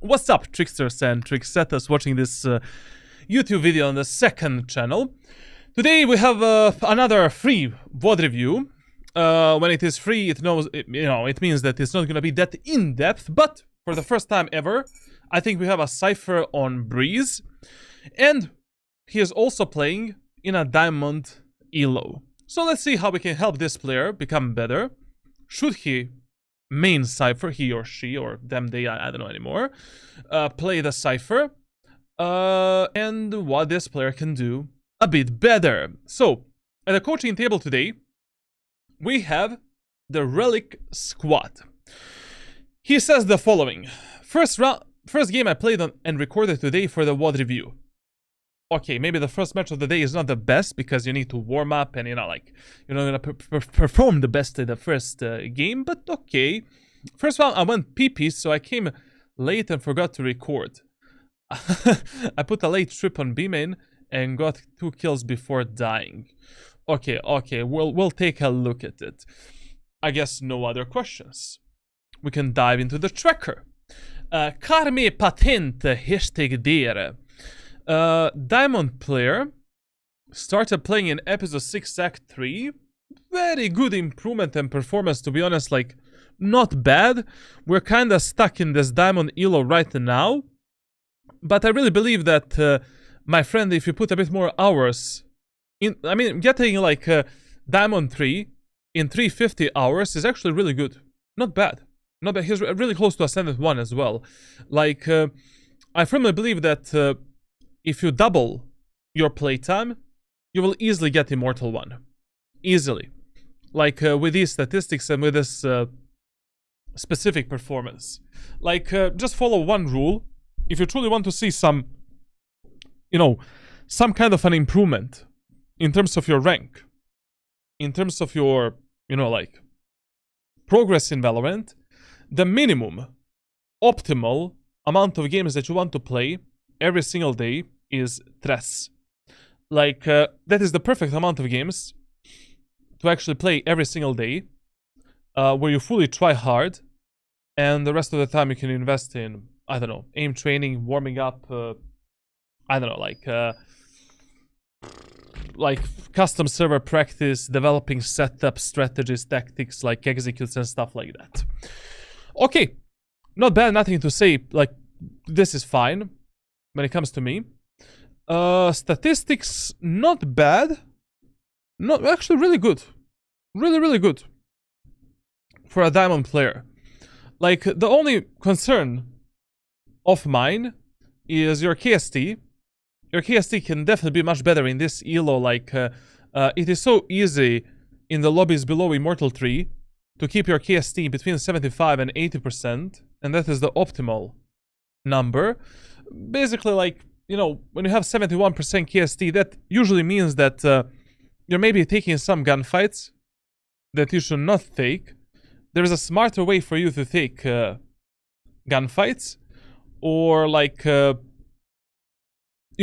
What's up, tricksters and tricksetters watching this YouTube video on the second channel. Today we have another free VOD review. When it is free, it means that it's not gonna be that in-depth, but for the first time ever, I think we have a Cypher on Breeze, and he is also playing in a Diamond Elo. So let's see how we can help this player become better. Should he main Cypher, he or she, or them, they, I don't know anymore, play the Cypher, and what this player can do a bit better. So, at the coaching table today, we have the Relic squad. He says the following: first game I played on and recorded today for the VOD review. Okay, maybe the first match of the day is not the best because you need to warm up and you're not gonna perform the best in the first game, but okay. First round I went PP, so I came late and forgot to record. I put a late trip on B-main and got 2 kills before dying. Okay, we'll take a look at it. I guess no other questions. We can dive into the tracker. Carmi patent hashtag dere. Diamond player started playing in episode 6 act 3. Very good improvement and performance, to be honest, like not bad. We're kinda stuck in this Diamond Elo right now, but I really believe that my friend, if you put a bit more hours in, I mean, getting like Diamond 3 in 350 hours is actually really good. Not bad. Not bad. He's really close to Ascendant 1 as well. Like, I firmly believe that if you double your playtime, you will easily get Immortal 1. Easily. Like, with these statistics and with this specific performance. Like, just follow one rule. If you truly want to see some, some kind of an improvement in terms of your rank, in terms of your, like, progress in Valorant, the minimum, optimal amount of games that you want to play every single day is 3. Like, that is the perfect amount of games to actually play every single day, where you fully try hard, and the rest of the time you can invest in, I don't know, aim training, warming up, I don't know, like custom server practice, developing setup, strategies, tactics, like executes and stuff like that. Okay, not bad, nothing to say, like, this is fine when it comes to me. Statistics, not bad. Not actually really good. Really good. For a Diamond player. Like, the only concern of mine is your KST. Your KST can definitely be much better in this Elo. Like, it is so easy in the lobbies below Immortal 3 to keep your KST between 75 and 80%, and that is the optimal number. Basically, like, when you have 71% KST, that usually means that you're maybe taking some gunfights that you should not take. There is a smarter way for you to take gunfights, or like you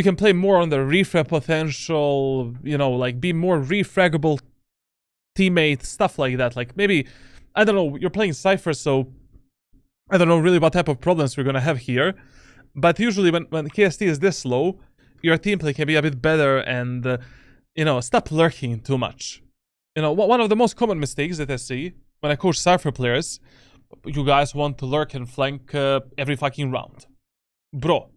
can play more on the refrag potential, like be more refraggable teammate, stuff like that. Like, maybe, I don't know, you're playing Cypher, so I don't know really what type of problems we're gonna have here. But usually when KST is this low, your team play can be a bit better and, stop lurking too much. One of the most common mistakes that I see when I coach Cypher players, you guys want to lurk and flank every fucking round. Bro,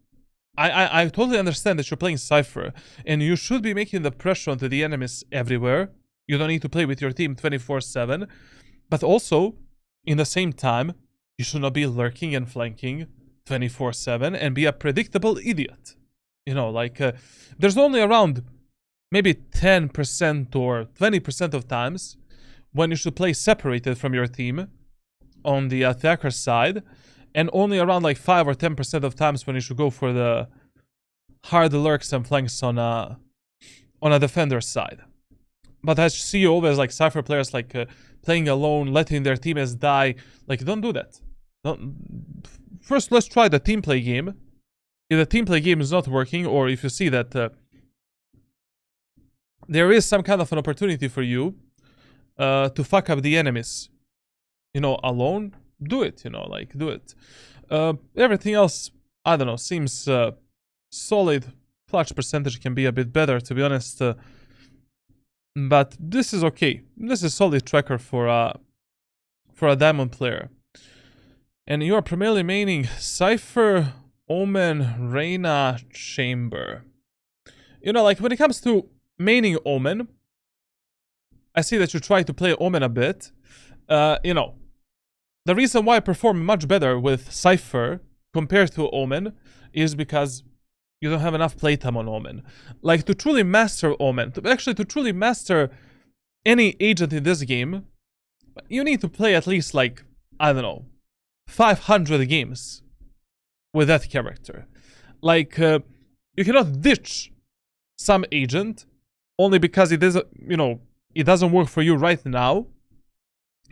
I totally understand that you're playing Cypher, and you should be making the pressure onto the enemies everywhere. You don't need to play with your team 24/7. But also, in the same time, you should not be lurking and flanking 24/7 and be a predictable idiot. There's only around maybe 10% or 20% of times when you should play separated from your team on the attacker side, and only around like 5 or 10% of times when you should go for the hard lurks and flanks on a defender's side. But I see always like Cypher players like playing alone, letting their teammates die. Like, don't do that. First, let's try the team play game. If the team play game is not working, or if you see that there is some kind of an opportunity for you to fuck up the enemies, alone, do it, do it. Everything else, I don't know, seems solid. Clutch percentage can be a bit better, to be honest. But this is okay. This is solid tracker for a diamond player. And you are primarily maining Cypher, Omen, Reyna, Chamber. You know, like when it comes to maining Omen, I see that you try to play Omen a bit. You know, the reason why I perform much better with Cypher compared to Omen is because you don't have enough playtime on Omen. Like, to truly master Omen, to truly master any agent in this game, you need to play at least, like, I don't know, 500 games with that character. Like, you cannot ditch some agent only because it is, you know, it doesn't work for you right now.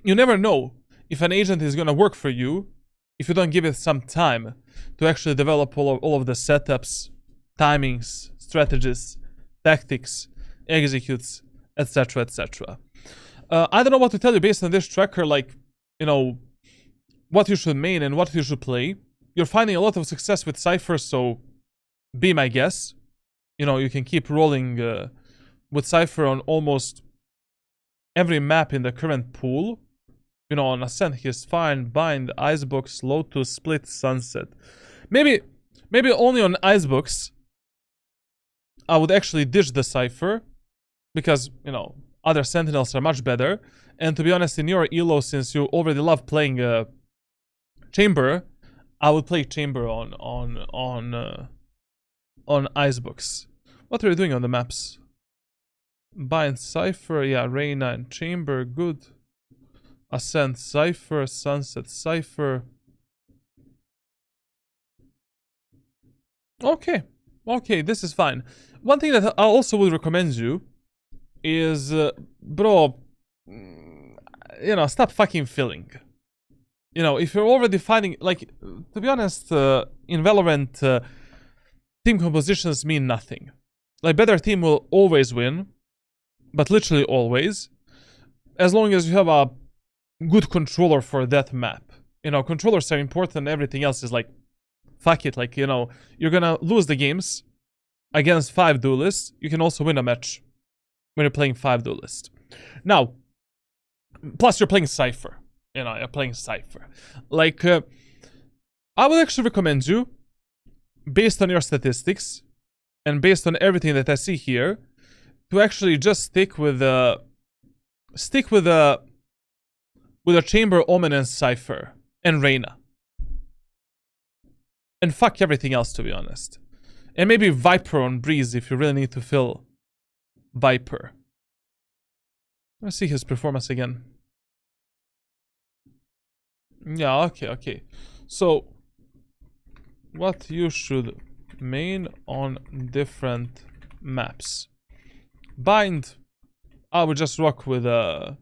You never know if an agent is gonna work for you if you don't give it some time to actually develop all of the setups, timings, strategies, tactics, executes, etc, etc. I don't know what to tell you based on this tracker, like, you know, what you should main and what you should play. You're finding a lot of success with Cypher, so be my guess. You know, you can keep rolling with Cypher on almost every map in the current pool. You know, on Ascent, he's fine. Bind, Icebox, Lotus, Split, Sunset. Maybe only on Icebox I would actually ditch the Cypher, because, you know, other Sentinels are much better. And to be honest, in your elo, since you already love playing Chamber, I would play Chamber on Icebox. What are you doing on the maps? Bind, Cypher, yeah, Reyna and Chamber, good. Ascent, Cypher, Sunset, Cypher. Okay, this is fine. One thing that I also would recommend you is, bro, you know, stop fucking filling. You know, if you're already finding, like, to be honest, in Valorant, team compositions mean nothing. Like, better team will always win, but literally always, as long as you have a good controller for that map. You know, controllers are important, everything else is like, fuck it, like, you know, you're gonna lose the games against 5 duelists. You can also win a match when you're playing 5 duelists. Now, plus you're playing Cypher. You know, you're playing Cypher. Like, I would actually recommend you, based on your statistics, and based on everything that I see here, to actually just stick with a Chamber, Omen, and Cypher, and Reyna. And fuck everything else, to be honest. And maybe Viper on Breeze if you really need to fill Viper. Let's see his performance again. Yeah, okay. So, what you should main on different maps. Bind, I would just rock with a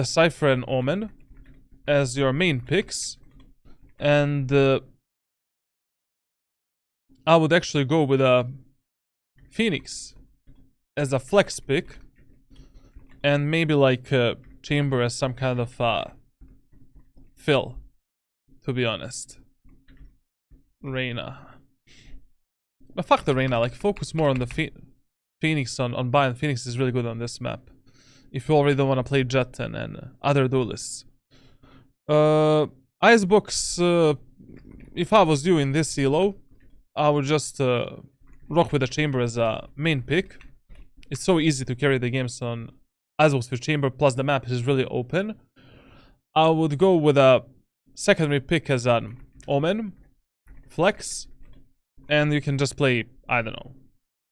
Cypher and Omen as your main picks. And I would actually go with a Phoenix as a flex pick, and maybe like Chamber as some kind of fill, to be honest. Reyna. But fuck the Reyna, like, focus more on the Phoenix on Bind. Phoenix is really good on this map, if you already don't want to play Jet and other duelists. Icebox, if I was you in this elo, I would just rock with the Chamber as a main pick. It's so easy to carry the games on Icebox with Chamber, plus the map is really open. I would go with a secondary pick as an Omen, Flex, and you can just play, I don't know,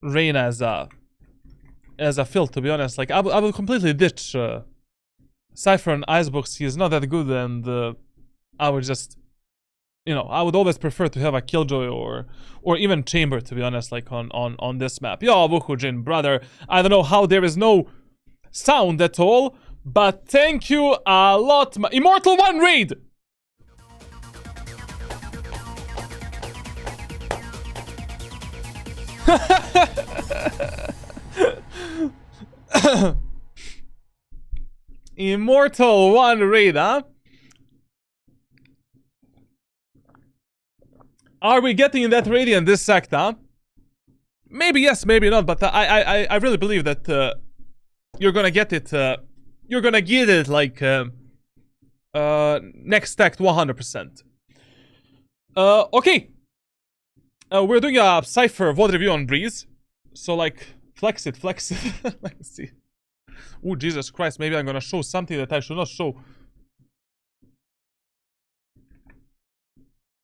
Reyna as a fill, to be honest. Like, I will completely ditch Cypher and Icebox. He is not that good, and I would just, you know, I would always prefer to have a Killjoy or even Chamber, to be honest, like on this map. Yo, Wuhujin, brother. I don't know how there is no sound at all, but thank you a lot. Immortal 1 raid! Immortal 1 raid, huh? Are we getting that Radiant this sect, huh? Maybe yes, maybe not, but I really believe that you're gonna get it. You're gonna get it like next act 100%. Okay. We're doing a Cypher VOD review on Breeze. So like, flex it. Let's see. Oh, Jesus Christ, maybe I'm gonna show something that I should not show.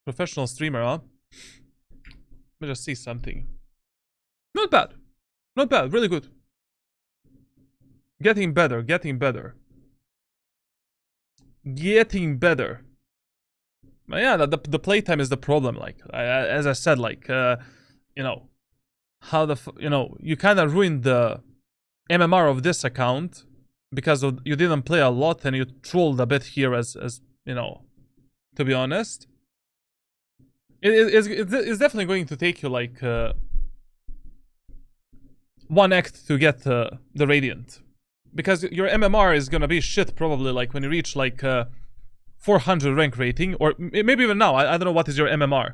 Professional streamer, huh? Let me just see something. Not bad. Not bad, really good. Getting better. But yeah, the playtime is the problem. Like, as I said, like, you know, how you kind of ruined the MMR of this account because you didn't play a lot and you trolled a bit here, as you know. To be honest, it's definitely going to take you like one act to get the Radiant, because your MMR is gonna be shit probably like when you reach like 400 rank rating, or maybe even now. I don't know what is your MMR.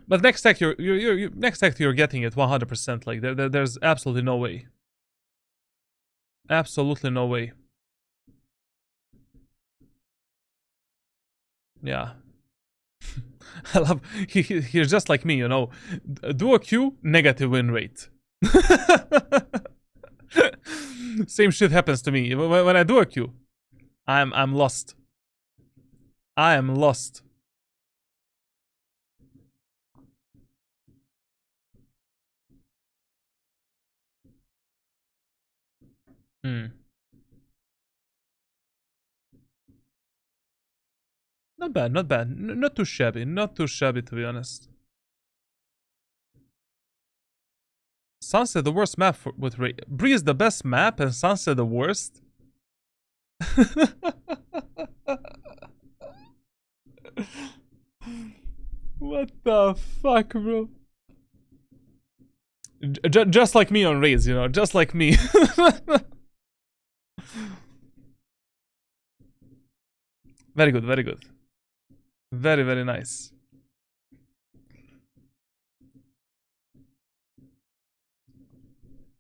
But next act you're getting it 100%. Like there's absolutely no way. Absolutely no way. Yeah. I love he's just like me, you know. Do a Q, negative win rate. Same shit happens to me. When I do a Q, I'm lost. I am lost. Not bad, not bad. Not too shabby. Not too shabby, to be honest. Sunset the worst map with Ray. Breeze the best map and Sunset the worst? What the fuck, bro? Just like me on raids, you know, just like me. Very good, very good. Very, very nice.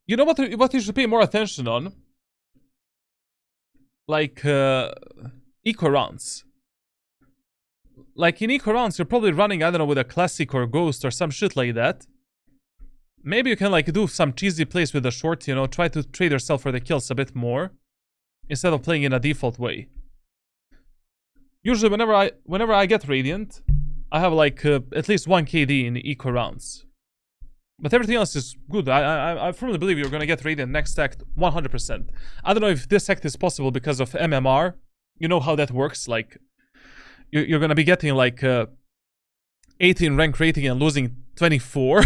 You know what you should pay more attention on? Like, eco rounds. Like, in eco rounds, you're probably running, I don't know, with a classic or ghost or some shit like that. Maybe you can, like, do some cheesy plays with the short, you know, try to trade yourself for the kills a bit more, instead of playing in a default way. Usually, whenever I get Radiant, I have, like, at least 1 KD in eco rounds. But everything else is good. I firmly believe you're gonna get Radiant next act 100%. I don't know if this act is possible because of MMR. You know how that works. Like, you're gonna be getting like 18 rank rating and losing 24.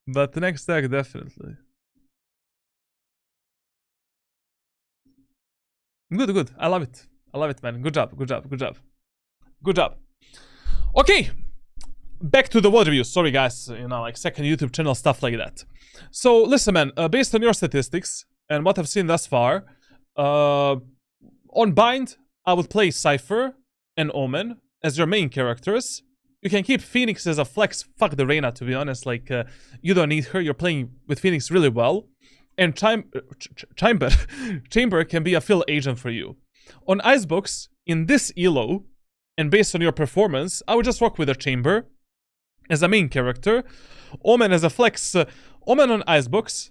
But the next act, definitely. Good. I love it. I love it, man. Good job. Okay. Back to the VOD review. Sorry, guys. You know, like second YouTube channel, stuff like that. So, listen, man. Based on your statistics and what I've seen thus far, on Bind, I would play Cypher and Omen as your main characters. You can keep Phoenix as a flex. Fuck the Reyna, to be honest. Like, you don't need her. You're playing with Phoenix really well. And Chamber can be a fill agent for you. On Icebox, in this elo, and based on your performance, I would just rock with a Chamber as a main character. Omen as a flex. Omen on Icebox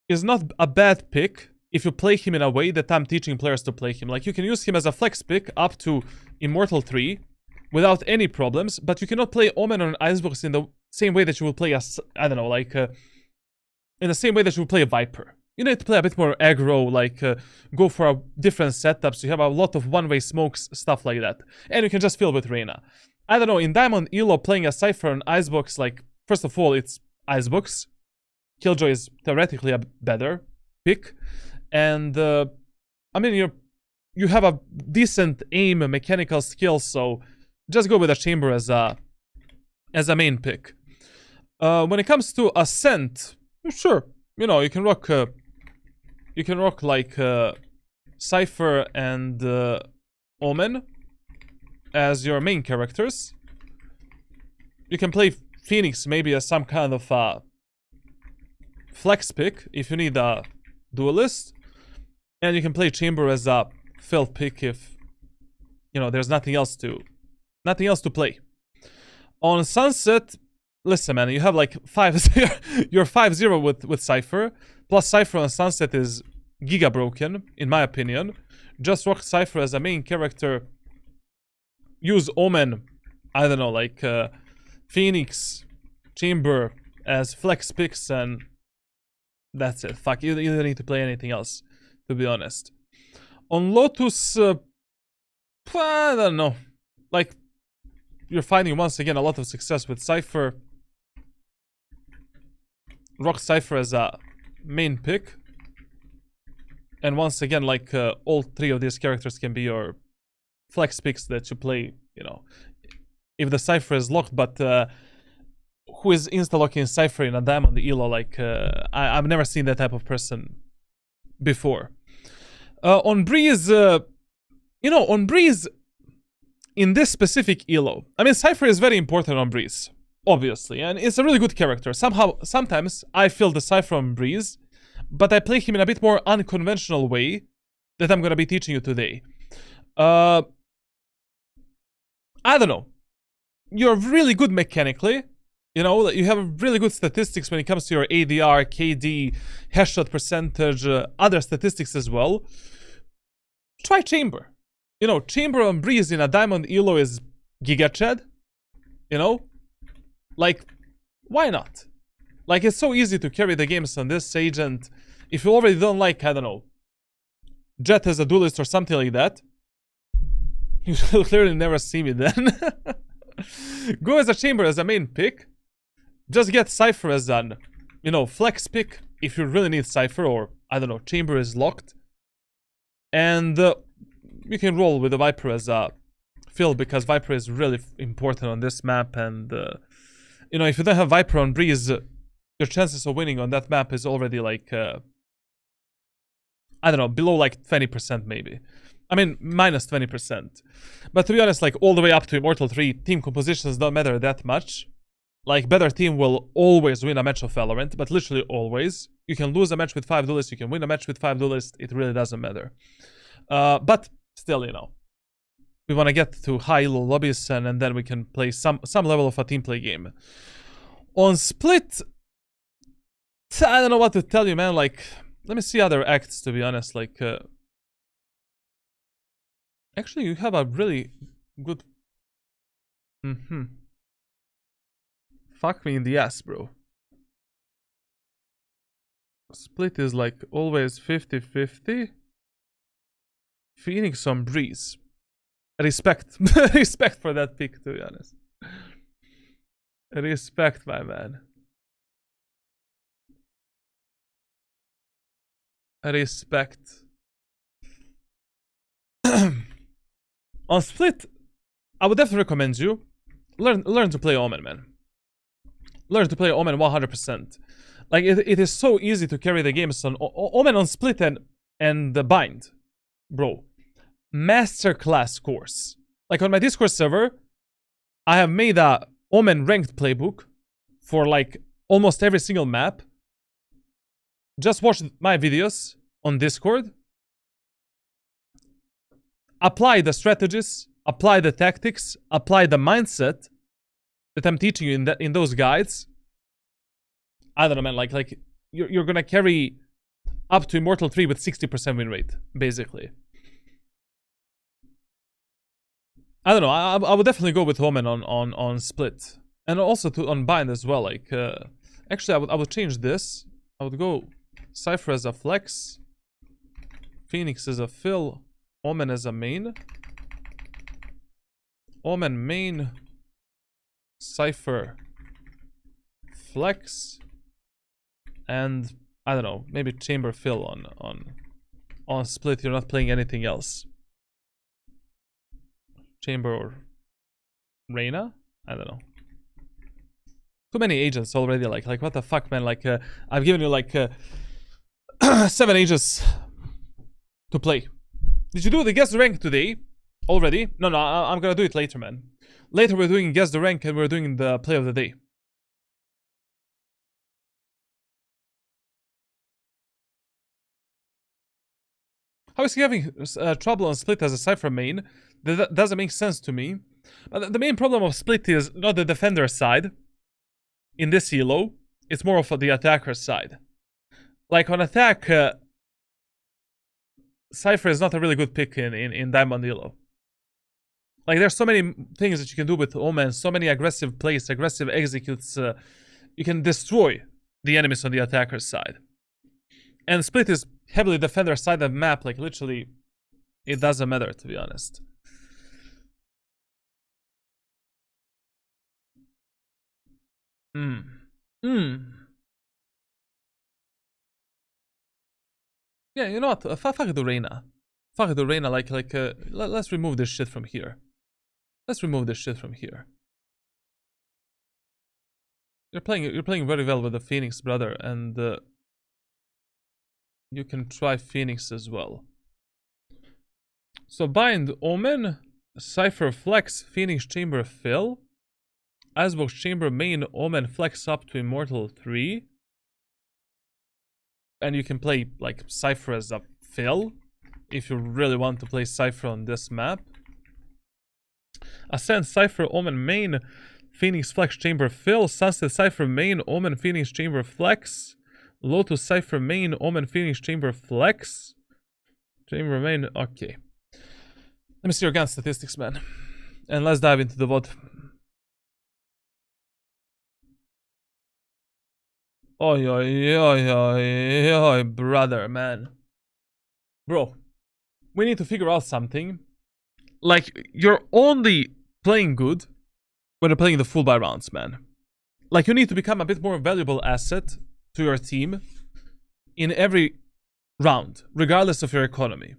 is not a bad pick if you play him in a way that I'm teaching players to play him. Like, you can use him as a flex pick up to Immortal 3 without any problems, but you cannot play Omen on Icebox in the same way that you will play a, I don't know, like, in the same way that you will play a Viper. You need to play a bit more aggro, like, go for a different setups. You have a lot of one-way smokes, stuff like that. And you can just fill with Reyna. I don't know, in Diamond Elo, playing a Cypher on Icebox, like, first of all, it's Icebox. Killjoy is theoretically a better pick. And, I mean, you have a decent aim, mechanical skill, so just go with a Chamber as a main pick. When it comes to Ascent, sure, you know, you can rock like Cypher and Omen. as your main characters. You can play Phoenix maybe as some kind of flex pick if you need a duelist. And you can play Chamber as a fill pick if, you know, there's nothing else to play. On Sunset, listen, man, you have like 5-0. You're 5-0 with Cypher. Plus, Cypher on Sunset is giga broken, in my opinion. Just rock Cypher as a main character. Use Omen, I don't know, like Phoenix, Chamber as flex picks, and that's it. Fuck, you don't need to play anything else, to be honest. On Lotus, I don't know. Like, you're finding once again a lot of success with Cypher. Rock Cypher as a main pick. And once again, like, all three of these characters can be your flex picks that you play, you know. If the Cypher is locked, but who is insta-locking Cypher in a diamond elo? Like, I've never seen that type of person before. On Breeze, you know, on Breeze, in this specific elo, I mean, Cypher is very important on Breeze, obviously, and it's a really good character. Sometimes I feel the Cypher on Breeze, but I play him in a bit more unconventional way that I'm gonna be teaching you today. I don't know. You're really good mechanically. You know, you have really good statistics when it comes to your ADR, KD, headshot percentage, other statistics as well. Try Chamber. You know, Chamber on Breeze in a Diamond Elo is Giga Chad. You know? Like, why not? Like, it's so easy to carry the games on this stage, and if you already don't like, I don't know, Jet as a duelist or something like that, you will clearly never see me then. Go as a Chamber as a main pick. Just get Cypher as an, you know, flex pick if you really need Cypher, or, I don't know, Chamber is locked. And you can roll with the Viper as a fill, because Viper is really important on this map, and, you know, if you don't have Viper on Breeze, your chances of winning on that map is already like, I don't know, below like 20% maybe. I mean, minus 20%. But to be honest, like, all the way up to Immortal 3, team compositions don't matter that much. Like, better team will always win a match of Valorant, but literally always. You can lose a match with 5 duelists, you can win a match with 5 duelists, it really doesn't matter. But still, you know, we want to get to high elo lobbies, and then we can play some level of a team play game. On Split, I don't know what to tell you, man. Like, let me see other acts, to be honest. Like, actually, you have a really good... Fuck me in the ass, bro. Split is like always 50-50. Phoenix on Breeze. Respect. Respect for that pick, to be honest. Respect, my man. Respect. On Split, I would definitely recommend you learn to play Omen, man. Learn to play Omen 100%. Like, it is so easy to carry the games on Omen on Split and the Bind, bro. Masterclass course. Like, on my Discord server, I have made a Omen ranked playbook for like almost every single map. Just watch my videos on Discord. Apply the strategies, apply the tactics, apply the mindset that I'm teaching you in those guides. I don't know, man. Like you're gonna carry up to Immortal 3 with 60% win rate, basically. I don't know. I would definitely go with Omen on Split, and also on Bind as well. Like, actually, I would change this. I would go Cypher as a flex, Phoenix as a fill, Omen as a main, Omen main, Cypher flex, and I don't know, maybe Chamber fill on Split. You're not playing anything else. Chamber or Reyna? I don't know. Too many agents already. Like what the fuck, man? Like, I've given you like 7 agents to play. Did you do the guest rank today? Already? No, I'm gonna do it later, man. Later we're doing Guess the Rank and we're doing the Play of the Day. How is he having trouble on Split as a Cypher main? That doesn't make sense to me. The main problem of Split is not the defender side. In this elo, it's more of the attacker side. Like on attack, Cypher is not a really good pick in Diamond elo. Like there's so many things that you can do with Omen, so many aggressive plays, aggressive executes. You can destroy the enemies on the attacker side. And Split is heavily defender side of the map, like literally, it doesn't matter, to be honest. Yeah, you know what? Fuck the Reyna. Fuck the Reyna, let's remove this shit from here. Let's remove this shit from here. You're playing very well with the Phoenix, brother, and you can try Phoenix as well. So bind Omen, Cypher Flex, Phoenix Chamber Fill, Icebox Chamber main Omen Flex up to Immortal 3. And you can play like Cypher as a fill if you really want to play Cypher on this map. Ascend Cypher Omen main, Phoenix Flex Chamber Fill, Sunset Cypher main, Omen Phoenix Chamber Flex, Lotus Cypher main, Omen Phoenix Chamber Flex, Chamber main. Okay. Let me see your gun statistics, man. And let's dive into the VOD. Oi, brother, man. Bro, we need to figure out something. Like, you're only playing good when you're playing the full buy rounds, man. Like, you need to become a bit more valuable asset to your team in every round, regardless of your economy.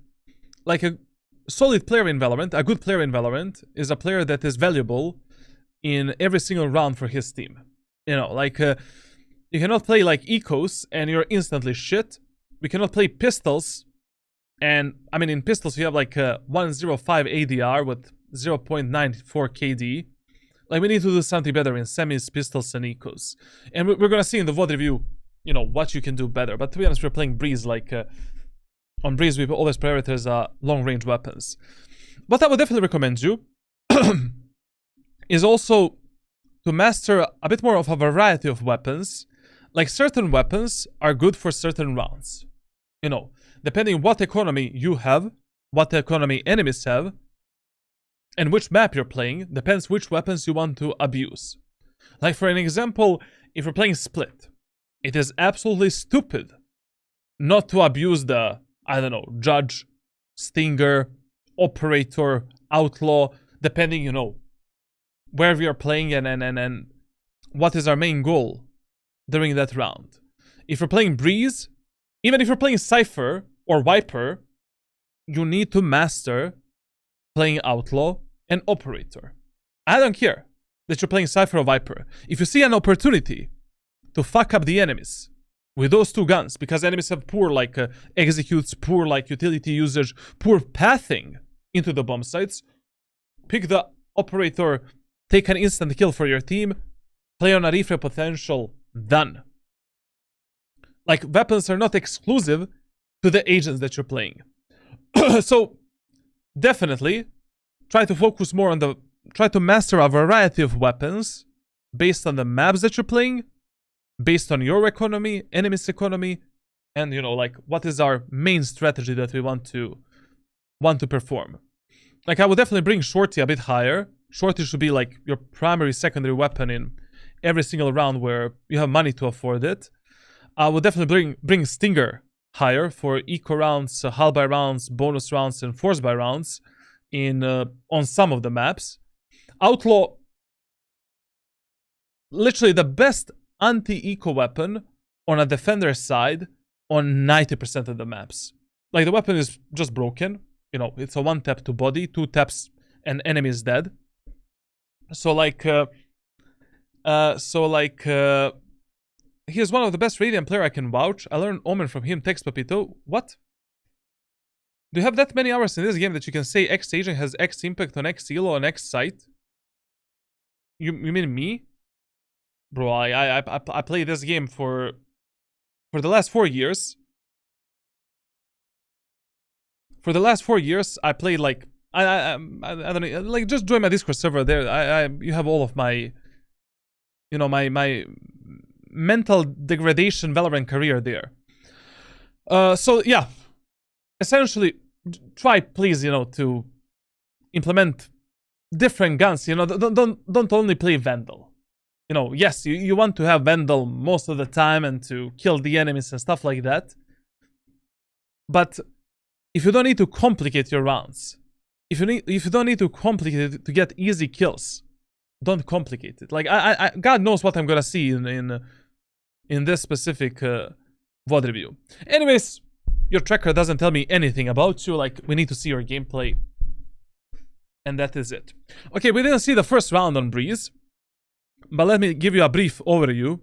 Like, a solid player in Valorant, a good player in Valorant, is a player that is valuable in every single round for his team. You know, like, you cannot play like Ecos and you're instantly shit. We cannot play Pistols. And, I mean, in Pistols you have like 105 ADR with 0.94 KD. Like, we need to do something better in Semis, Pistols, and Ecos. And we're gonna see in the VOD review, you know, what you can do better. But to be honest, we're playing Breeze, like, on Breeze we always prioritize long-range weapons. What I would definitely recommend you is also to master a bit more of a variety of weapons. Like, certain weapons are good for certain rounds. You know, depending what economy you have, what economy enemies have, and which map you're playing, depends which weapons you want to abuse. Like, for an example, if you're playing Split, it is absolutely stupid not to abuse the, I don't know, Judge, Stinger, Operator, Outlaw, depending, you know, where we are playing and what is our main goal during that round. If you're playing Breeze, even if you're playing Cypher or Viper, you need to master playing Outlaw and Operator. I don't care that you're playing Cypher or Viper. If you see an opportunity to fuck up the enemies with those two guns, because enemies have poor like executes, poor like utility usage, poor pathing into the bomb sites, pick the Operator, take an instant kill for your team, play on a refrag potential, done. Like, weapons are not exclusive to the agents that you're playing. So, definitely, try to focus more on try to master a variety of weapons based on the maps that you're playing, based on your economy, enemy's economy, and, you know, like, what is our main strategy that we want to perform. Like, I would definitely bring Shorty a bit higher. Shorty should be, like, your primary, secondary weapon in every single round where you have money to afford it. I would definitely bring Stinger higher for eco rounds, hull buy rounds, bonus rounds, and force buy rounds on some of the maps. Outlaw, literally the best anti-eco weapon on a defender side on 90% of the maps. Like, the weapon is just broken. You know, it's a 1 tap to body, 2 taps and enemy is dead. So like, he is one of the best Radiant player I can vouch. I learned Omen from him. Text Papito. What? Do you have that many hours in this game that you can say X agent has X impact on X elo on X site? You mean me? Bro, I played this game for the last 4 years. For the last 4 years, I played like I don't know, like just join my Discord server there. You have all of my, you know, my mental degradation Valorant career there. So yeah, essentially, try please, you know, to implement different guns. You know, don't only play Vandal. You know, yes, you want to have Vandal most of the time and to kill the enemies and stuff like that. But if you don't need to complicate your rounds, if you don't need to complicate it to get easy kills, don't complicate it. Like God knows what I'm gonna see in this specific VOD review. Anyways, your tracker doesn't tell me anything about you. Like, we need to see your gameplay, and that is it. Okay, we didn't see the first round on Breeze, but let me give you a brief overview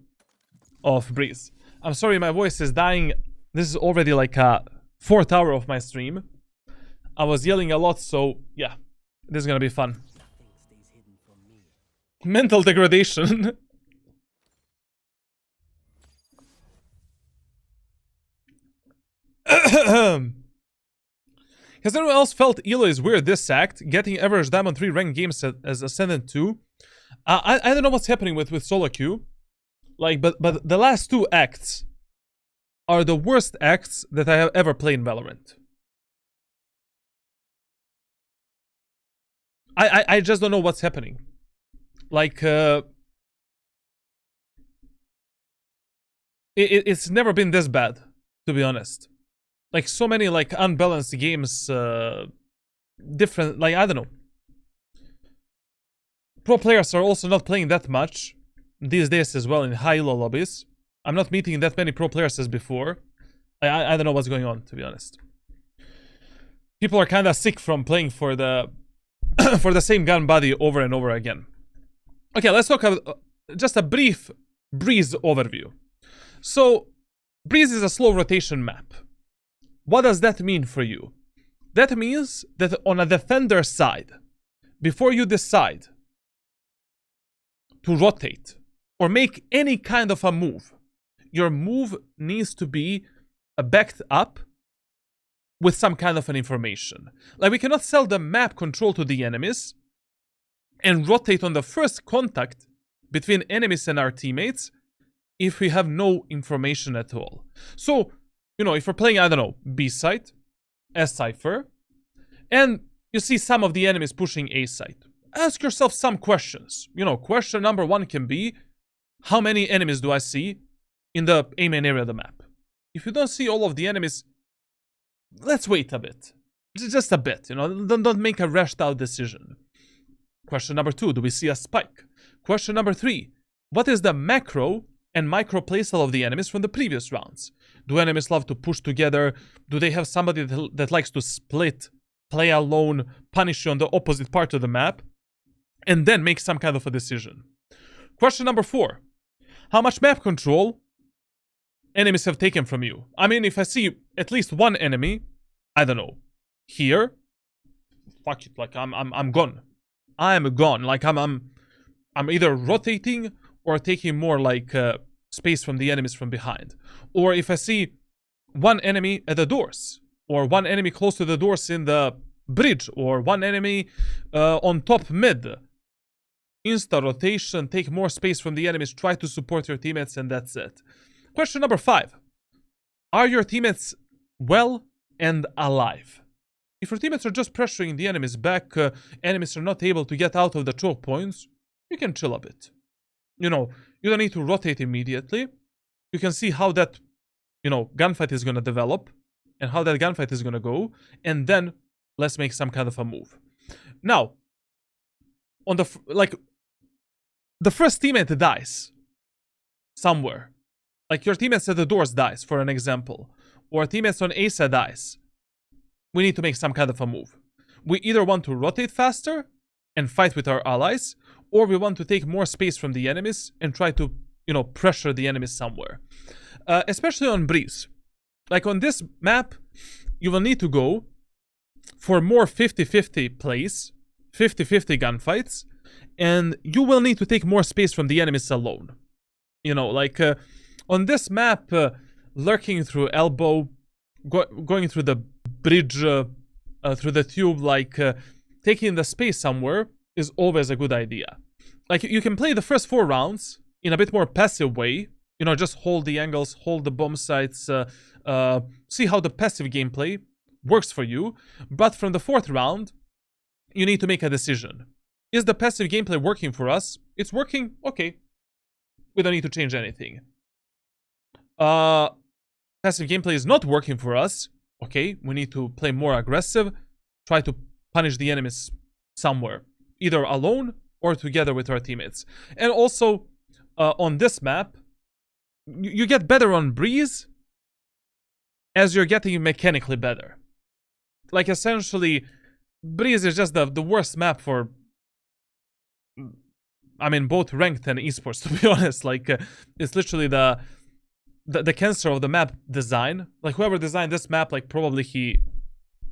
of Breeze. I'm sorry, my voice is dying. This is already like a 4th hour of my stream. I was yelling a lot, so yeah, this is gonna be fun. Mental degradation. Has anyone else felt Elo is weird this act? Getting average Diamond 3 ranked games as Ascendant 2? I don't know what's happening with solo queue. Like, but the last 2 acts are the worst acts that I have ever played in Valorant. I just don't know what's happening. Like, it's never been this bad, to be honest. Like, so many, like, unbalanced games, different, like, I don't know. Pro players are also not playing that much these days as well in high-low lobbies. I'm not meeting that many pro players as before. I don't know what's going on, to be honest. People are kind of sick from playing for the for the same gun body over and over again. Okay, let's talk about just a brief Breeze overview. So, Breeze is a slow rotation map. What does that mean for you? That means that on a defender side, before you decide to rotate or make any kind of a move, your move needs to be backed up with some kind of an information. Like, we cannot sell the map control to the enemies and rotate on the first contact between enemies and our teammates if we have no information at all. So, you know, if we're playing, I don't know, B site as Cypher, and you see some of the enemies pushing A site, ask yourself some questions. You know, question number 1 can be, how many enemies do I see in the A main area of the map? If you don't see all of the enemies, let's wait a bit. Just a bit, you know, don't make a rushed out decision. Question number 2, do we see a spike? Question number 3, what is the macro and micro playstyle of the enemies from the previous rounds? Do enemies love to push together? Do they have somebody that likes to split, play alone, punish you on the opposite part of the map? And then make some kind of a decision. Question number 4, how much map control enemies have taken from you? I mean, if I see at least one enemy, I don't know, here, fuck it, like I'm gone. I'm gone. Like I'm either rotating or taking more like space from the enemies from behind. Or if I see one enemy at the doors, or one enemy close to the doors in the bridge, or one enemy on top mid, insta rotation, take more space from the enemies, try to support your teammates, and that's it. Question number 5. Are your teammates well and alive? If your teammates are just pressuring the enemies back, enemies are not able to get out of the choke points, you can chill a bit. You know, you don't need to rotate immediately. You can see how that, you know, gunfight is going to develop and how that gunfight is going to go, and then let's make some kind of a move. Now, on the first teammate dies somewhere. Like, your teammates at the doors dies, for an example, or teammates on A side dies. We need to make some kind of a move. We either want to rotate faster and fight with our allies, or we want to take more space from the enemies and try to, you know, pressure the enemies somewhere. Especially on Breeze. Like, on this map, you will need to go for more 50-50 plays, 50-50 gunfights, and you will need to take more space from the enemies alone. You know, like on this map, lurking through elbow, going through the bridge, through the tube, like taking the space somewhere is always a good idea. Like, you can play the first 4 rounds in a bit more passive way. You know, just hold the angles, hold the bomb sites, see how the passive gameplay works for you. But from the 4th round, you need to make a decision. Is the passive gameplay working for us? It's working? Okay. We don't need to change anything. Passive gameplay is not working for us. Okay, we need to play more aggressive. Try to punish the enemies somewhere. Either alone or together with our teammates. And also, on this map, you get better on breeze as you're getting mechanically better. Like, essentially, breeze is just the worst map for, I mean, both ranked and esports, to be honest. Like, it's literally the cancer of the map design. Like, whoever designed this map, like, probably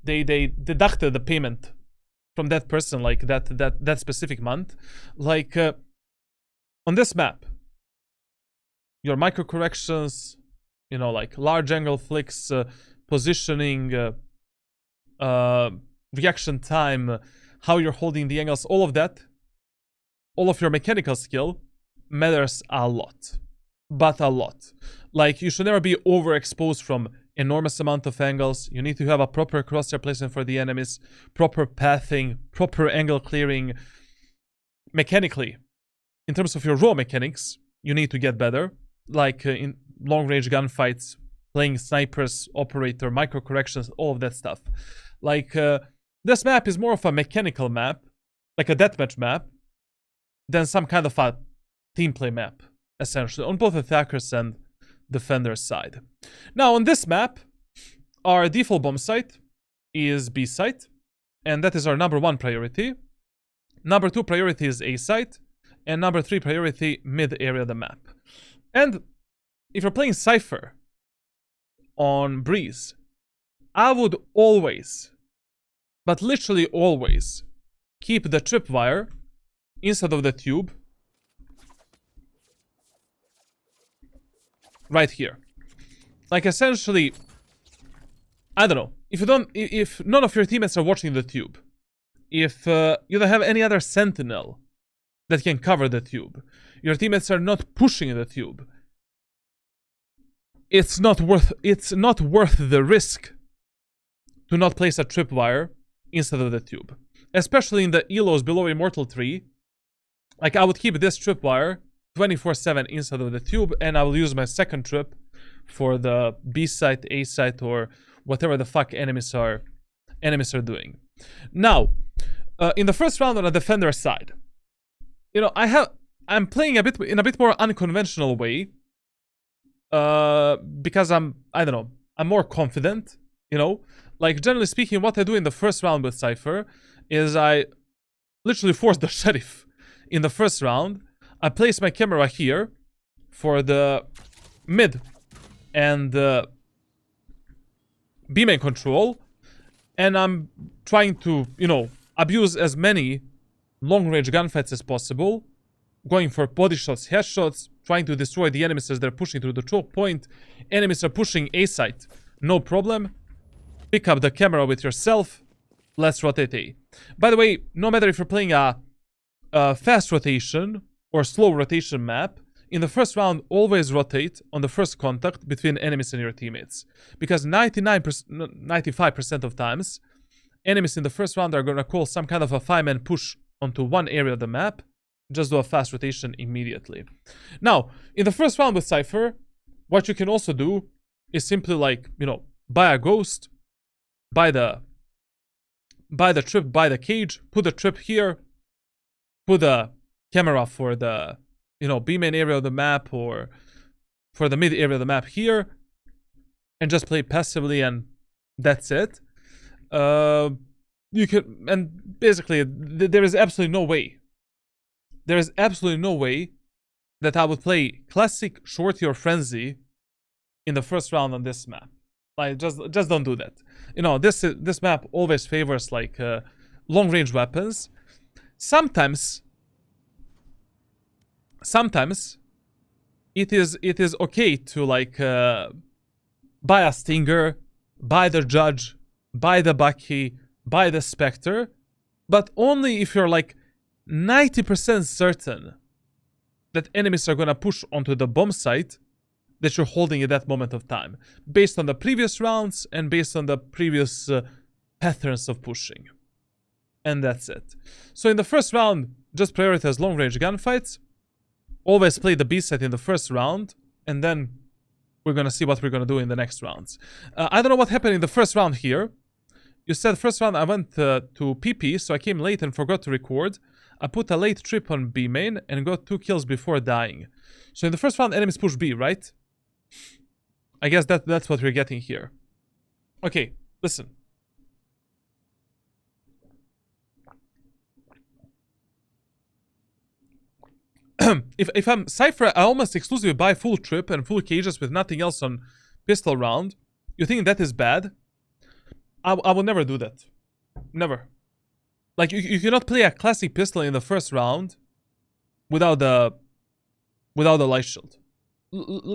they deducted the payment from that person, like, that specific month. Like, on this map, your micro corrections, you know, like large angle flicks, positioning, reaction time, how you're holding the angles, all of that, all of your mechanical skill matters a lot. But a lot. Like, you should never be overexposed from enormous amount of angles. You need to have a proper crosshair placement for the enemies, proper pathing, proper angle clearing. Mechanically, in terms of your raw mechanics, you need to get better. Like, in long-range gunfights, playing snipers, operator, micro corrections, all of that stuff. Like, this map is more of a mechanical map, like a deathmatch map, than some kind of a team play map, essentially, on both attackers and defenders side. Now, on this map, our default bomb site is B site, and that is our number 1 priority. Number 2 priority is A site, and number 3 priority, mid area of the map. And if you're playing Cypher on breeze, I would always, but literally always, keep the tripwire inside of the tube right here. Like, essentially, I don't know, if none of your teammates are watching the tube, if you don't have any other sentinel that can cover the tube, your teammates are not pushing the tube, it's not worth the risk to not place a tripwire inside of the tube. Especially in the elos below Immortal 3, like, I would keep this tripwire 24/7 inside of the tube, and I will use my second trip for the B site, A site, or whatever the fuck enemies are doing. Now, in the first round on the defender side, you know, I'm playing in a bit more unconventional way, because I'm more confident, you know. Like, generally speaking, what I do in the first round with Cypher is I literally force the sheriff in the first round. I place my camera here for the mid and B-main control, and I'm trying to, you know, abuse as many long-range gunfights as possible, going for body shots, headshots, trying to destroy the enemies as they're pushing through the choke point. Enemies are pushing A site, no problem. Pick up the camera with yourself. Let's rotate A. By the way, no matter if you're playing a fast rotation or slow rotation map, in the first round, always rotate on the first contact between enemies and your teammates. Because 95% of times, enemies in the first round are going to call some kind of a 5-man push onto one area of the map. Just do a fast rotation immediately. Now, in the first round with Cypher, what you can also do is simply, like, you know, buy a ghost, buy the trip, buy the cage, put the trip here, put the camera for the, you know, B-main area of the map or for the mid area of the map here, and just play passively, and that's it. You can, and basically, there is absolutely no way that I would play Classic, Shorty, or Frenzy in the first round on this map. Like, just don't do that. You know, this map always favors like long-range weapons. Sometimes it is okay to like buy a Stinger, buy the Judge, buy the Bucky, buy the Spectre, but only if you're like 90% certain that enemies are gonna push onto the bomb site that you're holding at that moment of time, based on the previous rounds and based on the previous patterns of pushing. And that's it. So in the first round, just prioritize long-range gunfights. Always play the B set in the first round, and then we're gonna see what we're gonna do in the next rounds. I don't know what happened in the first round here. You said first round I went to PP, so I came late and forgot to record. I put a late trip on B main and got 2 kills before dying. So in the first round, enemies push B, right? I guess that's what we're getting here. Okay, listen. if I'm Cypher, I almost exclusively buy full trip and full cages with nothing else on pistol round. You think that is bad? I will never do that. Never. Like, you cannot play a classic pistol in the first round without the light shield.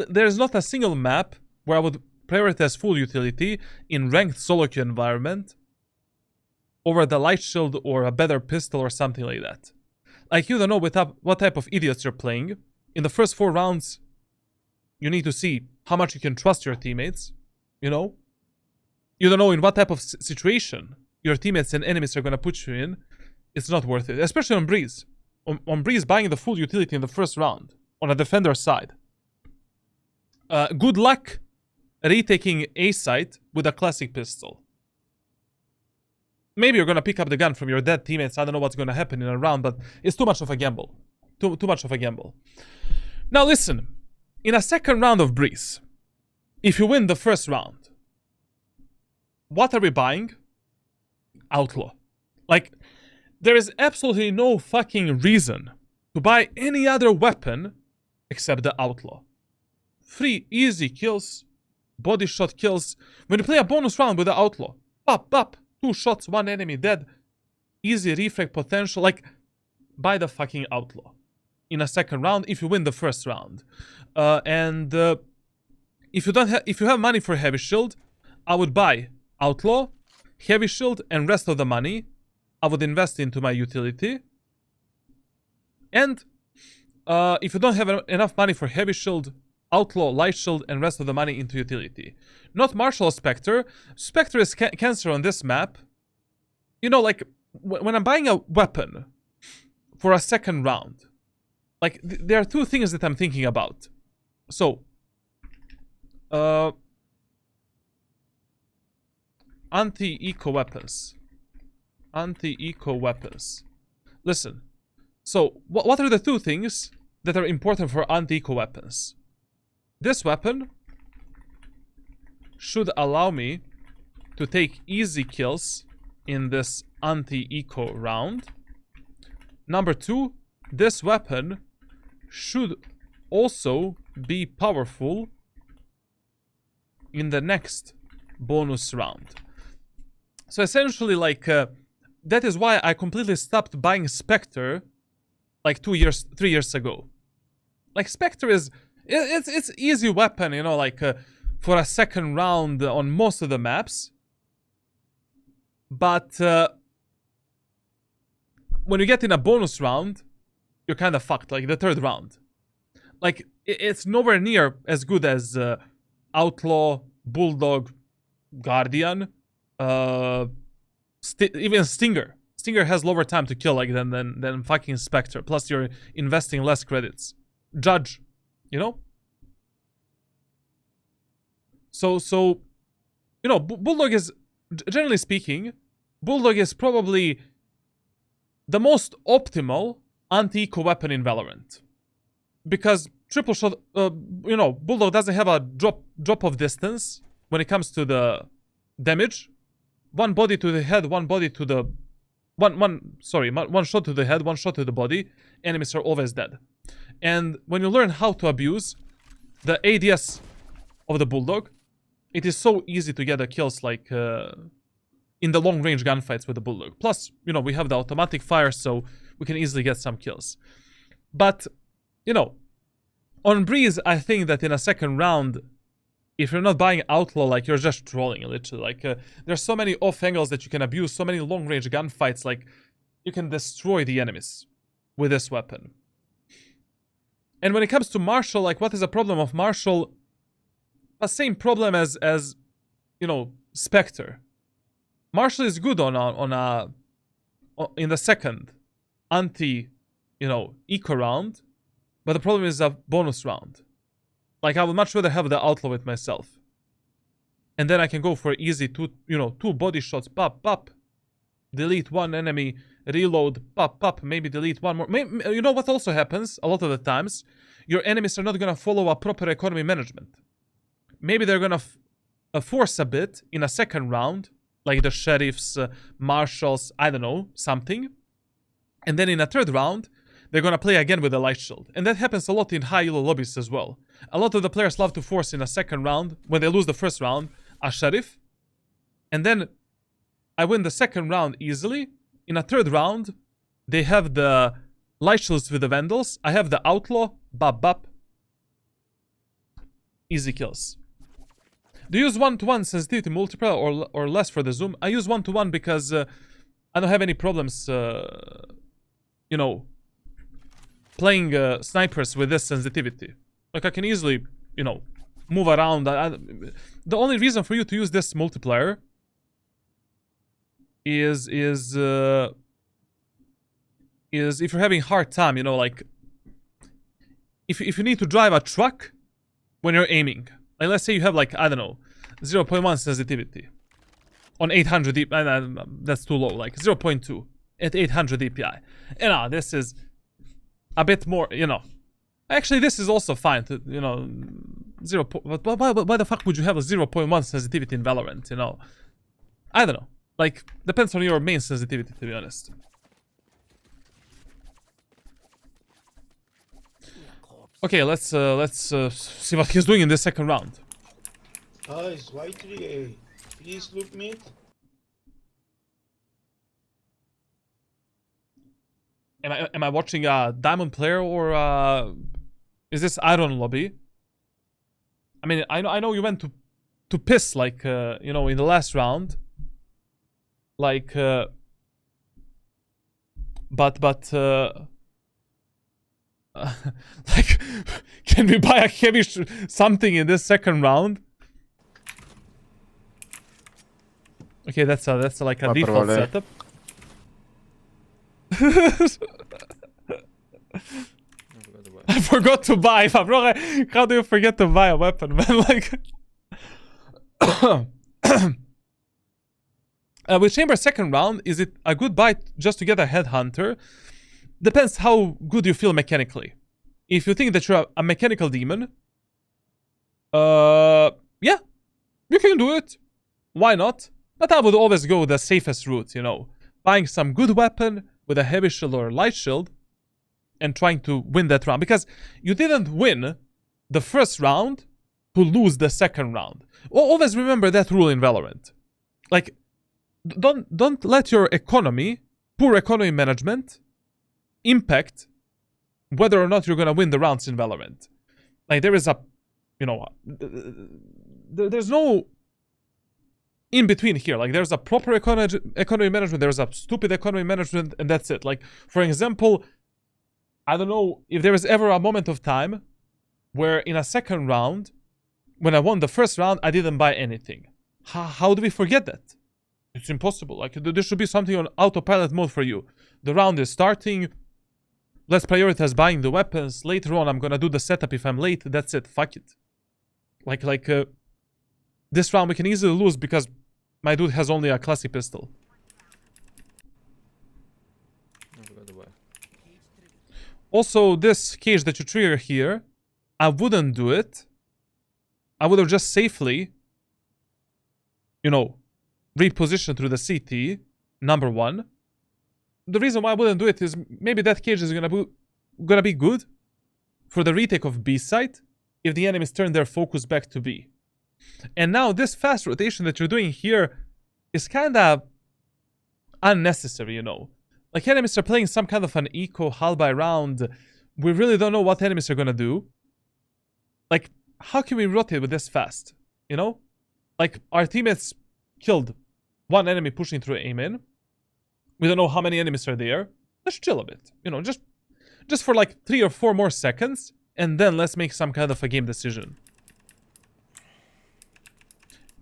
There's not a single map where I would prioritize full utility in ranked solo queue environment over the light shield or a better pistol or something like that. Like, you don't know what type of idiots you're playing. In the first 4 rounds, you need to see how much you can trust your teammates, you know? You don't know in what type of situation your teammates and enemies are going to put you in. It's not worth it, especially on Breeze. On Breeze, buying the full utility in the first round on a defender side. Good luck retaking A site with a classic pistol. Maybe you're going to pick up the gun from your dead teammates. I don't know what's going to happen in a round, but it's too much of a gamble. Too much of a gamble. Now listen, in a second round of Breeze, if you win the first round, what are we buying? Outlaw. Like, there is absolutely no fucking reason to buy any other weapon except the Outlaw. 3 easy kills, body shot kills. When you play a bonus round with the Outlaw, pop, pop, 2 shots, 1 enemy dead, easy reflect potential. Like, buy the fucking Outlaw in a second round if you win the first round. If you have money for heavy shield, I would buy Outlaw, heavy shield, and rest of the money I would invest into my utility. And if you don't have enough money for heavy shield, Outlaw, light shield, and rest of the money into utility. Not Marshall Spectre. Spectre is cancer on this map. You know, like, when I'm buying a weapon for a second round, like, there are 2 things that I'm thinking about. So, anti-eco weapons. Anti-eco weapons. Listen. So, what are the 2 things that are important for anti-eco weapons? This weapon should allow me to take easy kills in this anti-eco round. Number 2, this weapon should also be powerful in the next bonus round. So essentially, like, that is why I completely stopped buying Spectre like 3 years ago. Like, Spectre is, it's easy weapon, you know, like, for a second round on most of the maps. But when you get in a bonus round, you're kind of fucked, like the 3rd round. Like, it's nowhere near as good as Outlaw, Bulldog, Guardian, even Stinger. Stinger has lower time to kill, like, than fucking Spectre. Plus, you're investing less credits. Judge, you know? So you know, Bulldog is, generally speaking, Bulldog is probably the most optimal anti-eco weapon in Valorant. Because triple shot, you know, Bulldog doesn't have a drop of distance when it comes to the damage. 1 body to the head, 1 body to the... One shot to the head, 1 shot to the body. Enemies are always dead. And when you learn how to abuse the ADS of the Bulldog, it is so easy to get the kills, like, in the long-range gunfights with the Bulldog. Plus, you know, we have the automatic fire, so we can easily get some kills. But, you know, on Breeze, I think that in a second round, if you're not buying Outlaw, like, you're just trolling, literally. Like, there's so many off angles that you can abuse, so many long-range gunfights, like, you can destroy the enemies with this weapon. And when it comes to Marshall, like, what is the problem of Marshall? The same problem as you know, Spectre. Marshall is good in the second anti, you know, eco round, but the problem is a bonus round. Like, I would much rather have the Outlaw with myself. And then I can go for easy two body shots, pop, pop. Delete one enemy, reload, pop, pop, maybe delete one more. You know what also happens a lot of the times? Your enemies are not gonna follow a proper economy management. Maybe they're gonna force a bit in a second round, like the sheriffs, marshals, I don't know, something. And then in a third round, they're gonna play again with a light shield. And that happens a lot in high elo lobbies as well. A lot of the players love to force in a second round, when they lose the first round, a sheriff. And then I win the second round easily. In a third round, they have the light shields with the vandals. I have the outlaw, bap bap. Easy kills. Do you use 1-to-1 sensitivity multiplier or less for the zoom? I use 1-to-1 because I don't have any problems, you know, playing snipers with this sensitivity. Like, I can easily, you know, move around. The only reason for you to use this multiplier is if you're having a hard time, you know, like, if you need to drive a truck when you're aiming. Like, let's say you have, like, I don't know, 0.1 sensitivity on 800 DPI. That's too low, like 0.2 at 800 DPI. You know, this is a bit more, you know. Actually, this is also fine to, you know, why the fuck would you have a 0.1 sensitivity in Valorant, you know? I don't know. Like, depends on your main sensitivity, to be honest. Okay, let's see what he's doing in this second round. Guys, Y3A, please look mid. Am I watching a diamond player or is this iron lobby? I mean, I know you went to piss, like, you know, in the last round. Like, but like, can we buy a heavy something in this second round? Okay, that's like a default setup. I forgot to buy. Bro, how do you forget to buy a weapon, man? Like, with Chamber second round, is it a good buy just to get a headhunter? Depends how good you feel mechanically. If you think that you're a mechanical demon, yeah, you can do it. Why not? But I would always go the safest route, you know. Buying some good weapon with a heavy shield or light shield and trying to win that round. Because you didn't win the first round to lose the second round. Always remember that rule in Valorant. Like, don't let your economy, poor economy management, impact whether or not you're gonna win the rounds in Valorant. Like, there is a, you know, there's no in between here. Like, there's a proper economy management, there's a stupid economy management, and that's it. Like, for example, I don't know if there was ever a moment of time where in a second round, when I won the first round, I didn't buy anything. How do we forget that? It's impossible. Like, there should be something on autopilot mode for you. The round is starting. Let's prioritize buying the weapons. Later on, I'm gonna do the setup if I'm late. That's it. Fuck it. Like, this round we can easily lose because my dude has only a classy pistol. Also, this cage that you trigger here, I wouldn't do it. I would have just safely, you know, repositioned through the CT, number one. The reason why I wouldn't do it is maybe that cage is gonna be good for the retake of B site if the enemies turn their focus back to B. And now this fast rotation that you're doing here is kind of unnecessary, you know. Like, enemies are playing some kind of an eco hull by round. We really don't know what enemies are gonna do. Like, how can we rotate with this fast? You know? Like, our teammates killed one enemy pushing through aim in. We don't know how many enemies are there. Let's chill a bit. You know, just for like 3 or 4 more seconds. And then let's make some kind of a game decision.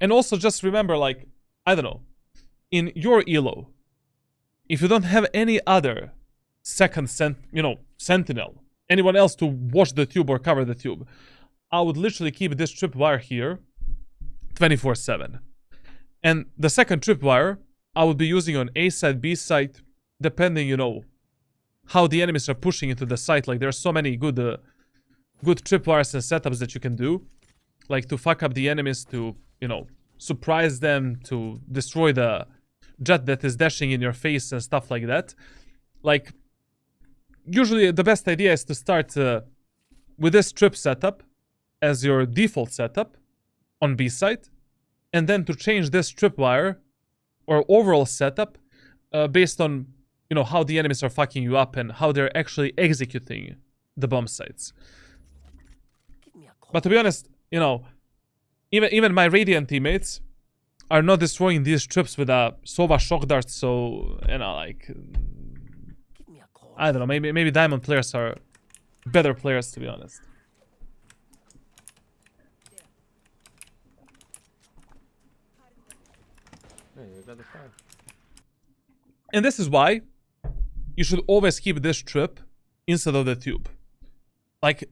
And also just remember, like, I don't know. In your elo, if you don't have any other second sentinel, anyone else to watch the tube or cover the tube, I would literally keep this tripwire here 24/7. And the second tripwire I would be using on A side, B side, depending, you know, how the enemies are pushing into the site. Like, there's so many good tripwires and setups that you can do, like to fuck up the enemies, to, you know, surprise them, to destroy the jet that is dashing in your face and stuff like that. Like, usually the best idea is to start with this trip setup as your default setup on B side, and then to change this tripwire or overall setup based on, you know, how the enemies are fucking you up and how they're actually executing the bomb sites. But to be honest, you know, even my Radiant teammates are not destroying these trips with a Sova shock dart, so, you know, like, I don't know, maybe Diamond players are better players, to be honest. And this is why you should always keep this trip instead of the tube. Like,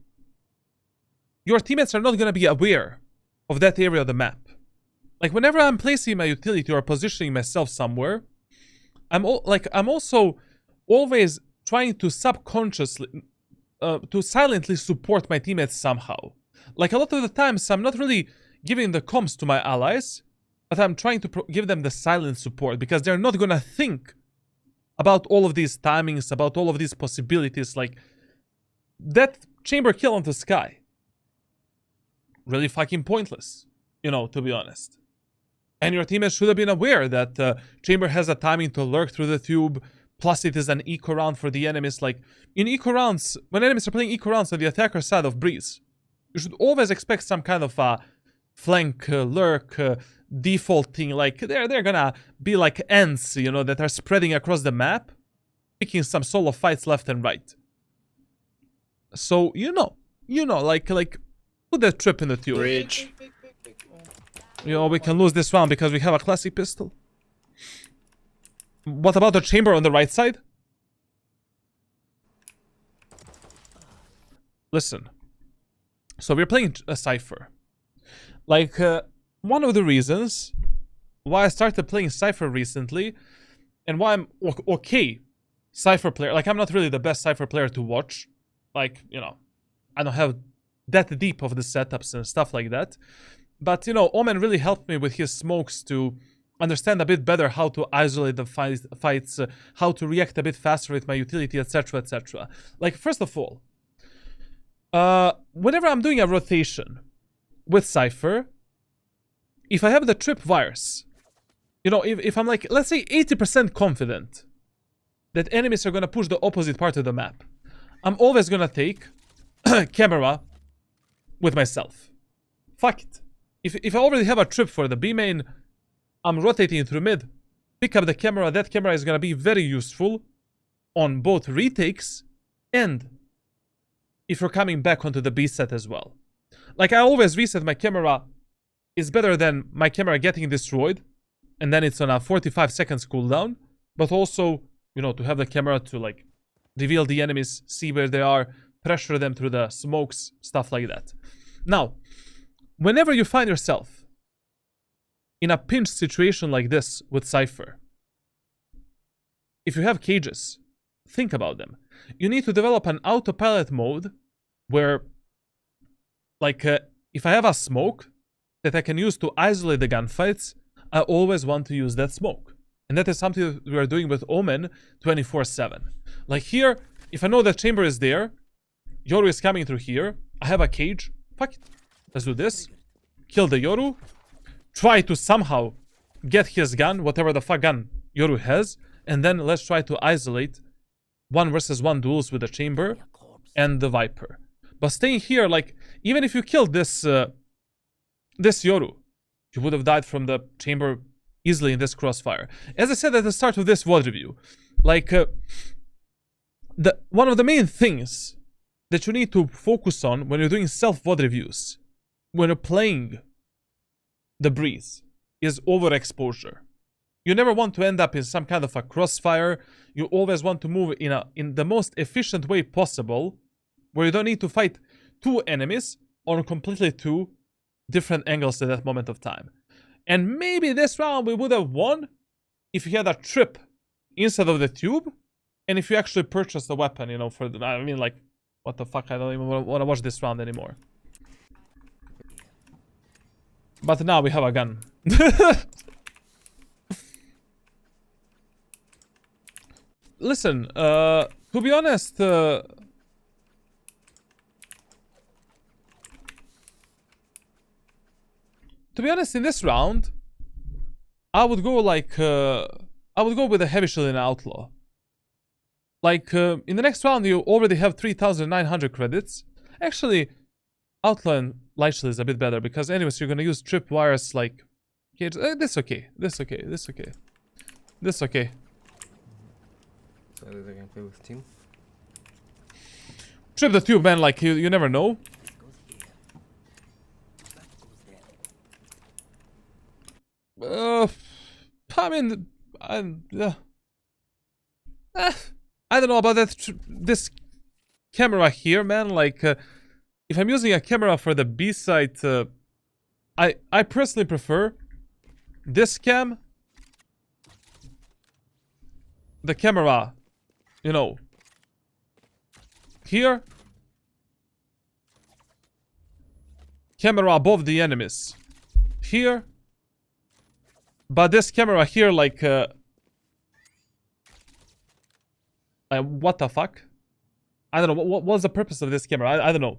your teammates are not gonna be aware of that area of the map. Like, whenever I'm placing my utility or positioning myself somewhere, I'm also always trying to subconsciously, to silently support my teammates somehow. Like, a lot of the times, I'm not really giving the comms to my allies, but I'm trying to give them the silent support, because they're not gonna think about all of these timings, about all of these possibilities. Like, that chamber kill on the sky, really fucking pointless, you know, to be honest. And your teammates should have been aware that chamber has a timing to lurk through the tube, plus it is an eco round for the enemies. Like, in eco rounds, when enemies are playing eco rounds on the attacker side of Breeze, you should always expect some kind of a flank, lurk, defaulting. Like, they're gonna be like ants, you know, that are spreading across the map, picking some solo fights left and right. So, you know, like, put that trip in the tube. Bridge. You know, we can lose this round because we have a classic pistol. What about the chamber on the right side? Listen. So we're playing a Cypher. Like, one of the reasons why I started playing Cypher recently, and why I'm okay Cypher player. Like, I'm not really the best Cypher player to watch. Like, you know, I don't have that deep of the setups and stuff like that. But, you know, Omen really helped me with his smokes to understand a bit better how to isolate the fights, how to react a bit faster with my utility, etc, etc. Like, first of all, whenever I'm doing a rotation with Cypher, if I have the trip wires, you know, if I'm like, let's say 80% confident that enemies are gonna push the opposite part of the map, I'm always gonna take camera with myself. Fuck it. If I already have a trip for the B main, I'm rotating through mid, pick up the camera. That camera is gonna be very useful on both retakes and if you're coming back onto the B set as well. Like, I always reset my camera. Is better than my camera getting destroyed and then it's on a 45 seconds cooldown, but also, you know, to have the camera to, like, reveal the enemies, see where they are, pressure them through the smokes, stuff like that. Now, whenever you find yourself in a pinch situation like this with Cypher, if you have cages, think about them. You need to develop an autopilot mode where, like, if I have a smoke that I can use to isolate the gunfights, I always want to use that smoke. And that is something that we are doing with Omen 24/7. Like, here, if I know that chamber is there, Yoru is coming through here, I have a cage, fuck it, let's do this. kill the Yoru, try to somehow get his gun, whatever the fuck gun Yoru has, and then let's try to isolate 1v1 duels with the Chamber and the Viper. But staying here, like, even if you killed this Yoru, you would have died from the Chamber easily in this crossfire. As I said at the start of this VOD review, like, one of the main things that you need to focus on when you're doing self-VOD reviews, when you're playing the Breeze, is overexposure. You never want to end up in some kind of a crossfire. You always want to move in the most efficient way possible, where you don't need to fight two enemies on completely two different angles at that moment of time. And maybe this round we would have won if you had a trip instead of the tube, and if you actually purchased the weapon, you know, for the, I mean, like, what the fuck, I don't even want to watch this round anymore. But now we have a gun. Listen, to be honest, to be honest, in this round, I would go like, I would go with a heavy shield and outlaw. Like, in the next round, you already have 3,900 credits. Actually, outlaw and light shield is a bit better, because anyways, you're gonna use trip wires, like, this okay, this okay, this okay, this okay. So that I can play with team. Trip the tube, man, like, you never know. I mean, I don't know about that. This camera here, man. Like, if I'm using a camera for the B side, I personally prefer this cam. The camera, you know, here. Camera above the enemies, here. But this camera here, like, what the fuck? I don't know. What's the purpose of this camera? I don't know.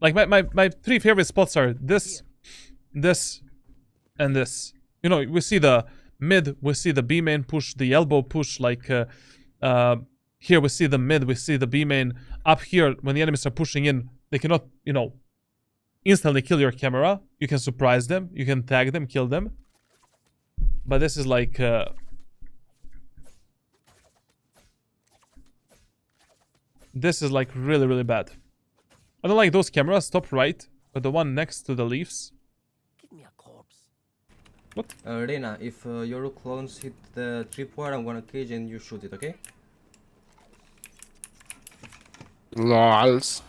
Like, my three favorite spots are this, this, and this. You know, we see the mid, we see the B main push, the elbow push. Like, here we see the mid, we see the B main. Up here, when the enemies are pushing in, they cannot, you know, instantly kill your camera. You can surprise them. You can tag them, kill them. But this is like, this is like really, really bad. I don't like those cameras, top right, but the one next to the leaves. Give me a corpse. What? Reyna, if your clones hit the tripwire, I'm gonna cage and you shoot it, okay? Lols.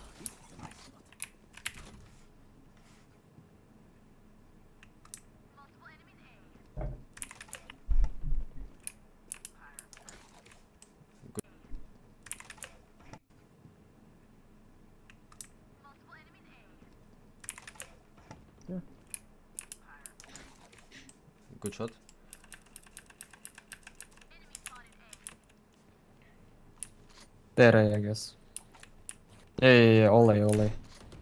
Good shot. There, I guess. Yeah, ole.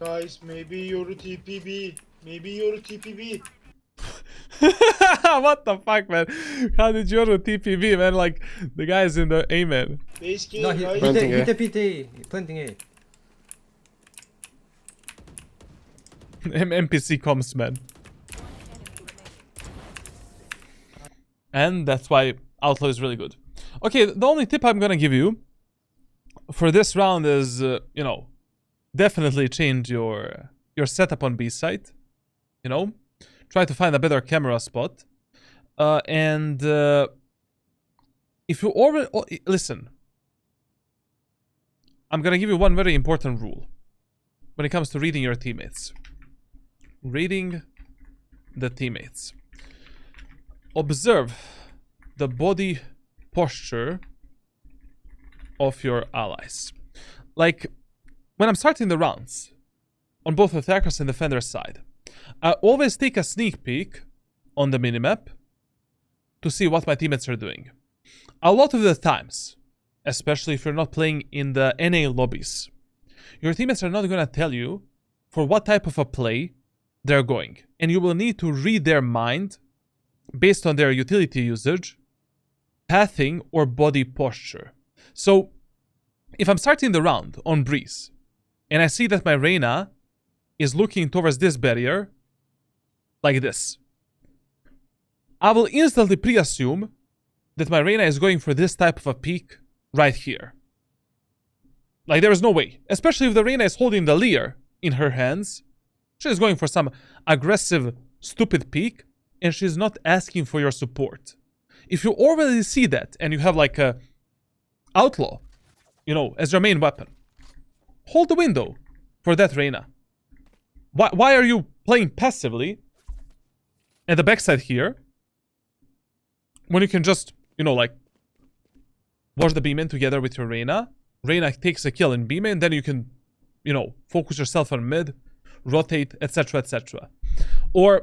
Guys, maybe you're TPB. Maybe you're TPB. What the fuck, man? How did you do TPB, man? Like, the guy's in the A, man. Base game, No, guys. Planting A. hit the PT. Planting A. NPC comms, man. And that's why Outlaw is really good. Okay, the only tip I'm gonna give you for this round is, you know, definitely change your setup on B site. You know, try to find a better camera spot. And if you already listen, I'm gonna give you one very important rule when it comes to reading your teammates. Reading the teammates. Observe the body posture of your allies. Like, when I'm starting the rounds on both attackers and defender side, I always take a sneak peek on the minimap to see what my teammates are doing. A lot of the times, especially if you're not playing in the NA lobbies, your teammates are not going to tell you for what type of a play they're going. And you will need to read their mind based on their utility usage, pathing, or body posture. So, if I'm starting the round on Breeze, and I see that my Reyna is looking towards this barrier, like this, I will instantly pre-assume that my Reyna is going for this type of a peek right here. Like, there is no way. Especially if the Reyna is holding the Leer in her hands. She's going for some aggressive, stupid peek, and she's not asking for your support. If you already see that, and you have like a Outlaw, you know, as your main weapon, hold the window for that Reyna. Why are you playing passively at the backside here when you can just, you know, like, watch the B-main together with your Reyna? Reyna takes a kill in B-main, then you can, you know, focus yourself on mid, rotate, etc, etc. Or,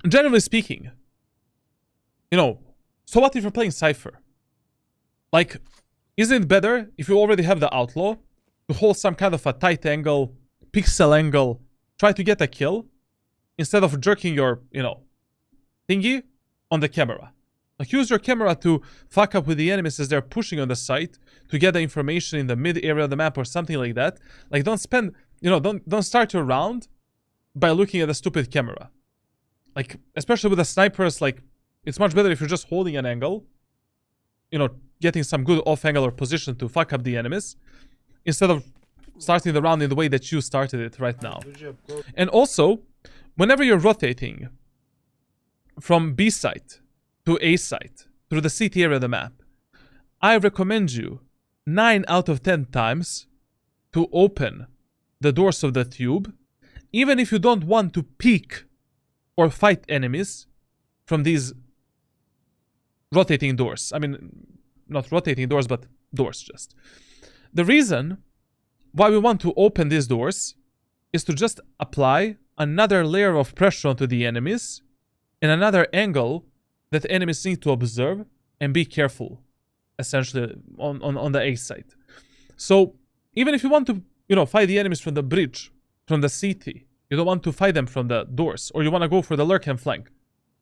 generally speaking, you know, so what if you're playing Cypher? Like, isn't it better if you already have the Outlaw to hold some kind of a tight angle, pixel angle, try to get a kill, instead of jerking your, you know, thingy on the camera? Like, use your camera to fuck up with the enemies as they're pushing on the site, to get the information in the mid area of the map or something like that. Like, don't spend, you know, don't start your round by looking at a stupid camera. Like, especially with the snipers, like, it's much better if you're just holding an angle, you know, getting some good off angle or position to fuck up the enemies, instead of starting the round in the way that you started it right now. Good job, go. And also, whenever you're rotating from B site to A site through the CT area of the map, I recommend you 9 out of 10 times to open the doors of the tube, even if you don't want to peek or fight enemies from these rotating doors. I mean, not rotating doors, but doors just. The reason why we want to open these doors is to just apply another layer of pressure onto the enemies and another angle that enemies need to observe and be careful, essentially, on the A side. So, even if you want to, you know, fight the enemies from the bridge, from the CT, you don't want to fight them from the doors, or you want to go for the lurk and flank,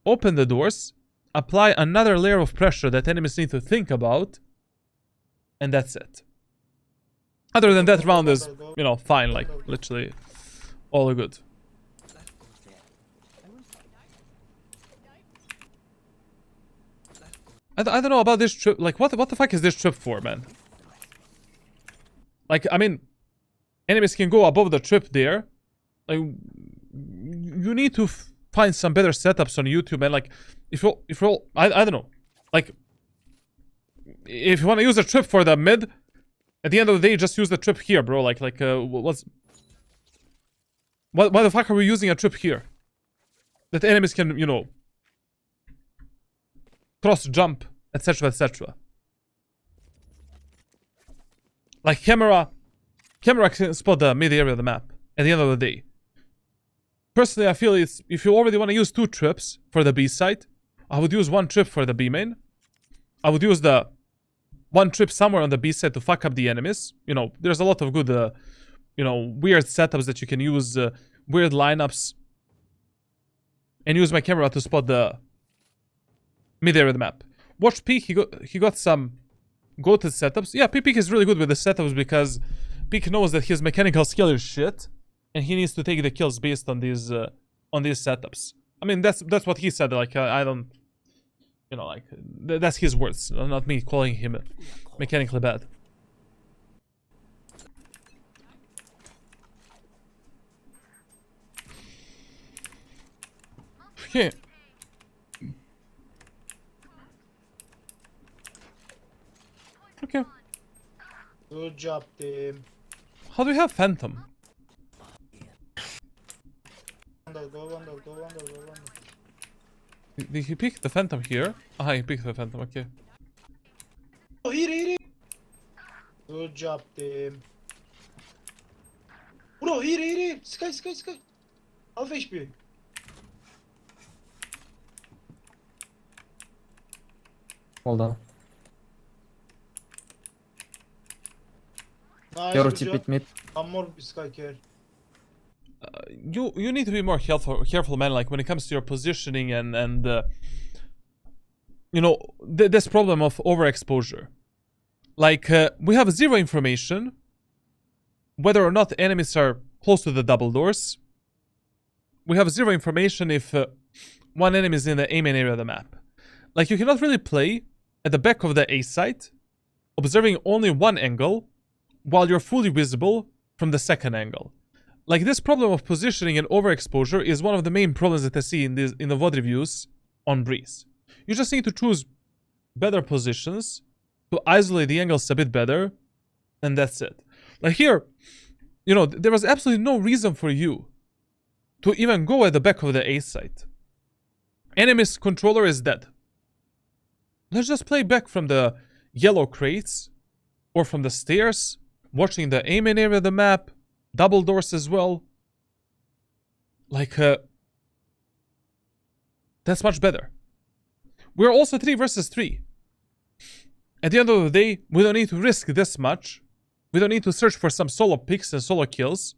open the doors, apply another layer of pressure that enemies need to think about, and that's it. Other than that, round is, you know, fine, like, literally all good. I don't know about this trip. Like, what the fuck is this trip for, man? Like, I mean, enemies can go above the trip there. Like, you need to find some better setups on YouTube, and like, if you're, I don't know, like, if you want to use a trip for the mid, at the end of the day, just use the trip here, bro. Like, why the fuck are we using a trip here? That enemies can, you know, cross jump, etc, etc. Like, camera can spot the mid area of the map at the end of the day. Personally, I feel it's, if you already want to use 2 trips for the B site, I would use 1 trip for the B main. I would use the 1 trip somewhere on the B side to fuck up the enemies. You know, there's a lot of good, you know, weird setups that you can use, weird lineups, and use my camera to spot the mid area of the map. Watch Peak, he got some goated setups. Yeah, Peak is really good with the setups because Peak knows that his mechanical skill is shit, and he needs to take the kills based on these setups. I mean, that's what he said. Like, I don't, you know, like, that's his words, not me calling him mechanically bad. Okay. Okay. Good job, team. How do we have Phantom? Go under. Did he pick the Phantom here? Ah, he picked the Phantom, okay. Oh, here. Good job, team. Bro, here. Sky. Half HP. Hold on. Nice, You're good job. TP mid. One more Sky care. you need to be more careful, man. Like when it comes to your positioning and you know, this problem of overexposure. Like we have zero information whether or not enemies are close to the double doors. We have zero information if one enemy is in the A main area of the map. Like you cannot really play at the back of the A site, observing only one angle, while you're fully visible from the second angle. Like this problem of positioning and overexposure is one of the main problems that I see in the VOD reviews on Breeze. You just need to choose better positions to isolate the angles a bit better, and that's it. Like here, you know, there was absolutely no reason for you to even go at the back of the A site. Enemy's controller is dead. Let's just play back from the yellow crates or from the stairs, watching the A main area of the map, double doors as well. Like, that's much better. We're also 3 versus 3. At the end of the day, we don't need to risk this much. We don't need to search for some solo picks and solo kills.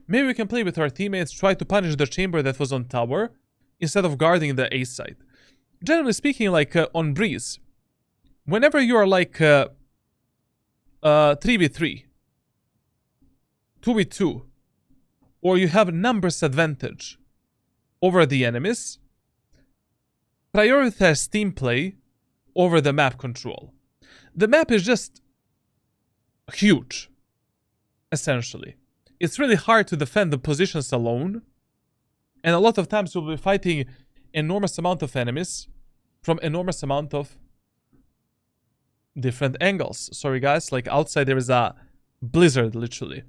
Maybe we can play with our teammates, try to punish the chamber that was on tower, instead of guarding the A site. Generally speaking, like on Breeze, whenever you are like 3v3, 2v2, or you have numbers advantage over the enemies, prioritize team play over the map control. The map is just huge, essentially. It's really hard to defend the positions alone, and a lot of times you'll be fighting enormous amount of enemies from enormous amount of different angles. Sorry guys, like outside there is a blizzard literally.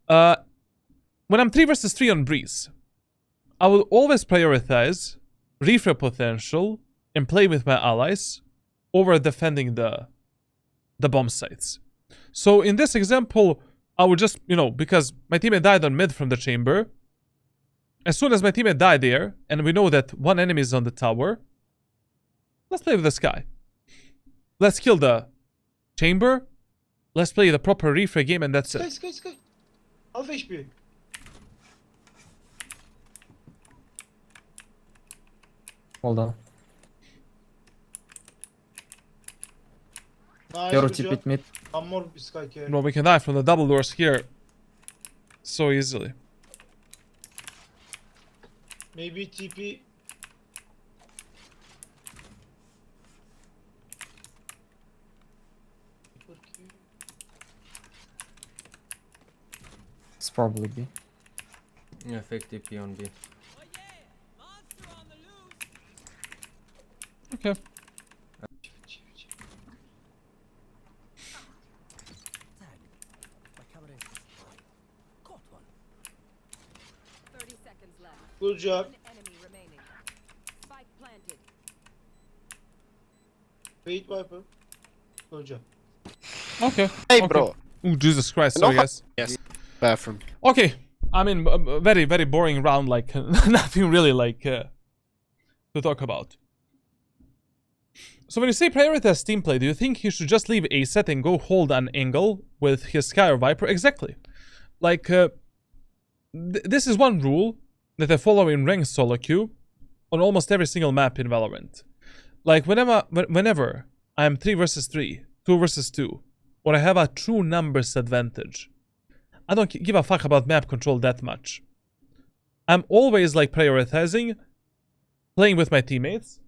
When I'm 3 versus 3 on Breeze, I will always prioritize refresh potential and play with my allies over defending the bomb sites. So in this example, I would just, you know, because my teammate died on mid from the chamber, as soon as my teammate died there, and we know that one enemy is on the tower, let's play with this guy. Let's kill the chamber, let's play the proper refresh game, and that's it. Sky. Half HP. Hold on. Nice, Yoru good tip job. it mid. One more Sky carry. No, we can die from the double doors here so easily. Maybe TP. It's probably B. Yeah, fake TP on B. Okay. Good job. Wait, Viper. Good job. Okay. Hey, okay. bro. Oh, Jesus Christ, No, sorry guys. Yes. Bathroom. Okay, I mean, very, very boring round, like, nothing really, like, to talk about. So when you say prioritize team play, do you think he should just leave A set and go hold an angle with his Sky or Viper? Exactly. Like, this is one rule that I follow in ranked solo queue on almost every single map in Valorant. Like, whenever I'm 3 versus 3, 2 versus 2, or I have a true numbers advantage, I don't give a fuck about map control that much. I'm always like prioritizing playing with my teammates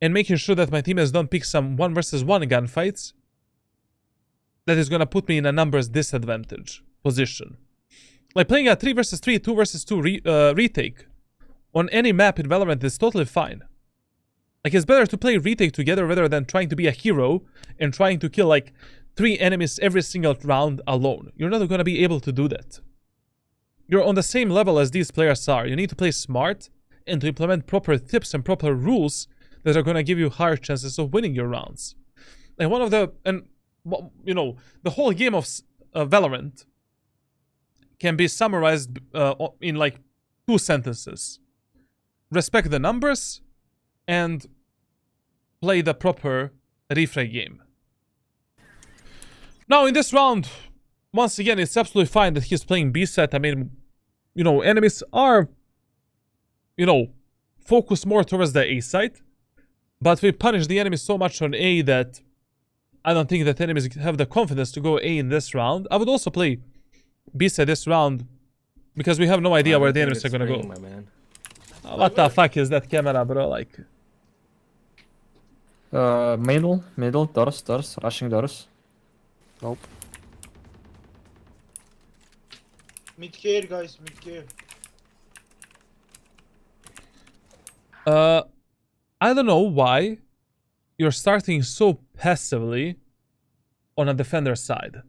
and making sure that my teammates don't pick some 1 versus 1 gunfights that is gonna put me in a numbers disadvantage position. Like playing a 3 versus 3, 2 versus 2 retake on any map in Valorant is totally fine. Like it's better to play retake together rather than trying to be a hero and trying to kill like 3 enemies every single round alone. You're not gonna be able to do that. You're on the same level as these players are. You need to play smart and to implement proper tips and proper rules that are gonna give you higher chances of winning your rounds. And one of the, and you know, the whole game of Valorant can be summarized in like 2 sentences. Respect the numbers and play the proper refresh game. Now in this round, once again, it's absolutely fine that he's playing B set. I mean, you know, enemies are, you know, focused more towards the A side. But we punish the enemies so much on A that I don't think that enemies have the confidence to go A in this round. I would also play B set this round because we have no idea where the enemies are gonna go. My man. What the fuck is that camera, bro? Like, Middle, doors, rushing doors. Nope. Mid care guys, mid care. I don't know why you're starting so passively on a defender side.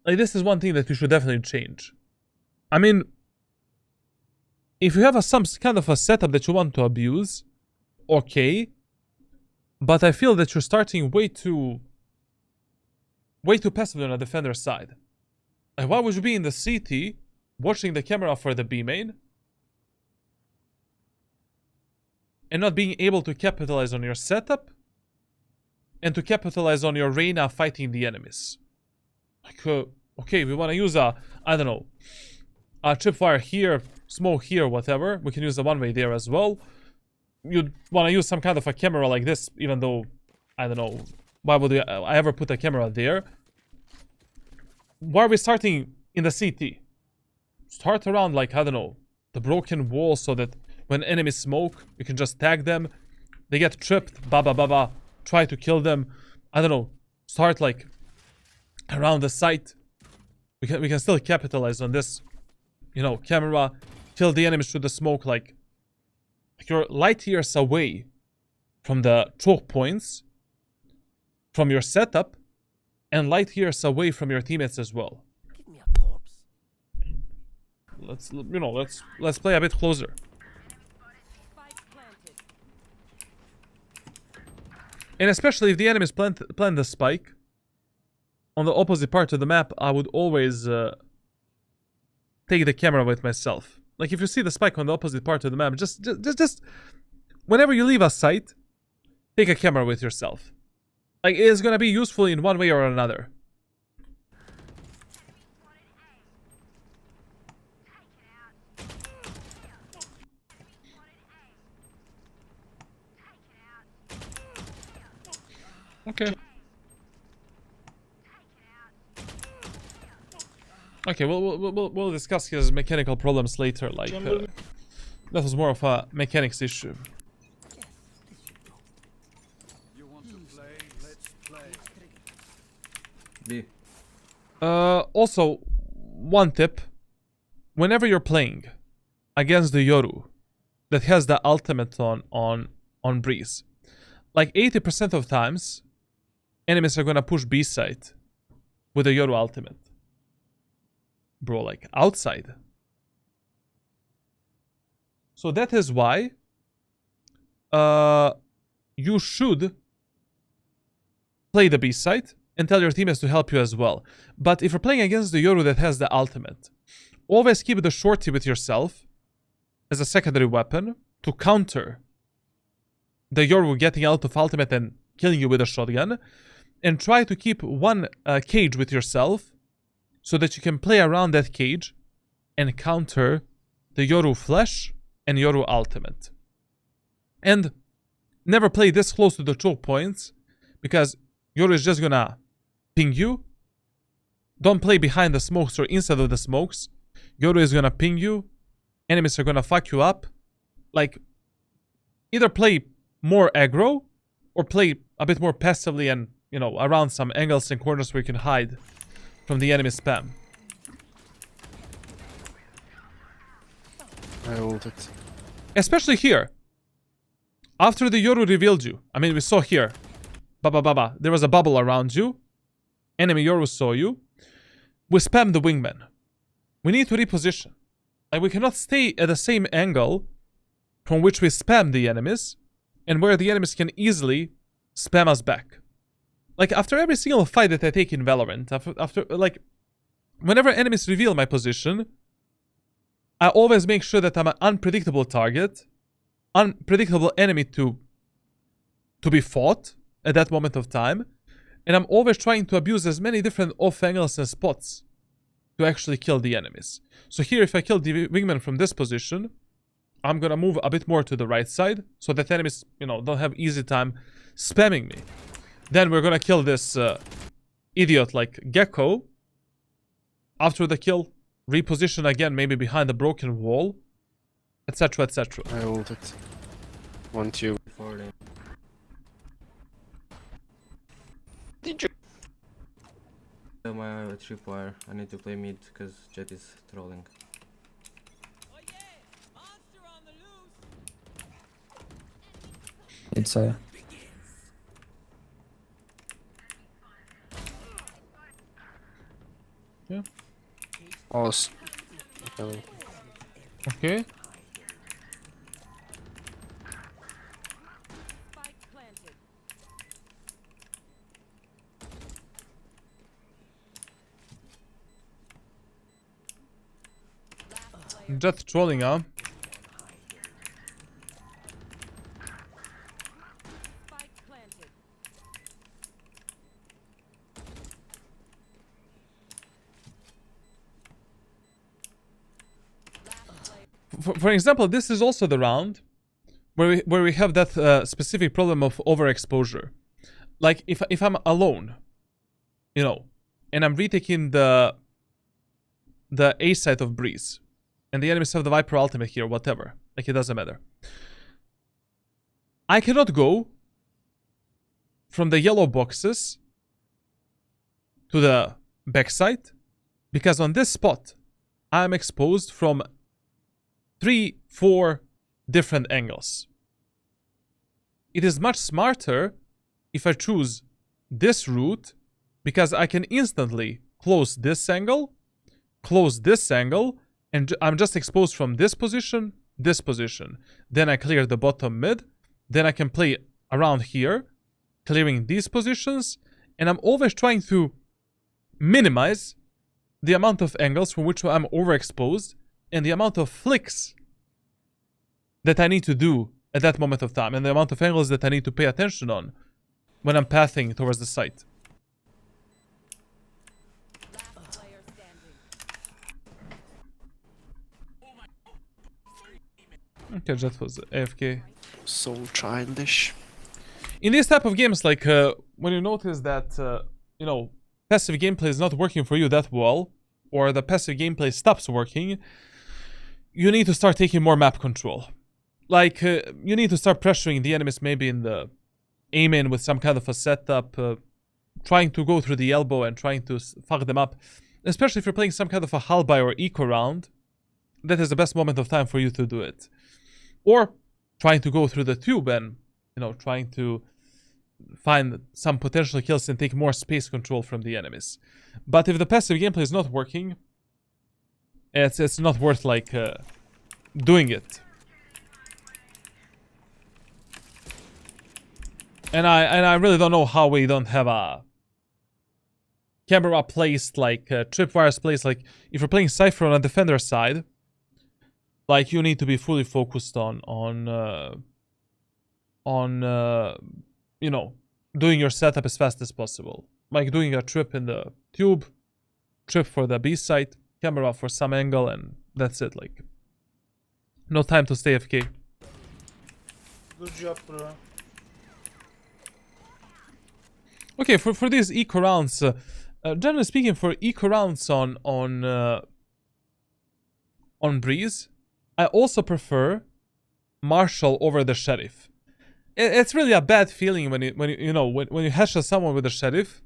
Like, this is one thing that you should definitely change. I mean, if you have some kind of a setup that you want to abuse, okay. But I feel that you're starting way too passively on a defender side. Like, why would you be in the CT watching the camera for the B main and not being able to capitalize on your setup and to capitalize on your Reyna fighting the enemies? Like, okay, we want to use a, I don't know, a tripwire here, smoke here, whatever. We can use a one-way there as well. You'd want to use some kind of a camera like this, even though, I don't know, why would I ever put a camera there? Why are we starting in the CT? Start around, like, I don't know, the broken wall so that when enemies smoke, you can just tag them. They get tripped, baba, try to kill them. I don't know, start like around the site. We can still capitalize on this, you know, camera, kill the enemies through the smoke. Like you're light years away from the choke points, from your setup, and light years away from your teammates as well. Give me a corpse. Let's play a bit closer. Spike planted. And especially if the enemies plant the spike on the opposite part of the map, I would always take the camera with myself. Like, if you see the spike on the opposite part of the map, just whenever you leave a site, take a camera with yourself. Like, it is gonna be useful in one way or another. Okay. Okay, we'll discuss his mechanical problems later. Like, that was more of a mechanics issue. You want to play? Let's play. B. Also, one tip: whenever you're playing against the Yoru that has the ultimate on Breeze, like 80% of times, enemies are gonna push B side with the Yoru ultimate. Bro, like, outside. So that is why you should play the B side and tell your teammates to help you as well. But if you're playing against the Yoru that has the ultimate, always keep the shorty with yourself as a secondary weapon to counter the Yoru getting out of ultimate and killing you with a shotgun. And try to keep one cage with yourself so that you can play around that cage and counter the Yoru flash and Yoru ultimate. And never play this close to the choke points, because Yoru is just gonna ping you. Don't play behind the smokes or inside of the smokes. Yoru is gonna ping you. Enemies are gonna fuck you up. Like, either play more aggro or play a bit more passively and, you know, around some angles and corners where you can hide from the enemy spam. I ulted. Especially here. After the Yoru revealed you. I mean, we saw here. There was a bubble around you. Enemy Yoru saw you. We spammed the wingman. We need to reposition. Like, we cannot stay at the same angle from which we spam the enemies and where the enemies can easily spam us back. Like, after every single fight that I take in Valorant, like, whenever enemies reveal my position, I always make sure that I'm an unpredictable target, unpredictable enemy to be fought at that moment of time, and I'm always trying to abuse as many different off angles and spots to actually kill the enemies. So here, if I kill the wingman from this position, I'm gonna move a bit more to the right side so that enemies, you know, don't have easy time spamming me. Then we're gonna kill this idiot like Gecko. After the kill, reposition again, maybe behind the broken wall, etc, etc. I hold it. 1 tube. Before them. My tripwire. I need to play mid because Jet is trolling. It's Oh, coming. Okay. Spike planted. Last player. Jet trolling, huh? Spike planted. Last player. For example, this is also the round where we have that specific problem of overexposure. Like if I'm alone, you know, and I'm retaking the A side of Breeze, and the enemies have the Viper ultimate here, whatever, like it doesn't matter. I cannot go from the yellow boxes to the backside because on this spot I'm exposed from 3-4 different angles. It is much smarter if I choose this route because I can instantly close this angle, and I'm just exposed from this position. Then I clear the bottom mid. Then I can play around here, clearing these positions, and I'm always trying to minimize the amount of angles from which I'm overexposed and the amount of flicks that I need to do at that moment of time, and the amount of angles that I need to pay attention on when I'm pathing towards the site. Last player standing. Okay, Jet was AFK. So childish. In these type of games, like when you notice that you know, passive gameplay is not working for you that well, or the passive gameplay stops working, you need to start taking more map control. Like you need to start pressuring the enemies, maybe in the aim in with some kind of a setup, trying to go through the elbow and trying to fuck them up. Especially if you're playing some kind of a Halby or eco round, that is the best moment of time for you to do it. Or trying to go through the tube and, you know, trying to find some potential kills and take more space control from the enemies. But if the passive gameplay is not working, it's not worth like doing it. And I really don't know how we don't have a camera placed, like tripwires placed. Like if you're playing Cypher on a defender side, like you need to be fully focused on you know, doing your setup as fast as possible. Like doing a trip in the tube, trip for the B site, camera for some angle, and that's it. Like no time to stay AFK. Good job, bro. Okay, for these eco rounds, generally speaking, for eco rounds on Breeze, I also prefer Marshall over the Sheriff. It's really a bad feeling when you headshot someone with the Sheriff,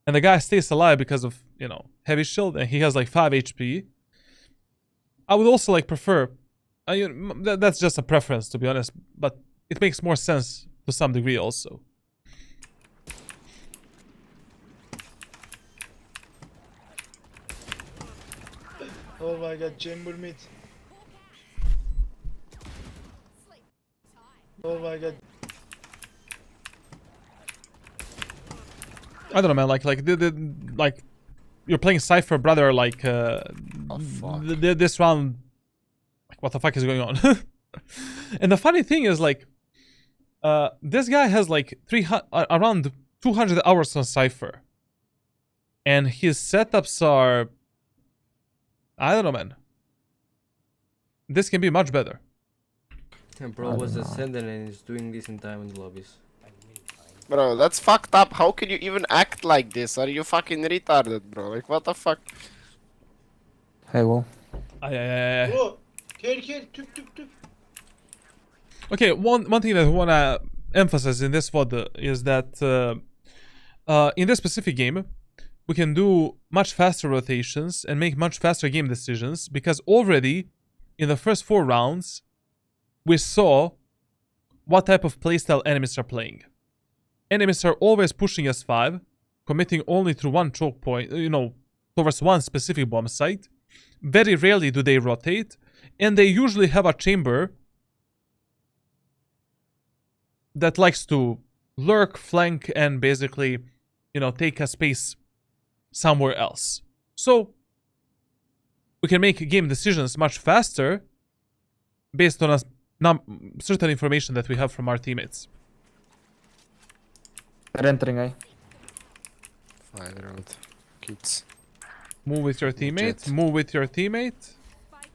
and the guy stays alive because of, you know, heavy shield, and he has like 5 HP. I would also like prefer, that's just a preference to be honest, but it makes more sense to some degree also. Oh my god, chamber mid. Oh my god. I don't know, man. Like you're playing Cypher, brother. Like this round, like what the fuck is going on? And the funny thing is, like, this guy has like around 200 hours on Cypher, and his setups are I don't know, man. This can be much better. And bro I was don't know. ascendant and is doing this in time in the lobbies. Bro, that's fucked up. How can you even act like this? Are you fucking retarded, bro? Like, what the fuck? Hey, well. Bro. Kill, tüp tüp tüp. Okay, one thing that I want to emphasize in this VOD is that in this specific game, we can do much faster rotations and make much faster game decisions because already in the first 4 rounds, we saw what type of playstyle enemies are playing. Enemies are always pushing S5, committing only through one choke point, towards one specific bomb site. Very rarely do they rotate, and they usually have a chamber that likes to lurk, flank, and basically, take a space somewhere else. So, we can make game decisions much faster based on certain information that we have from our teammates. They're entering A. 5 round. Kids. Move with your teammate. Jet. Move with your teammate. Spike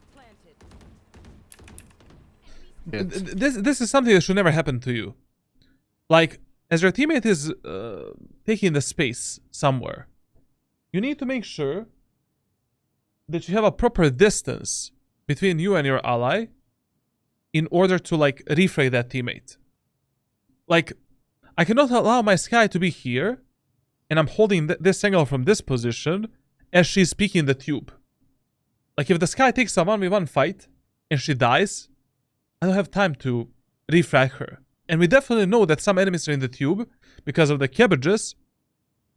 planted. This is something that should never happen to you. Like, as your teammate is taking the space somewhere, you need to make sure that you have a proper distance between you and your ally in order to, like, refrag that teammate. Like, I cannot allow my Sky to be here, and I'm holding this angle from this position as she's peeking the tube. Like, if the Sky takes a 1v1 fight and she dies, I don't have time to refrag her. And we definitely know that some enemies are in the tube because of the cabbages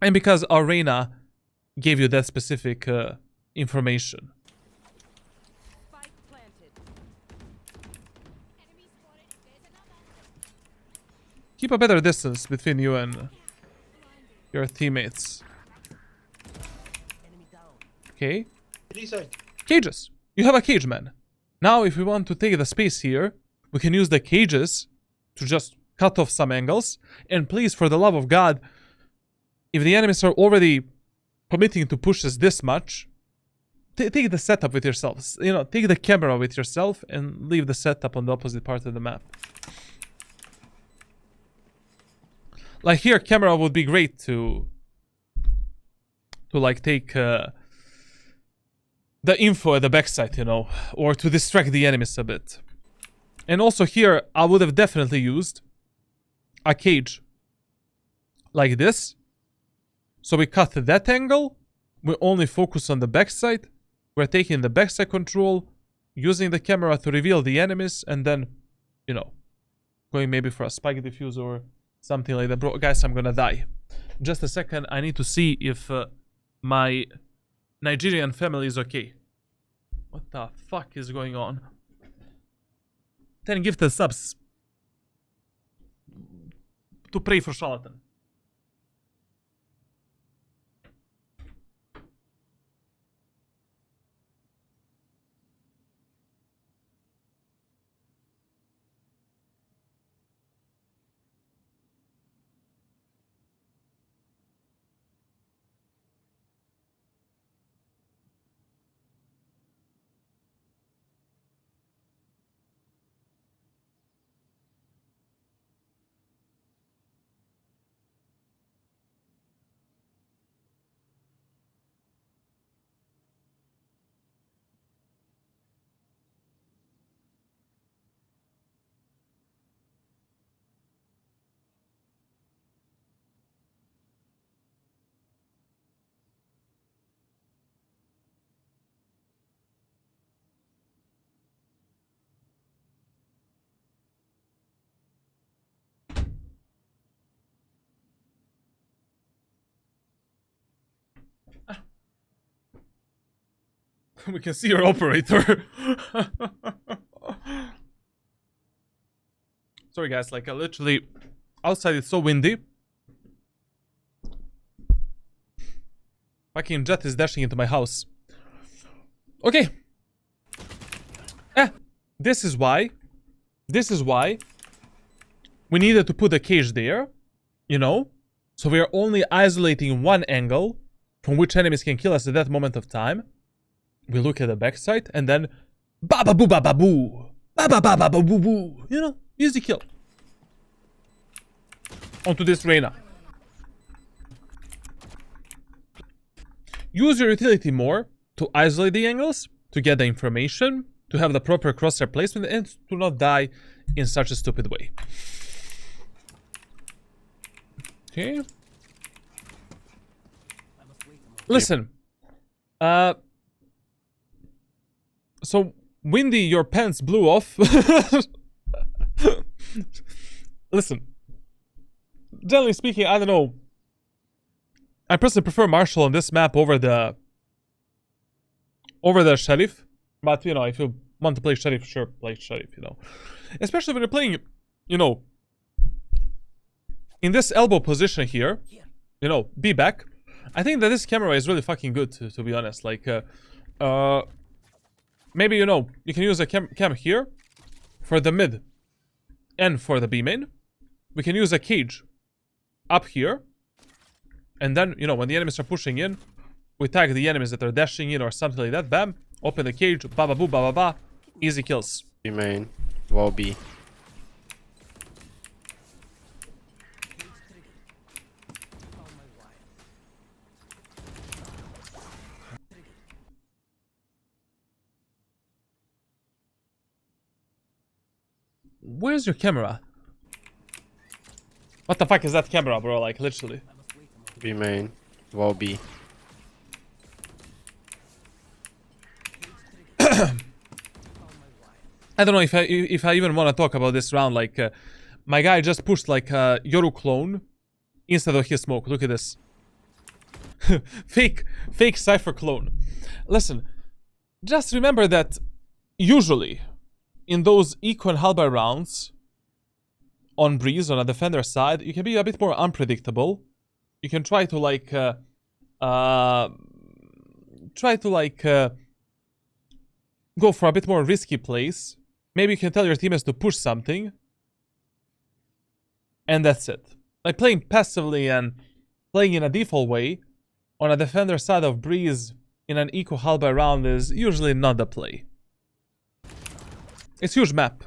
and because our Reyna gave you that specific information. Spike planted. Enemy spotted. There's another. Keep a better distance between you and your teammates. Okay. 3 side. Cages. You have a cage, man. Now, if we want to take the space here, we can use the cages to just cut off some angles. And please, for the love of God, if the enemies are already committing to push us this much, take the setup with yourselves. Take the camera with yourself and leave the setup on the opposite part of the map. Like here, camera would be great to like take the info at the backside, or to distract the enemies a bit. And also here, I would have definitely used a cage like this. So we cut that angle. We only focus on the backside. We're taking the backside control, using the camera to reveal the enemies, and then, going maybe for a spike diffuse or something like that. Bro, guys, I'm gonna die. Just a second, I need to see if my Nigerian family is okay. What the fuck is going on? 10 gifted subs to pray for Charlatan. We can see your operator. Sorry guys, like literally outside it's so windy. Fucking Jet is dashing into my house. Okay. This is why we needed to put a cage there, so we are only isolating one angle from which enemies can kill us at that moment of time. we look at the backside, and then ba ba boo ba ba boo, ba ba ba ba ba boo boo. You know, easy kill. Onto this Reyna. Use your utility more to isolate the angles, to get the information, to have the proper crosshair placement, and to not die in such a stupid way. Okay. Listen. So, Windy, your pants blew off. Listen. Generally speaking, I don't know. I personally prefer Marshall on this map over the Sheriff. But, you know, if you want to play Sheriff, sure, play Sheriff, you know. Especially when you're playing, you know, in this elbow position here, you know, be back. I think that this camera is really fucking good, to be honest. Like, maybe, you know, you can use a cam here for the mid and for the B main. We can use a cage up here. And then, you know, when the enemies are pushing in, we tag the enemies that are dashing in or something like that. Bam. Open the cage. Ba ba boo, ba ba ba. Easy kills. B main. Wall B. Where's your camera? What the fuck is that camera, bro? Like, literally. B main. Wall B. I don't know if I even want to talk about this round. Like, my guy just pushed like a Yoru clone instead of his smoke. Look at this. fake Cypher clone. Listen, just remember that usually in those eco and halberd rounds on Breeze, on a defender side, you can be a bit more unpredictable. You can try to like go for a bit more risky plays. Maybe you can tell your teammates to push something. And that's it. Like, playing passively and playing in a default way on a defender side of Breeze in an eco halberd round is usually not the play. It's huge map.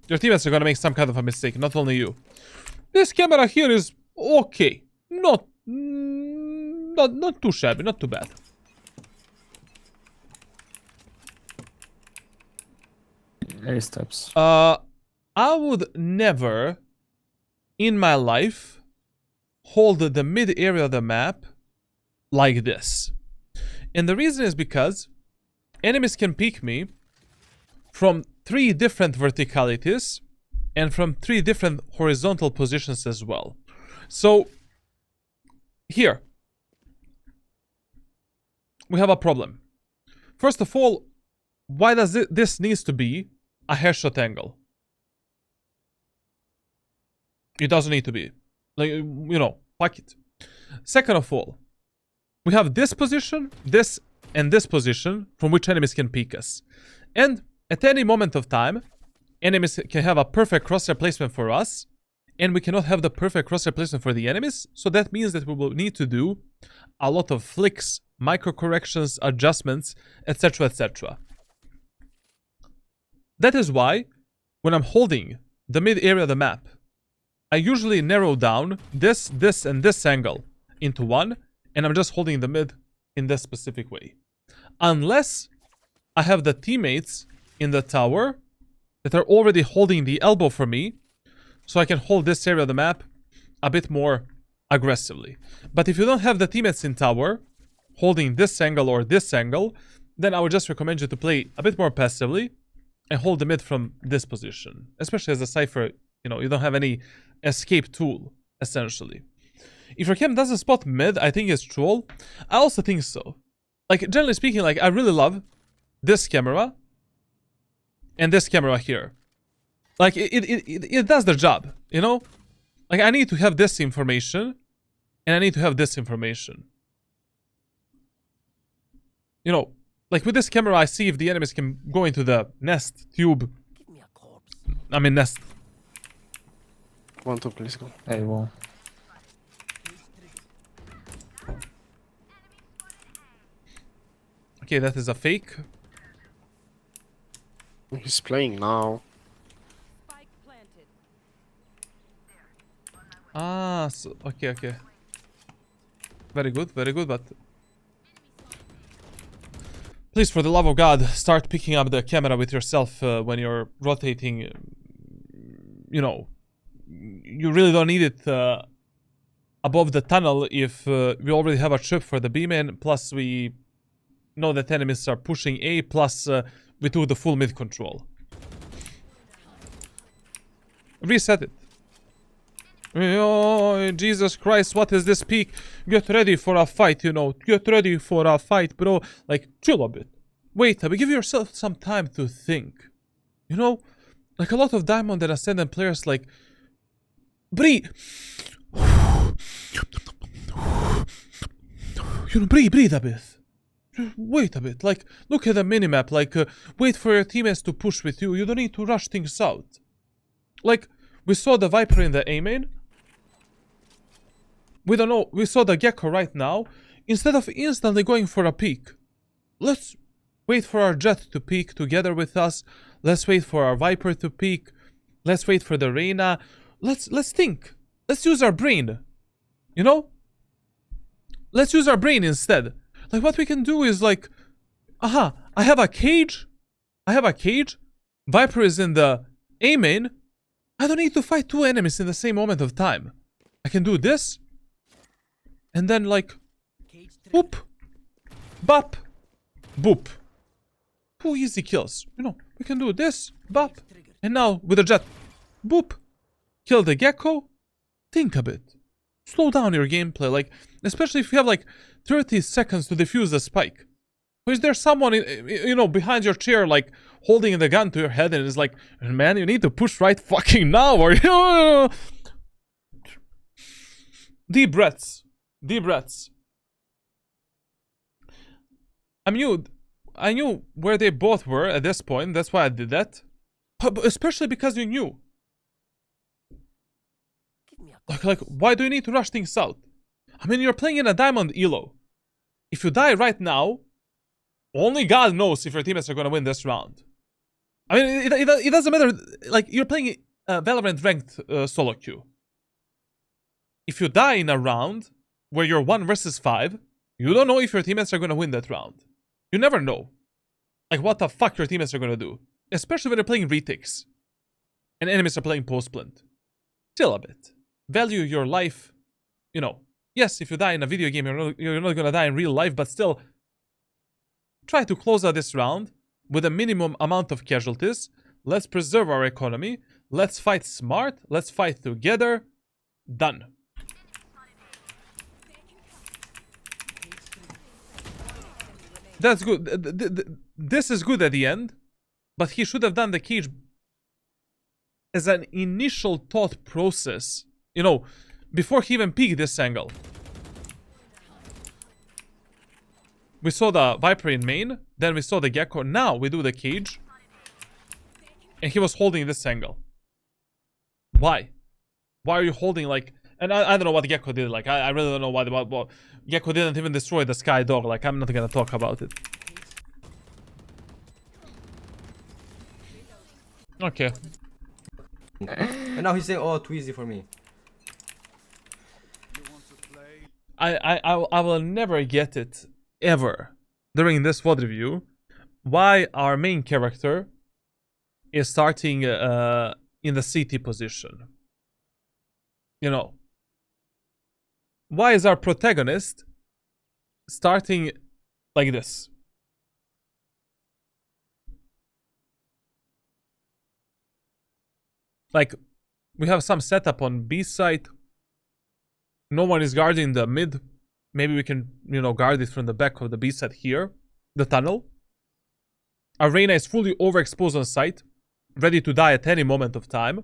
Your teammates are gonna make some kind of a mistake, not only you. This camera here is okay. Not too shabby, not too bad. A steps. I would never in my life hold the mid area of the map like this. And the reason is because enemies can peek me from 3 different verticalities and from 3 different horizontal positions as well. So here we have a problem. First of all, why does this needs to be a headshot angle? It doesn't need to be. Like, you know, fuck it. Second of all, we have this position, this, and this position from which enemies can peek us. And at any moment of time, enemies can have a perfect crosshair placement for us, and we cannot have the perfect crosshair placement for the enemies. So that means that we will need to do a lot of flicks, micro corrections, adjustments, etc, etc. That is why, when I'm holding the mid area of the map, I usually narrow down this, and this angle into one, and I'm just holding the mid in this specific way. Unless I have the teammates in the tower that are already holding the elbow for me, so I can hold this area of the map a bit more aggressively. But if you don't have the teammates in tower holding this angle or this angle, then I would just recommend you to play a bit more passively and hold the mid from this position. Especially as a Cypher, you know, you don't have any escape tool, essentially. If your cam doesn't spot mid, I think it's troll. I also think so. Like, generally speaking, like, I really love this camera and this camera here. Like, it does the job, you know? Like, I need to have this information and I need to have this information. You know, like with this camera, I see if the enemies can go into the nest, tube. I mean, nest. 1, 2, please go. A wall. Okay, that is a fake. He's playing now. Spike planted. Ah, so, okay. Very good, but... Please, for the love of God, start picking up the camera with yourself when you're rotating. You know, you really don't need it above the tunnel if we already have a trip for the B-main, plus we know that enemies are pushing A, plus we took the full mid control. Reset it. Oh, Jesus Christ, what is this peak? Get ready for a fight, you know. Get ready for a fight, bro. Like, chill a bit. Wait, give yourself some time to think. You know? Like, a lot of Diamond and Ascendant players, like... Breathe! You know, breathe a bit. Wait a bit. Like, look at the minimap. Like, wait for your teammates to push with you. You don't need to rush things out. Like, we saw the Viper in the A main. We don't know. We saw the Gecko right now. Instead of instantly going for a peek, let's wait for our Jet to peek together with us. Let's wait for our Viper to peek. Let's wait for the Reyna. Let's think. Let's use our brain. You know? Let's use our brain instead. Like, what we can do is like, I have a cage. Viper is in the A main. I don't need to fight two enemies in the same moment of time. I can do this. And then like, boop, bop, boop. Two easy kills. You know, we can do this, bop. And now with the Jet, boop. Kill the Gecko. Think a bit. Slow down your gameplay. Like, especially if you have like 30 seconds to defuse the spike. Or is there someone, you know, behind your chair, like, holding the gun to your head and is like, man, you need to push right fucking now, or, you know... Deep breaths. Deep breaths. I knew where they both were at this point, that's why I did that. But especially because you knew. Like, why do you need to rush things out? I mean, you're playing in a Diamond Elo. If you die right now, only God knows if your teammates are gonna win this round. I mean, it doesn't matter. Like, you're playing Valorant ranked solo queue. If you die in a round where you're 1 versus 5, you don't know if your teammates are gonna win that round. You never know. Like, what the fuck your teammates are gonna do. Especially when you're playing retakes. And enemies are playing post-splint. Chill a bit. Value your life. You know, yes, if you die in a video game, you're not gonna die in real life, but still... Try to close out this round with a minimum amount of casualties. Let's preserve our economy. Let's fight smart. Let's fight together. Done. That's good. This is good at the end. But he should have done the cage as an initial thought process. You know, before he even peeked this angle. We saw the Viper in main, then we saw the Gecko, now we do the cage. And he was holding this angle. Why? Why are you holding like... And I don't know what Gecko did, like, I really don't know what Gecko didn't even destroy the Sky Dog, like, I'm not gonna talk about it. Okay. And now he's saying, oh, too easy for me. You want to play? I will never get it. Ever during this VOD review, why our main character is starting in the CT position. You know, why is our protagonist starting like this? Like, we have some setup on B side. No one is guarding the mid. Maybe we can, you know, guard it from the back of the B side here. The tunnel. Our Reyna is fully overexposed on site. Ready to die at any moment of time.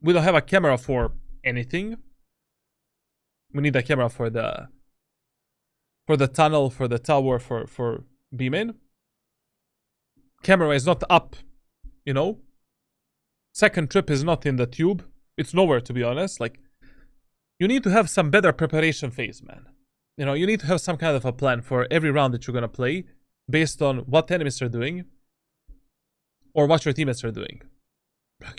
We don't have a camera for anything. We need a camera for the tunnel, for the tower, for B main. Camera is not up, you know. Second trip is not in the tube. It's nowhere, to be honest. Like, you need to have some better preparation phase, man. You know, you need to have some kind of a plan for every round that you're gonna play. based on what enemies are doing or what your teammates are doing.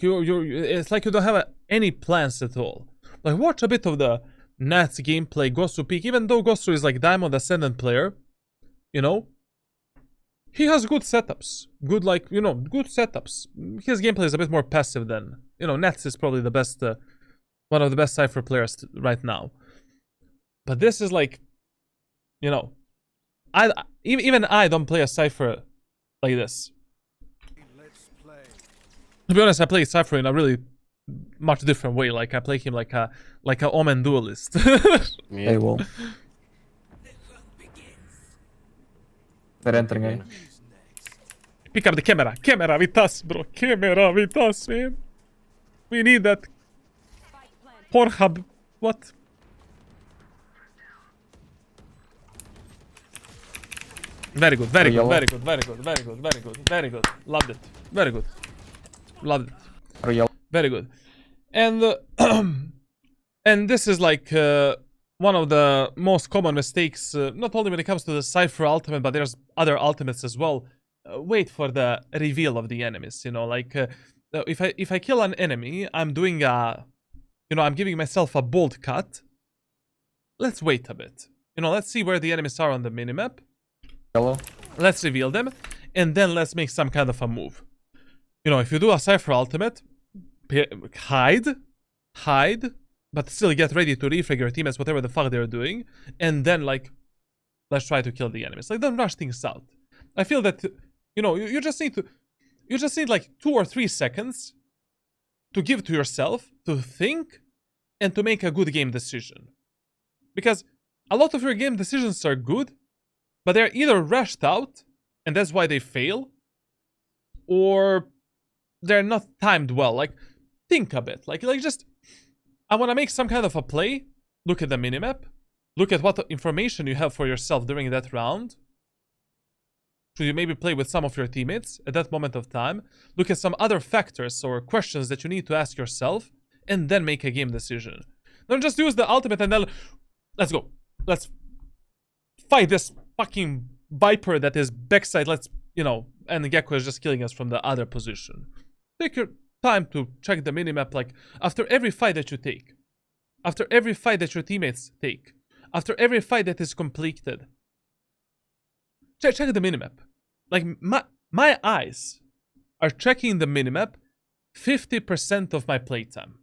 It's like you don't have any plans at all. Like, watch a bit of the Nats gameplay, Gosu Peak, even though Gosu is like Diamond Ascendant player, you know, he has good setups. Good, like, you know, good setups. His gameplay is a bit more passive than, you know, Nats is probably the best, one of the best Cypher players right now. But this is like, you know, even I don't play a Cypher like this. Let's play. To be honest, I play Cypher in a really much different way. Like, I play him like a Omen duelist. They will. They're entering A. Pick up the camera. Camera with us, bro. Camera with us, man. We need that. Spike planted. Pornhub. What? Very good, very good, Yellow. very good, very good, very good, very good, very good. Loved it. Very good. Loved it. Real. Very good. And and this is like one of the most common mistakes, not only when it comes to the Cypher ultimate, but there's other ultimates as well. Wait for the reveal of the enemies, you know, like if I kill an enemy, I'm doing a, you know, I'm giving myself a bold cut. Let's wait a bit. You know, let's see where the enemies are on the minimap. Yellow. Let's reveal them, and then let's make some kind of a move. You know, if you do a Cypher ultimate, hide, but still get ready to refrag your teammates, whatever the fuck they're doing, and then, like, let's try to kill the enemies. Like, don't rush things out. I feel that, you know, you just need like 2 or 3 seconds to give to yourself, to think, and to make a good game decision. Because a lot of your game decisions are good, but they're either rushed out, and that's why they fail, or they're not timed well. Like, think a bit. Like just, I want to make some kind of a play. Look at the minimap. Look at what information you have for yourself during that round. Should you maybe play with some of your teammates at that moment of time? Look at some other factors or questions that you need to ask yourself, and then make a game decision. Don't just use the ultimate and then, let's go. Let's fight this fucking Viper that is backside. Let's, you know, and Gecko is just killing us from the other position. Take your time to check the minimap, like, after every fight that you take. After every fight that your teammates take. After every fight that is completed. Check the minimap. Like, my eyes are checking the minimap 50% of my playtime.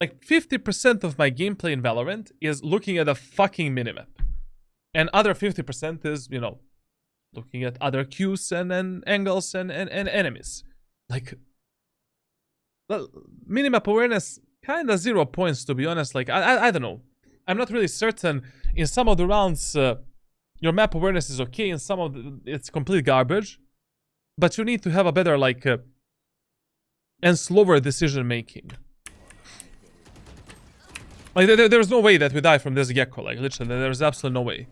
Like, 50% of my gameplay in Valorant is looking at a fucking minimap. And other 50% is, you know, looking at other cues and angles and enemies. Like, well, minimap awareness, kind of 0 points, to be honest. Like, I don't know. I'm not really certain. In some of the rounds, your map awareness is okay. In some of it's complete garbage. But you need to have a better, like, and slower decision making. Like, there's no way that we die from this Gecko. Like, literally, there's absolutely no way.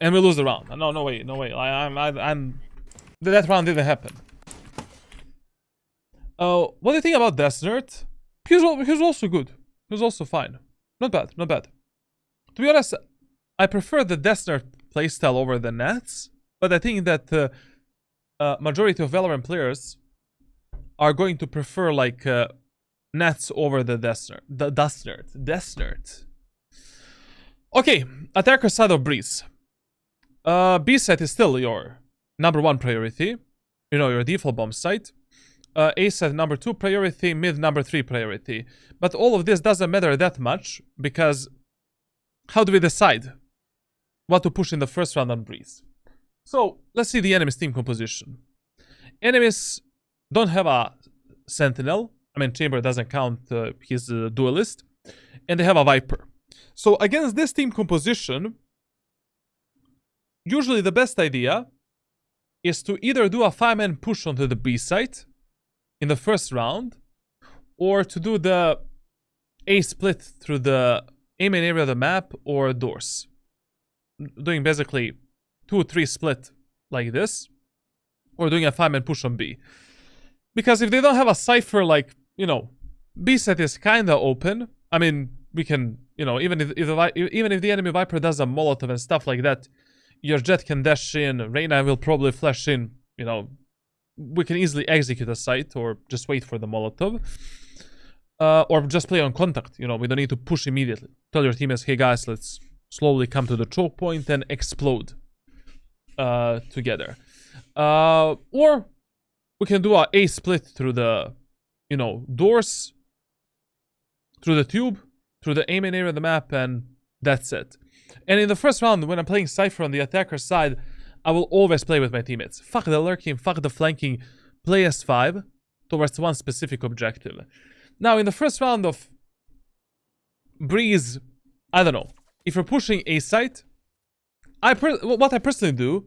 And we lose the round. No way, no way. That round didn't happen. What do you think about Death Nerd? He was also good. He was also fine. Not bad, not bad. To be honest, I prefer the Death Nerd playstyle over the Nats, but I think that majority of Valorant players are going to prefer, like, Nats over the Death Nerd. The Death Nerd. Okay, attacker side of Breeze. B site is still your #1 priority. You know, your default bomb site. A site #2 priority, mid #3 priority. But all of this doesn't matter that much, because how do we decide what to push in the first round on Breeze? So, let's see the enemy's team composition. Enemies don't have a Sentinel. I mean, Chamber doesn't count, he's a duelist. And they have a Viper. So, against this team composition, usually the best idea is to either do a 5-man push onto the B site in the first round, or to do the A split through the A main area of the map or doors. Doing basically 2-3 split like this, or doing a 5-man push on B. Because if they don't have a Cypher, like, you know, B site is kinda open. I mean, we can, you know, even if the enemy Viper does a Molotov and stuff like that, Your Jet can dash in. Reyna will probably flash in. You know, we can easily execute a site or just wait for the Molotov. Or just play on contact. You know, we don't need to push immediately. Tell your teammates, hey guys, let's slowly come to the choke point and explode together. Or we can do a split through the, you know, doors, through the tube, through the main area of the map, and that's it. And in the first round, when I'm playing Cypher on the attacker side, I will always play with my teammates. Fuck the lurking, fuck the flanking, play S5 towards one specific objective. Now, in the first round of Breeze, I don't know. If you're pushing A site, what I personally do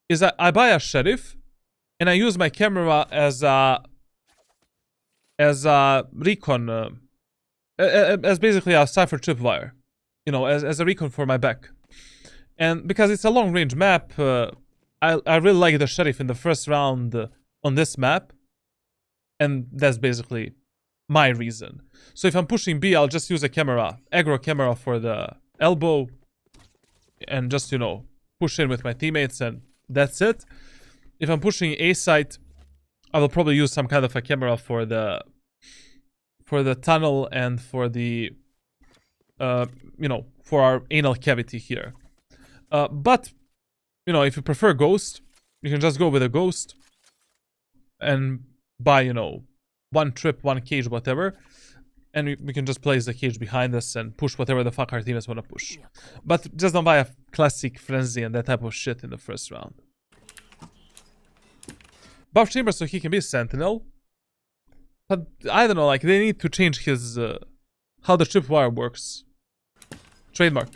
is I buy a Sheriff, and I use my camera as a recon, as basically a Cypher tripwire, you know, as a recon for my back. And because it's a long range map, I really like the Sheriff in the first round on this map, and that's basically my reason. So if I'm pushing B, I'll just use a camera, aggro camera for the elbow, and just, you know, push in with my teammates, and that's it. If I'm pushing A site, I will probably use some kind of a camera for the tunnel and for the you know, for our anal cavity here. But you know, if you prefer Ghost, you can just go with a Ghost and buy, you know, one trip, one cage, whatever, and we can just place the cage behind us and push whatever the fuck our teammates want to push. But just don't buy a classic frenzy and that type of shit in the first round. Buff Chamber so he can be Sentinel. But I don't know, like, they need to change his how the tripwire works. Trademark.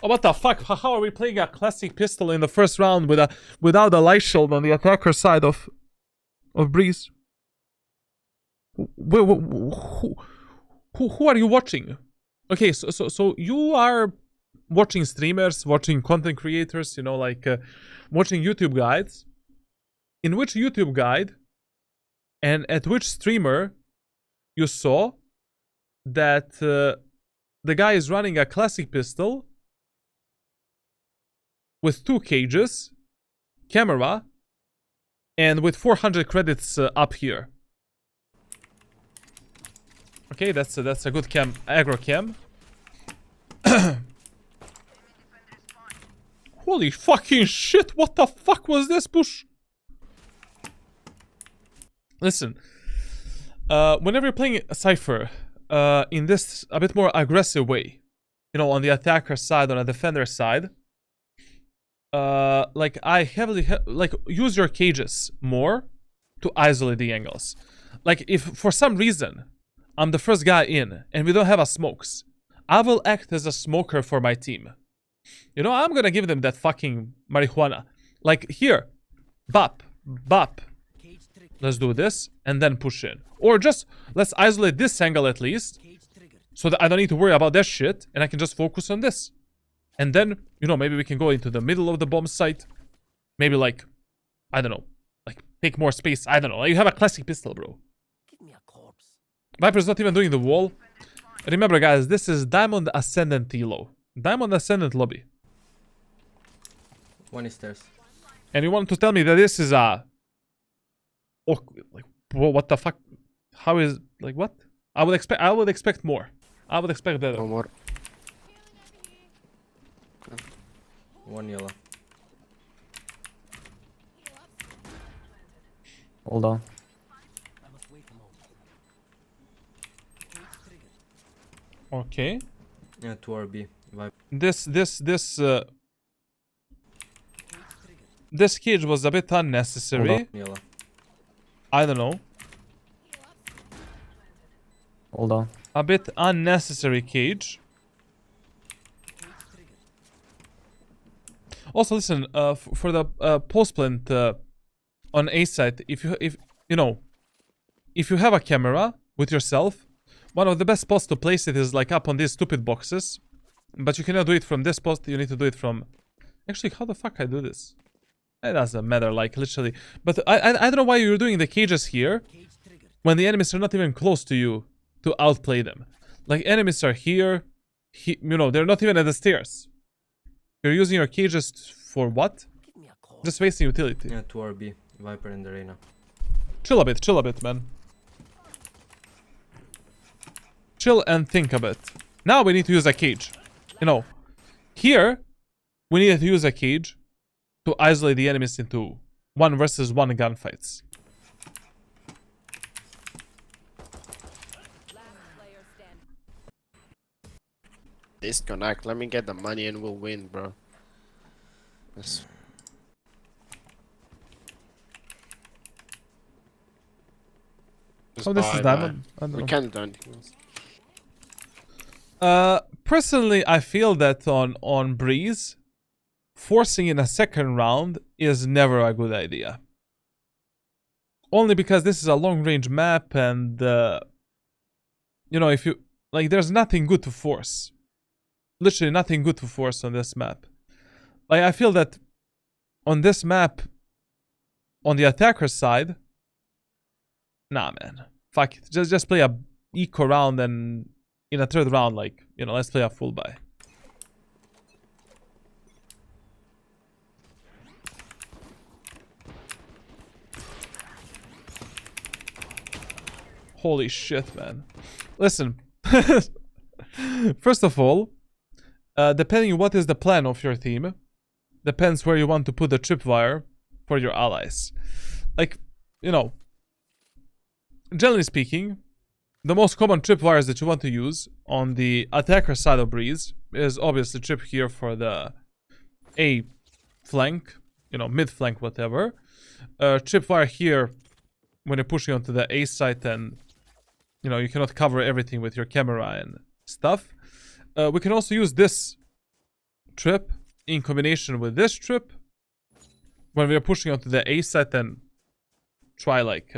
Oh, what the fuck? How are we playing a classic pistol in the first round without a light shield on the attacker side of Breeze? Who are you watching? Okay, so you are watching streamers, watching content creators, you know, like watching YouTube guides. In which YouTube guide and at which streamer you saw that the guy is running a classic pistol with 2 cages, camera, and with 400 credits up here? Okay, that's a good cam, aggro cam. Holy fucking shit! What the fuck was this push? Listen, whenever you're playing Cypher in this a bit more aggressive way, you know, on the attacker side, on a defender side, like I heavily like use your cages more to isolate the angles. Like if for some reason I'm the first guy in and we don't have a smokes, I will act as a smoker for my team. You know, I'm gonna give them that fucking marijuana. Like here, bop, bop. Let's do this and then push in. Or just let's isolate this angle at least, so that I don't need to worry about that shit and I can just focus on this. And then, you know, maybe we can go into the middle of the bomb site. Maybe like, I don't know, like take more space. I don't know. Like, you have a classic pistol, bro. Viper's not even doing the wall. Remember, guys, this is Diamond Ascendant Elo. Diamond Ascendant lobby. One is stairs. And you want to tell me that this is a... Oh, like, what the fuck? How is... Like, what? I would expect more. I would expect better. No more. One yellow. Hold on. Okay. Yeah, 2 RB. This cage was a bit unnecessary. Yellow. I don't know. Hold on. A bit unnecessary cage. Also, listen. For the post plant on A site, if you have a camera with yourself, one of the best spots to place it is like up on these stupid boxes. But you cannot do it from this post. You need to do it from. Actually, how the fuck I do this? It doesn't matter, like literally. But I don't know why you're doing the cages here when the enemies are not even close to you to outplay them. Like enemies are here, you know, they're not even at the stairs. You're using your cages for what? Just wasting utility. Yeah, 2RB, Viper and the Reyna. Chill a bit, man. Chill and think a bit. Now we need to use a cage. You know, here, we need to use a cage to isolate the enemies into 1 versus 1 gunfights. Last player standing. Disconnect. Let me get the money and we'll win, bro. Yes. Just Oh, this is buy, diamond. I buy. don't We know. can't do anything else. Personally, I feel that on Breeze, forcing in a second round is never a good idea. Only because this is a long-range map and, you know, if you... Like, there's nothing good to force. Literally nothing good to force on this map. Like, I feel that on this map, on the attacker side... Nah, man. Fuck it. Just play a eco round and in a third round, like, you know, let's play a full buy. Holy shit, man. Listen. First of all, depending what is the plan of your team, depends where you want to put the tripwire for your allies. Like, you know, generally speaking, the most common tripwires that you want to use on the attacker side of Breeze is obviously trip here for the A flank, you know, mid flank, whatever. Tripwire here when you're pushing onto the A site and, you know, you cannot cover everything with your camera and stuff. We can also use this trip in combination with this trip when we are pushing onto the A site and try like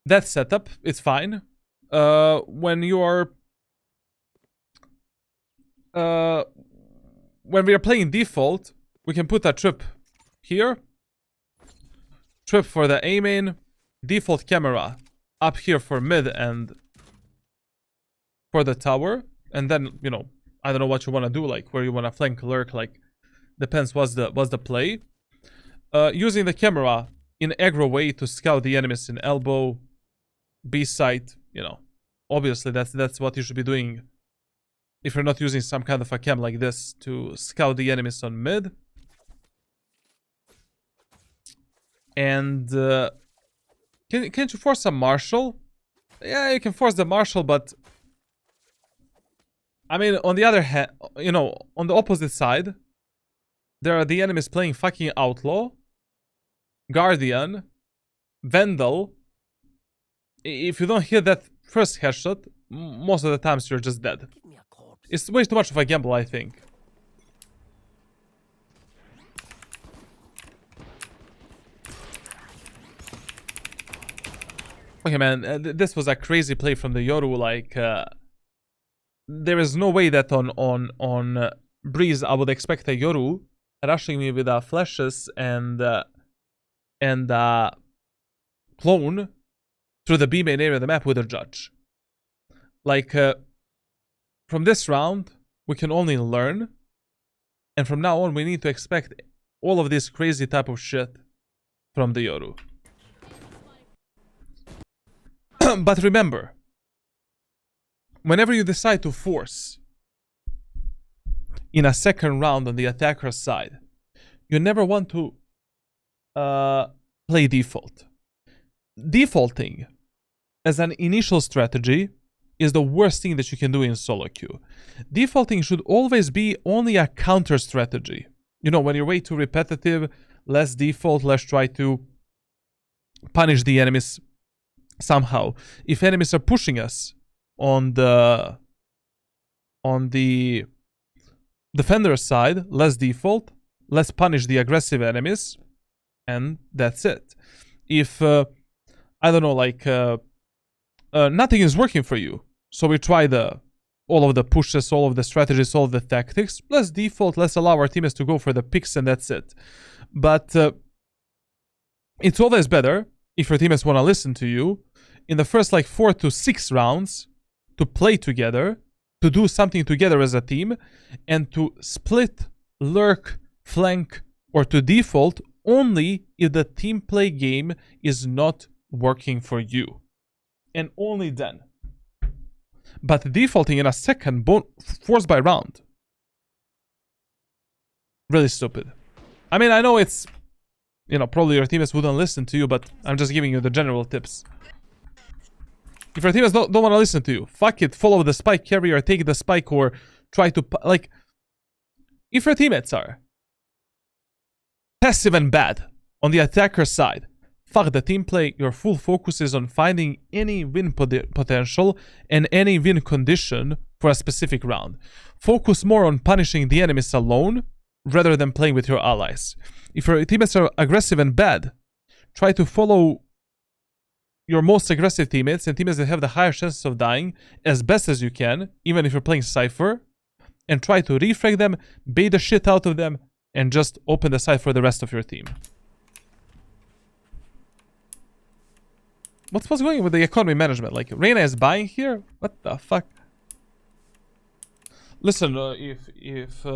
that setup. It's fine. When you are when we are playing default, we can put a trip here, trip for the A main, default camera up here for mid and for the tower, and then, you know, I don't know what you want to do, like where you want to flank lurk, like depends what's the play. Using the camera in aggro way to scout the enemies in elbow, B site, you know, obviously that's what you should be doing if you're not using some kind of a cam like this to scout the enemies on mid. And can't you force a marshal? Yeah, you can force the marshal, but I mean, on the other hand, you know, on the opposite side, there are the enemies playing fucking Outlaw, Guardian, Vandal. If you don't hit that first headshot, most of the times you're just dead. It's way too much of a gamble, I think. Okay, man, this was a crazy play from the Yoru. Like, there is no way that on Breeze I would expect a Yoru rushing me with flashes and clone through the B main area of the map with a judge. Like, from this round, we can only learn, and from now on, we need to expect all of this crazy type of shit from the Yoru. But remember, whenever you decide to force in a second round on the attacker side, you never want to play default. Defaulting as an initial strategy is the worst thing that you can do in solo queue. Defaulting should always be only a counter strategy. You know, when you're way too repetitive, let's default, let's try to punish the enemies somehow. If enemies are pushing us on the defender side, let's default, let's punish the aggressive enemies, and that's it. If I don't know, like nothing is working for you, so we try all of the pushes, all of the strategies, all of the tactics, let's default, let's allow our teammates to go for the picks, and that's it. But it's always better if your teammates want to listen to you in the first like 4 to 6 rounds to play together to do something together as a team and to split, lurk, flank, or to default only if the team play game is not working for you. And only then. But defaulting in a second, forced by round. Really stupid. I mean, I know it's, you know, probably your teammates wouldn't listen to you, but I'm just giving you the general tips. If your teammates don't want to listen to you, fuck it, follow the spike carrier, take the spike, or try to, like, if your teammates are passive and bad on the attacker side, fuck the team play, your full focus is on finding any win potential and any win condition for a specific round. Focus more on punishing the enemies alone rather than playing with your allies. If your teammates are aggressive and bad, try to follow your most aggressive teammates and teammates that have the higher chances of dying as best as you can, even if you're playing Cypher, and try to refrag them, bait the shit out of them, and just open the site for the rest of your team. What's going on with the economy management? Like, Reyna is buying here? What the fuck? Listen, if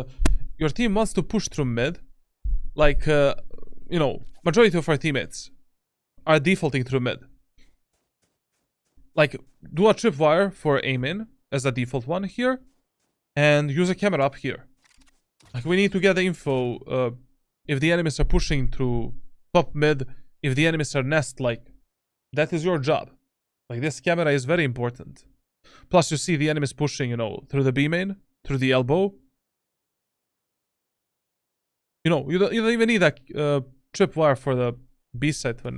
your team wants to push through mid, like, you know, majority of our teammates are defaulting through mid. Like, do a tripwire for aim-in as a default one here, and use a camera up here. Like, we need to get the info, if the enemies are pushing through top mid, if the enemies are nest, like, that is your job. Like, this camera is very important. Plus, you see the enemies pushing, you know, through the B main, through the elbow. You know, you don't even need a tripwire for the B side when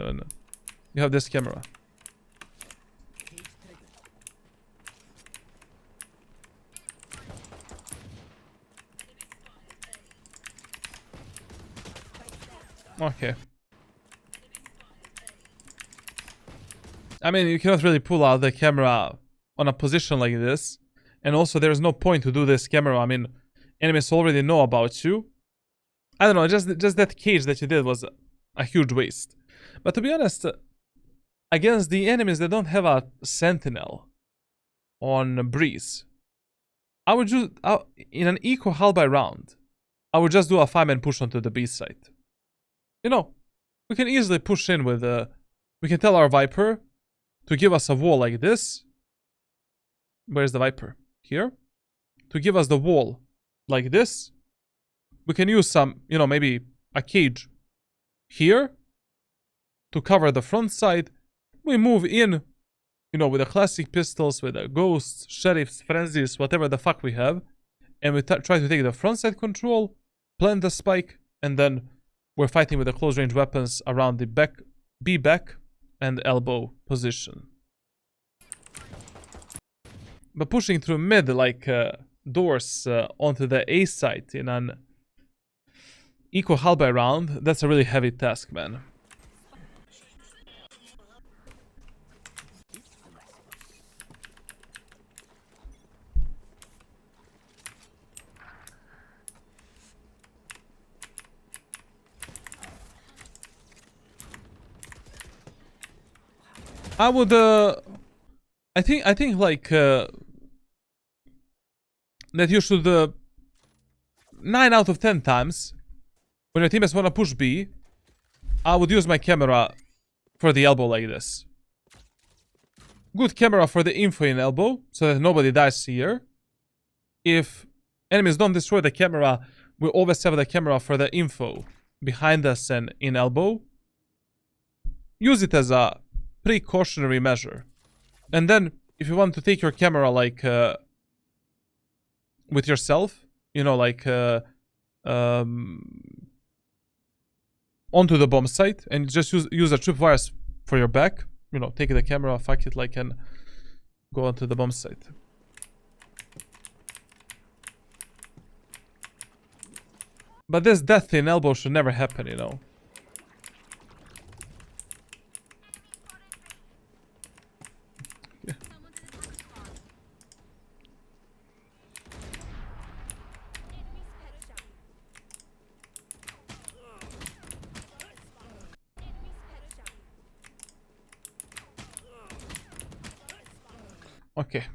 you have this camera. Okay. I mean, you cannot really pull out the camera on a position like this. And also, there's no point to do this camera. I mean, enemies already know about you. I don't know, just that cage that you did was a huge waste. But to be honest, against the enemies that don't have a sentinel on breeze, I would just, in an eco hull by round, I would just do a 5-man push onto the B site. You know, we can easily push in with, we can tell our Viper to give us a wall like this. Where's the Viper? Here. To give us the wall like this. We can use some, you know, maybe a cage here to cover the front side. We move in, you know, with the classic pistols, with the ghosts, sheriffs, frenzies, whatever the fuck we have. And we try to take the front side control, plant the spike, and then we're fighting with the close range weapons around the back, B back, and elbow position. But pushing through mid like doors onto the A site in an eco hull by round, that's a really heavy task, man. I would I think like that you should 9 out of 10 times when your teammates wanna push B, I would use my camera for the elbow like this. Good camera for the info in elbow, so that nobody dies here. If enemies don't destroy the camera, we always have the camera for the info behind us and in elbow. Use it as a precautionary measure. And then, if you want to take your camera like with yourself, you know, like onto the bomb site, and just use a tripwires for your back. You know, take the camera, fuck it, like, and go onto the bomb site. But this death in elbow should never happen, you know. Okay.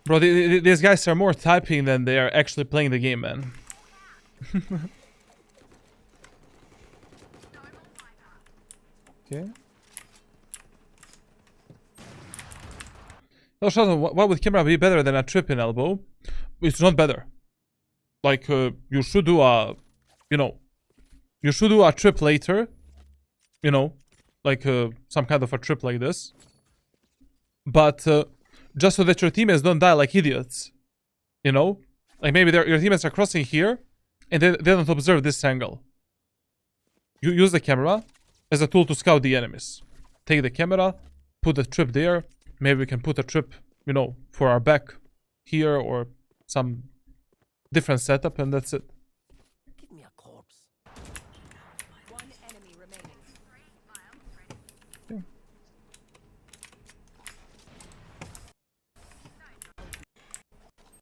Bro, these guys are more typing than they are actually playing the game, man. Okay. Oh, Sheldon, what would camera be better than a trip in elbow? It's not better. Like, you should do a, you should do a trip later. Like some kind of a trip like this. But just so that your teammates don't die like idiots. Like maybe your teammates are crossing here and they don't observe this angle. You use the camera as a tool to scout the enemies. Take the camera, put the trip there. Maybe we can put a trip, for our back here or some different setup, and that's it. Give me a corpse. One enemy remaining.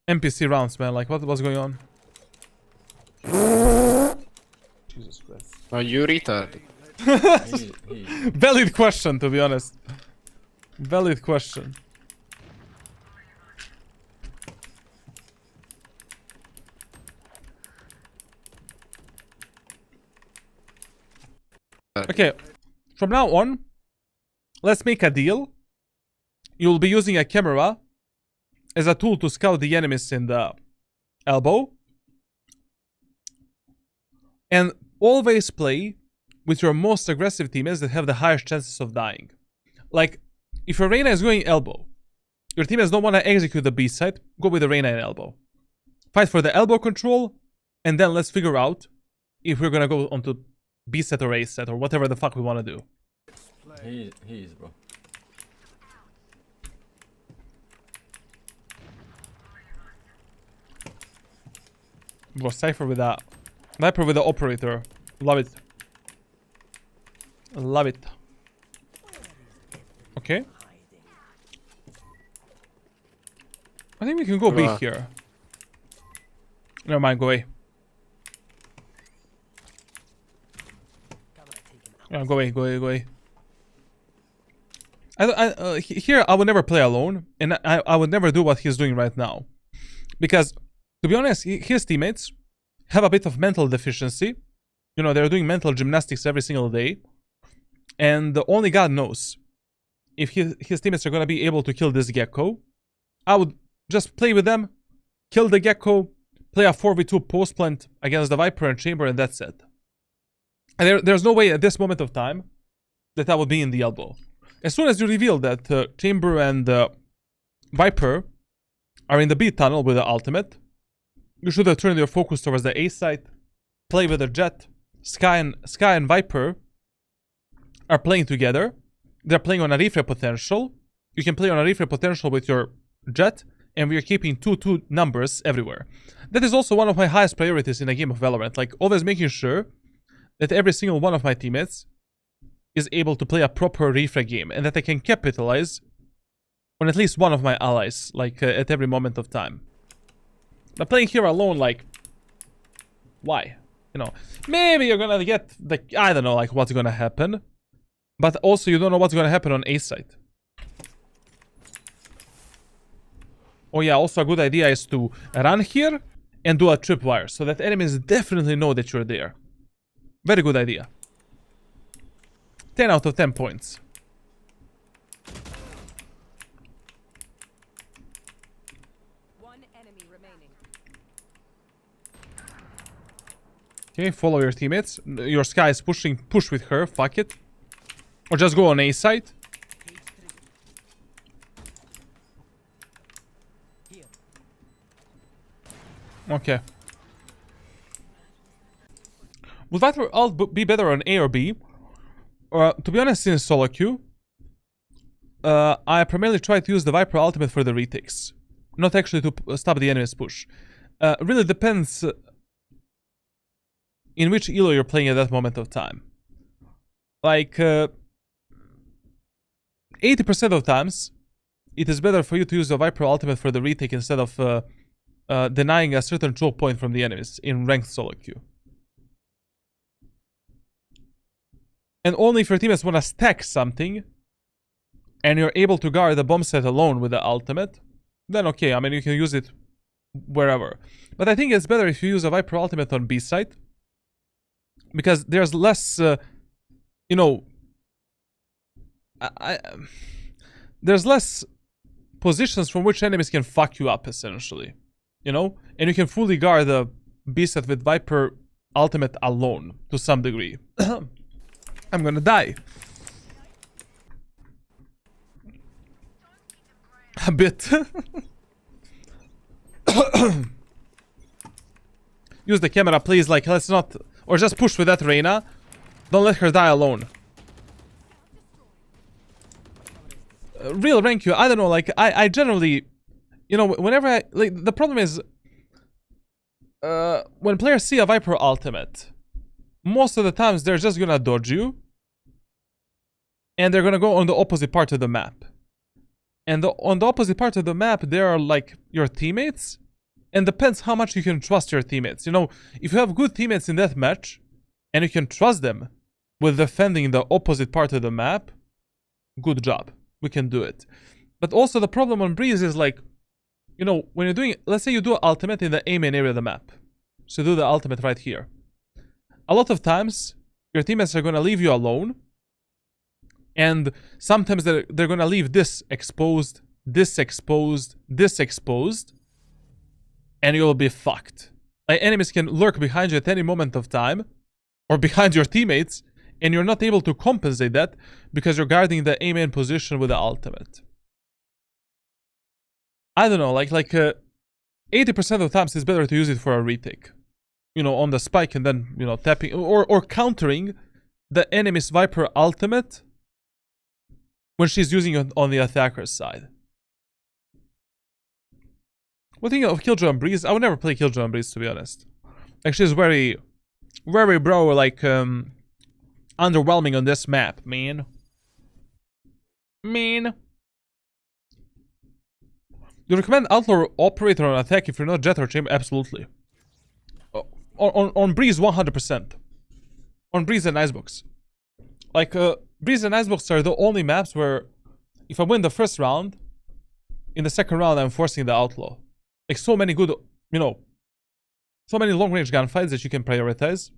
NPC rounds, man. Like, what's going on? Jesus Christ. Oh, you retarded. Valid question, to be honest. Valid question. Okay, from now on, let's make a deal. You'll be using a camera as a tool to scout the enemies in the elbow. And always play with your most aggressive teammates that have the highest chances of dying. Like, if your Reyna is going elbow, your teammates don't want to execute the B side, go with the Reyna in elbow. Fight for the elbow control, and then let's figure out if we're gonna go onto B set or A set or whatever the fuck we want to do. He is, bro. Bro, Cypher with that. Viper with the operator. Love it. Love it. Okay. I think we can go B here. Never mind, go away. Yeah, go away, go away, go away. Here, I would never play alone, and I would never do what he's doing right now. Because, to be honest, his teammates have a bit of mental deficiency. They're doing mental gymnastics every single day. And only God knows if his teammates are going to be able to kill this gecko. I would just play with them, kill the gecko, play a 4v2 post plant against the Viper and Chamber, and that's it. And there's no way at this moment of time that I would be in the elbow. As soon as you reveal that Chamber and Viper are in the B tunnel with the ultimate, you should have turned your focus towards the A side, play with the Jet. Sky and Viper are playing together. They're playing on a refresh potential. You can play on a refresh potential with your Jet, and we are keeping 2-2 numbers everywhere. That is also one of my highest priorities in a game of Valorant. Like, always making sure that every single one of my teammates is able to play a proper refresh game, and that I can capitalize on at least one of my allies, like, at every moment of time. But playing here alone, like, why? Maybe you're gonna get, like, I don't know, like, what's gonna happen. But also, you don't know what's gonna happen on A side. Oh yeah, also a good idea is to run here and do a tripwire, so that enemies definitely know that you're there. Very good idea. 10 out of 10 points. One enemy remaining. Okay, follow your teammates. Your Sky is pushing, push with her, fuck it. Or just go on A side. Okay. Would Viper ult be better on A or B? To be honest, in solo queue, I primarily try to use the Viper ultimate for the retakes. Not actually to stop the enemy's push. Really depends in which elo you're playing at that moment of time. Like, 80% of times, it is better for you to use the Viper ultimate for the retake instead of denying a certain choke point from the enemies in ranked solo queue. And only if your teammates want to stack something, and you're able to guard the bomb set alone with the ultimate, then okay, I mean, you can use it wherever. But I think it's better if you use a Viper ultimate on B side, because there's less, you know, there's less positions from which enemies can fuck you up, essentially, you know? And you can fully guard the B side with Viper ultimate alone, to some degree. I'm gonna die. A bit. Use the camera, please. Like, let's not... Or just push with that Reyna. Don't let her die alone. Real rank you. I don't know, like, I generally... You know, whenever I... Like, the problem is... when players see a Viper ultimate, most of the times they're just gonna dodge you. And they're gonna go on the opposite part of the map. And on the opposite part of the map, there are, like, your teammates. And depends how much you can trust your teammates. You know, if you have good teammates in that match, and you can trust them with defending the opposite part of the map, good job. We can do it. But also the problem on Breeze is like, you know, when you're doing, let's say you do ultimate in the A main area of the map. So do the ultimate right here. A lot of times, your teammates are going to leave you alone. And sometimes they're going to leave this exposed, this exposed, this exposed. And you'll be fucked. Like, enemies can lurk behind you at any moment of time. Or behind your teammates. And you're not able to compensate that. Because you're guarding the A main position with the ultimate. I don't know. Like 80% of the times it's better to use it for a retake. You know, on the spike and then, you know, tapping. Or countering the enemy's Viper ultimate. When she's using it on the attacker's side. What do you think of Killjoy on Breeze? I would never play Killjoy on Breeze, to be honest. Like, she's very, very, bro, like, underwhelming on this map, man. Do you recommend Outlaw Operator on attack if you're not Jet or Chamber? Absolutely. On Breeze, 100%. On Breeze and Icebox. Like, Breeze and Icebox are the only maps where, if I win the first round, in the second round I'm forcing the Outlaw. Like, so many good, you know, so many long-range gunfights that you can prioritize.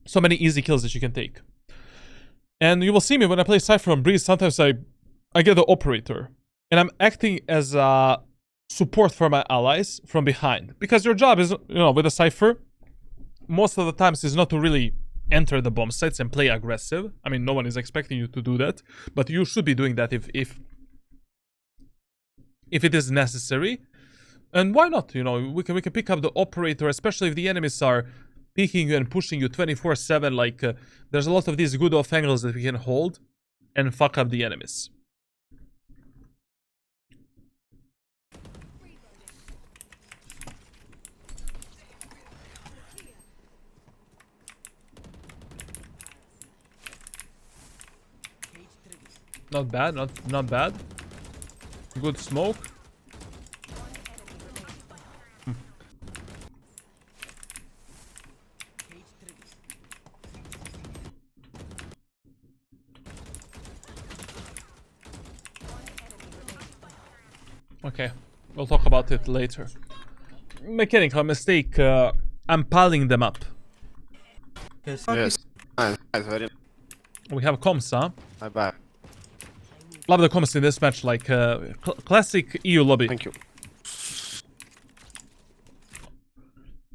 So many easy kills that you can take. And you will see me when I play Cypher on Breeze, sometimes I get the Operator. And I'm acting as a support for my allies from behind. Because your job is, you know, with a Cypher, most of the times is not to really enter the bomb sites and play aggressive. I mean, no one is expecting you to do that. But you should be doing that if it is necessary. And why not? You know, we can pick up the Operator, especially if the enemies are peeking you and pushing you 24/7. Like, there's a lot of these good off angles that we can hold and fuck up the enemies. Not bad, not bad. Good smoke. Okay, we'll talk about it later. Mechanical mistake, I'm piling them up. Yes. Nice, very We have comms, huh? my bad. Love the comms in this match, like classic EU lobby. Thank you.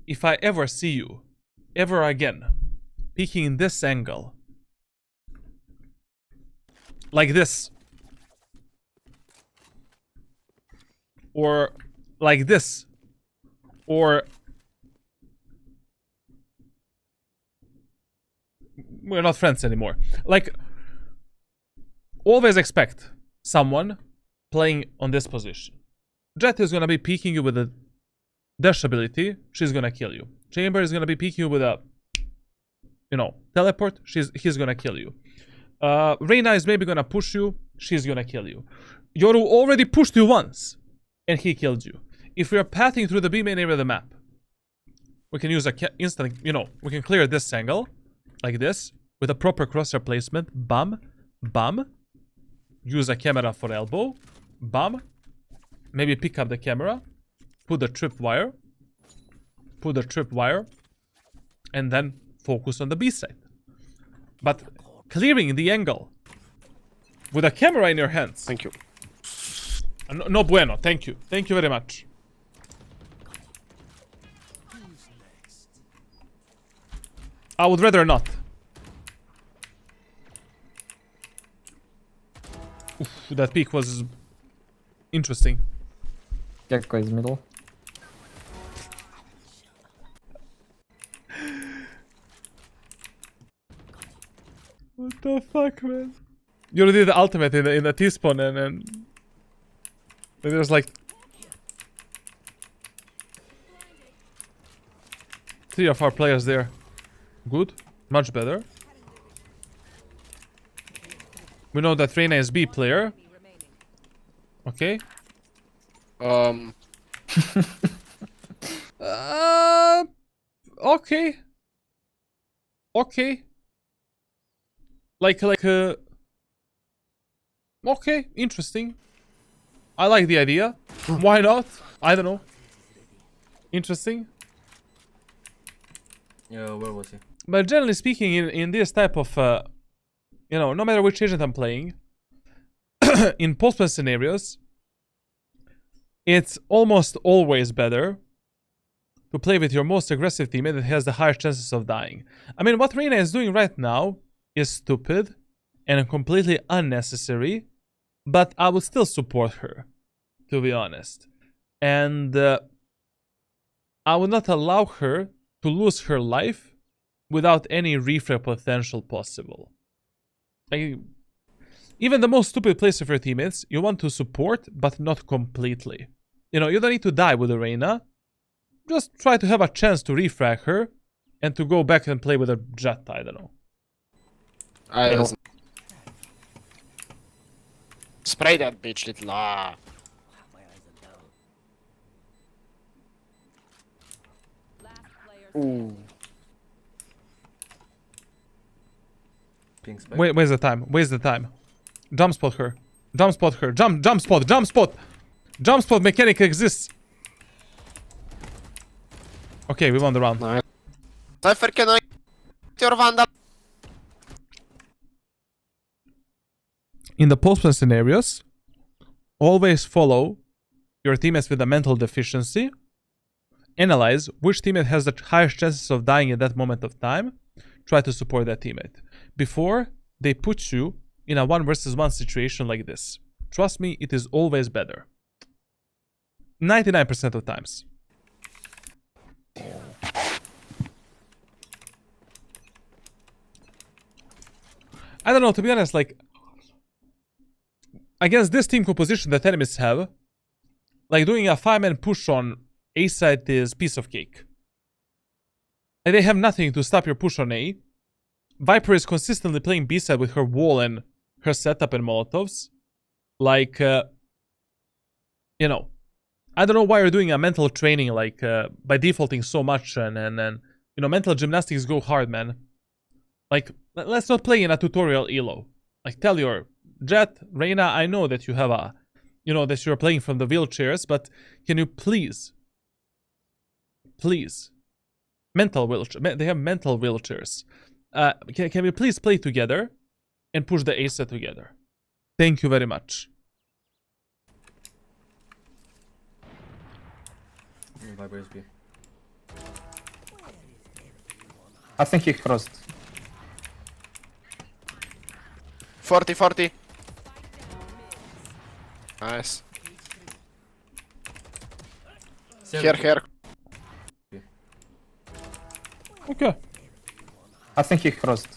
If I ever see you, ever again, peeking in this angle, like this, or like this, or we're not friends anymore. Like, always expect someone playing on this position. Jet is gonna be peeking you with a dash ability, she's gonna kill you. Chamber is gonna be peeking you with a, you know, teleport, he's gonna kill you. Reyna is maybe gonna push you, she's gonna kill you. Yoru already pushed you once, and he killed you. If we are pathing through the B main area of the map, we can use a instant, you know, we can clear this angle, like this, with a proper crosshair placement, bam, bam. Use a camera for elbow, bam. maybe pick up the camera, put the tripwire, and then focus on the B side. But clearing the angle with a camera in your hands. Thank you. No, no bueno, thank you. Thank you very much. I would rather not. Oof, that peek was interesting. Gekko is middle. What the fuck, man? You already did the ultimate in the T-spawn and there's like 3 of our players there. Good. Much better. We know that Reyna is B player. Okay. Okay. Okay. Okay, interesting. I like the idea. Why not? I don't know. Interesting. Yeah, where was he? But generally speaking, in this type of, you know, no matter which agent I'm playing, in post-play scenarios, it's almost always better to play with your most aggressive teammate that has the highest chances of dying. I mean, what Reyna is doing right now is stupid and completely unnecessary, but I would still support her, to be honest. And I would not allow her to lose her life without any refrag potential possible. Like, even the most stupid plays of your teammates, you want to support, but not completely. You know, you don't need to die with Reyna. Just try to have a chance to refrag her and to go back and play with a Jet, I don't know. Spray that bitch, little. Ah. Ooh. Ping spec. Wait, where's the time? Where's the time? Jump spot her. Jump spot her. Jump spot. Jump spot. Jump spot mechanic exists. Okay, we won the round. Nice. Cypher, can I get your Vandal? In the post-play scenarios, always follow your teammates with a mental deficiency. Analyze which teammate has the highest chances of dying at that moment of time. Try to support that teammate before they put you in a 1 versus 1 situation like this. Trust me, it is always better. 99% of times. I don't know, to be honest, like, against this team composition that enemies have, like, doing a 5-man push on A side is piece of cake. Like, they have nothing to stop your push on A. Viper is consistently playing B side with her wall and her setup and molotovs. Like, you know, I don't know why you're doing a mental training, like, by defaulting so much, and you know, mental gymnastics go hard, man. Like, let's not play in a tutorial elo. Like, tell your Jet, Reyna, I know that you have a, you know, that you're playing from the wheelchairs, but can you please, mental wheelchair, they have mental wheelchairs. Can we please play together and push the A set together? Thank you very much. Viper is B. I think he crossed. 40, 40. Nice. Here. Okay. I think he crossed.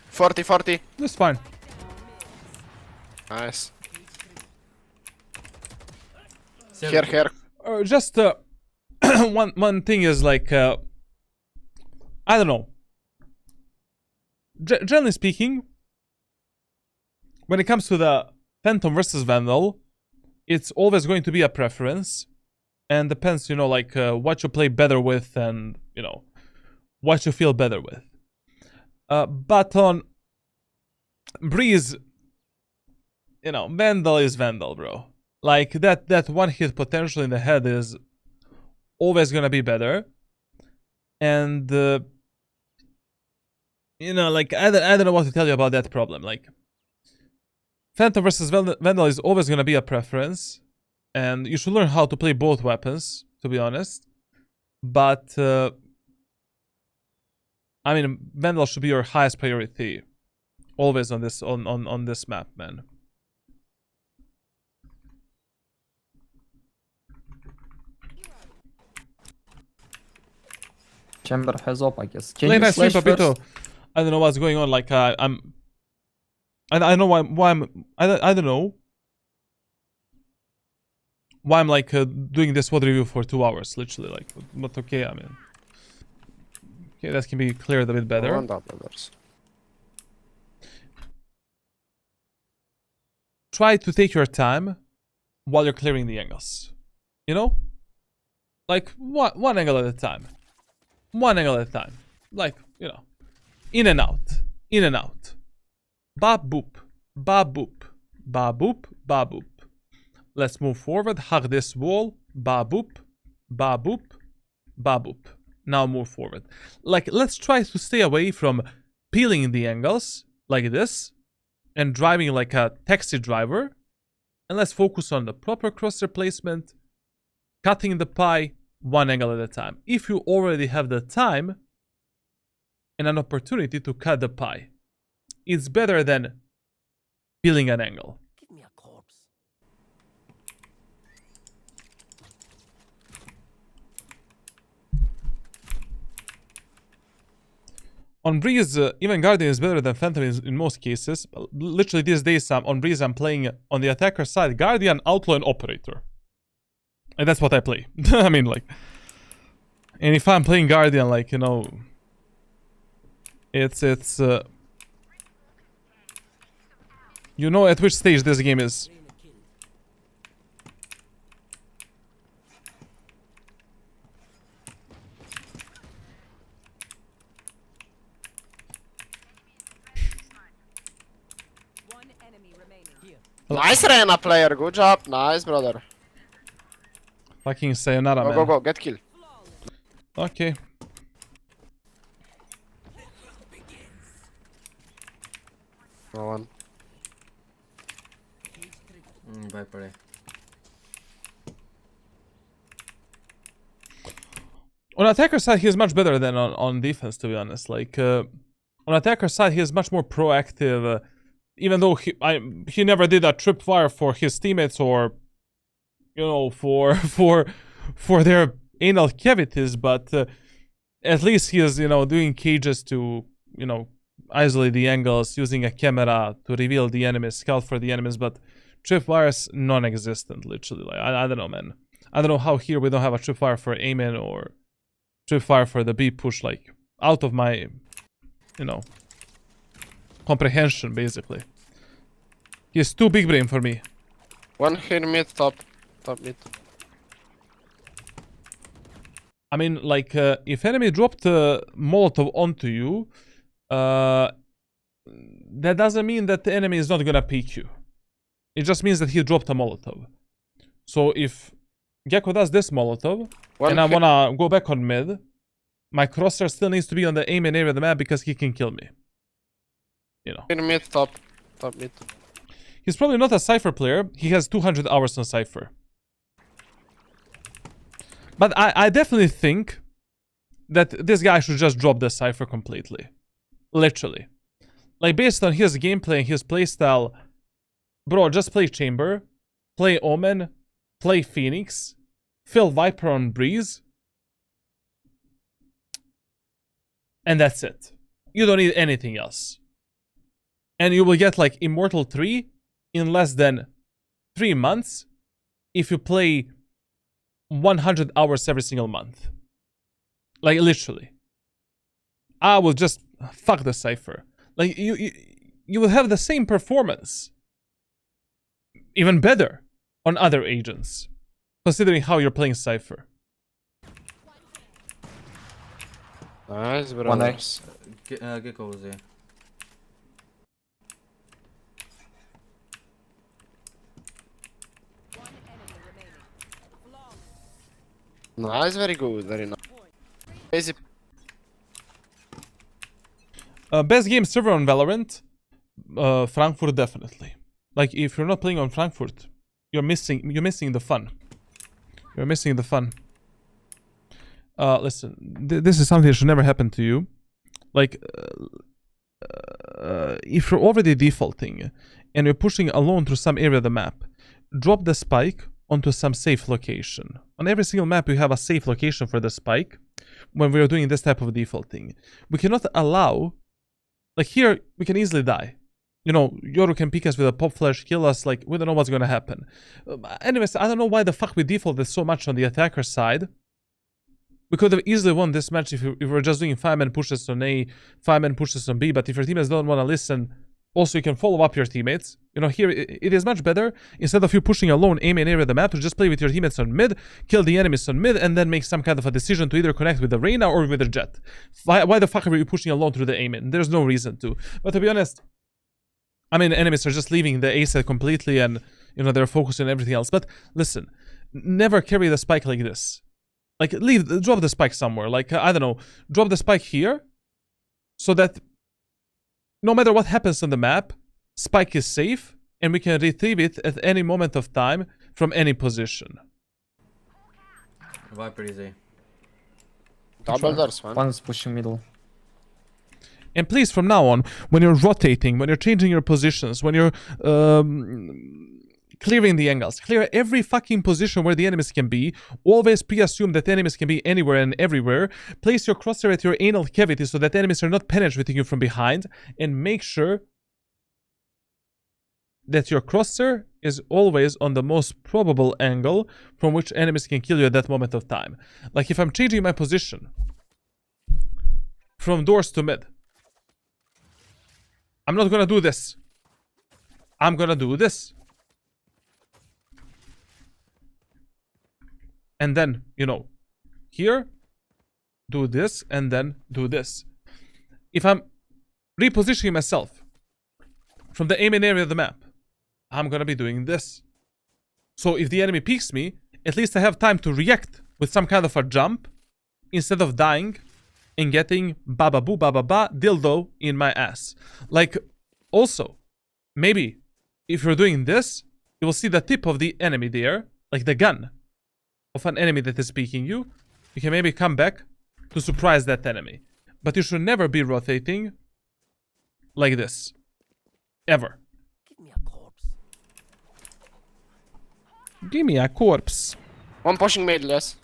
40, 40. That's fine. Nice. Seven. Here. Just one thing is, like, I don't know. Generally speaking, when it comes to the Phantom versus Vandal, it's always going to be a preference, and depends, you know, like, what you play better with, and, you know, what you feel better with. But on Breeze, you know, Vandal is Vandal, bro. Like, that one hit potential in the head is always gonna be better. And, you know, like, I don't know what to tell you about that problem. Like, Phantom versus Vandal is always gonna be a preference. And you should learn how to play both weapons, to be honest. But, I mean, Vandal should be your highest priority. Always on this on this map, man. Chamber has op, I guess. Can Late you night stream, slash Papito. first? I don't know what's going on. Like, I know why I'm. I don't know why I'm like doing this VOD review for 2 hours, literally. Like, but okay, I mean, okay, that can be cleared a bit better. One double doors. Try to take your time while you're clearing the angles. You know, like one angle at a time. One angle at a time. Like, you know, in and out, in and out. Ba boop, ba boop, ba boop, ba boop. Let's move forward. Hug this wall. Ba boop, ba boop, ba boop. Now move forward. Like, let's try to stay away from peeling the angles like this and driving like a taxi driver. And let's focus on the proper crosshair placement, cutting the pie one angle at a time. If you already have the time and an opportunity to cut the pie, it's better than peeling an angle. Give me a corpse. On Breeze, even Guardian is better than Phantom in most cases. Literally these days, on Breeze, I'm playing on the attacker side, Guardian, Outlaw, and Operator. And that's what I play. I mean, like... And if I'm playing Guardian, like, you know... It's you know at which stage this game is. One enemy remaining. Here. Nice Reyna player, good job. Nice, brother. Fucking sayonara, Go, man. go, go, get kill. Okay. No one. Viper. On attacker side, he is much better than on defense, to be honest. Like, on attacker side, he is much more proactive. Even though he never did a tripwire for his teammates or, you know, for their anal cavities, but at least he is, you know, doing cages to, you know, isolate the angles, using a camera to reveal the enemies, scout for the enemies, but tripwires non-existent, literally. Like, I don't know, man. I don't know how here we don't have a tripwire for Amen or tripwire for the B push, like, out of my, you know, comprehension, basically. He's too big brain for me. One here mid, top mid. I mean, like, if enemy dropped Molotov onto you, that doesn't mean that the enemy is not gonna peek you. It just means that he dropped a Molotov. So if Gecko does this Molotov, and I wanna go back on mid, my crosshair still needs to be on the aim and area of the map because he can kill me. You know. Here mid, top mid. He's probably not a Cypher player. He has 200 hours on Cypher. But I definitely think that this guy should just drop the Cypher completely. Literally. Like, based on his gameplay and his playstyle, bro, just play Chamber, play Omen, play Phoenix, fill Viper on Breeze, and that's it. You don't need anything else. And you will get, like, Immortal 3 in less than 3 months if you play 100 hours every single month. Like, literally. I will just fuck the Cypher. Like, you will have the same performance. Even better on other agents. Considering how you're playing Cypher. Nice, brothers. Gecko was there. Nice, very good, very nice. Basic. Best game server on Valorant? Frankfurt definitely. Like if you're not playing on Frankfurt, you're missing the fun. You're missing the fun. Listen, this is something that should never happen to you. Like, if you're already defaulting and you're pushing alone through some area of the map, drop the spike onto some safe location. On every single map, you have a safe location for the spike when we are doing this type of defaulting. We cannot allow, like here, we can easily die. You know, Yoru can pick us with a pop flash, kill us, like, we don't know what's gonna happen. Anyways, I don't know why the fuck we defaulted so much on the attacker side. We could have easily won this match if we were just doing 5-man pushes on A, 5-man pushes on B, but if your teammates don't want to listen, also you can follow up your teammates. You know, here it is much better, instead of you pushing alone A main area of the map, to just play with your teammates on mid, kill the enemies on mid, and then make some kind of a decision to either connect with the Reyna or with the Jet. Why the fuck are you pushing alone through the A main? There's no reason to. But to be honest, I mean, enemies are just leaving the A side completely and, you know, they're focused on everything else. But listen, never carry the spike like this. Like, drop the spike somewhere. Like, I don't know, drop the spike here so that no matter what happens on the map, spike is safe and we can retrieve it at any moment of time from any position. Viper is A. Double doors, man. One is pushing middle. And please, from now on, when you're rotating, when you're changing your positions, when you're clearing the angles, clear every fucking position where the enemies can be. Always pre-assume that enemies can be anywhere and everywhere. Place your crosshair at your anal cavity so that enemies are not penetrating you from behind. And make sure that your crosshair is always on the most probable angle from which enemies can kill you at that moment of time. Like if I'm changing my position from doors to mid, I'm not gonna do this. I'm gonna do this. And then, you know, here, do this, and then do this. If I'm repositioning myself from the aiming area of the map, I'm gonna be doing this. So if the enemy peeks me, at least I have time to react with some kind of a jump instead of dying and getting baba boo baba ba dildo in my ass. Like, also, maybe if you're doing this, you will see the tip of the enemy there, like the gun of an enemy that is peeking you. You can maybe come back to surprise that enemy. But you should never be rotating like this. Ever. Give me a corpse. Give me a corpse. One pushing mid, less.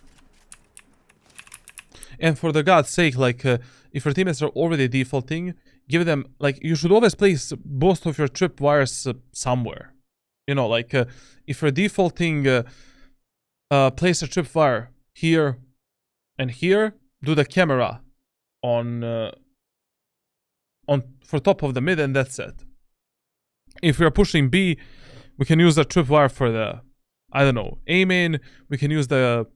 And for the God's sake, like, if your teammates are already defaulting, give them, like, you should always place both of your tripwires somewhere. You know, like, if you're defaulting, place a tripwire here and here, do the camera on for top of the mid, and that's it. If we're pushing B, we can use a tripwire for the, I don't know, A main. We can use the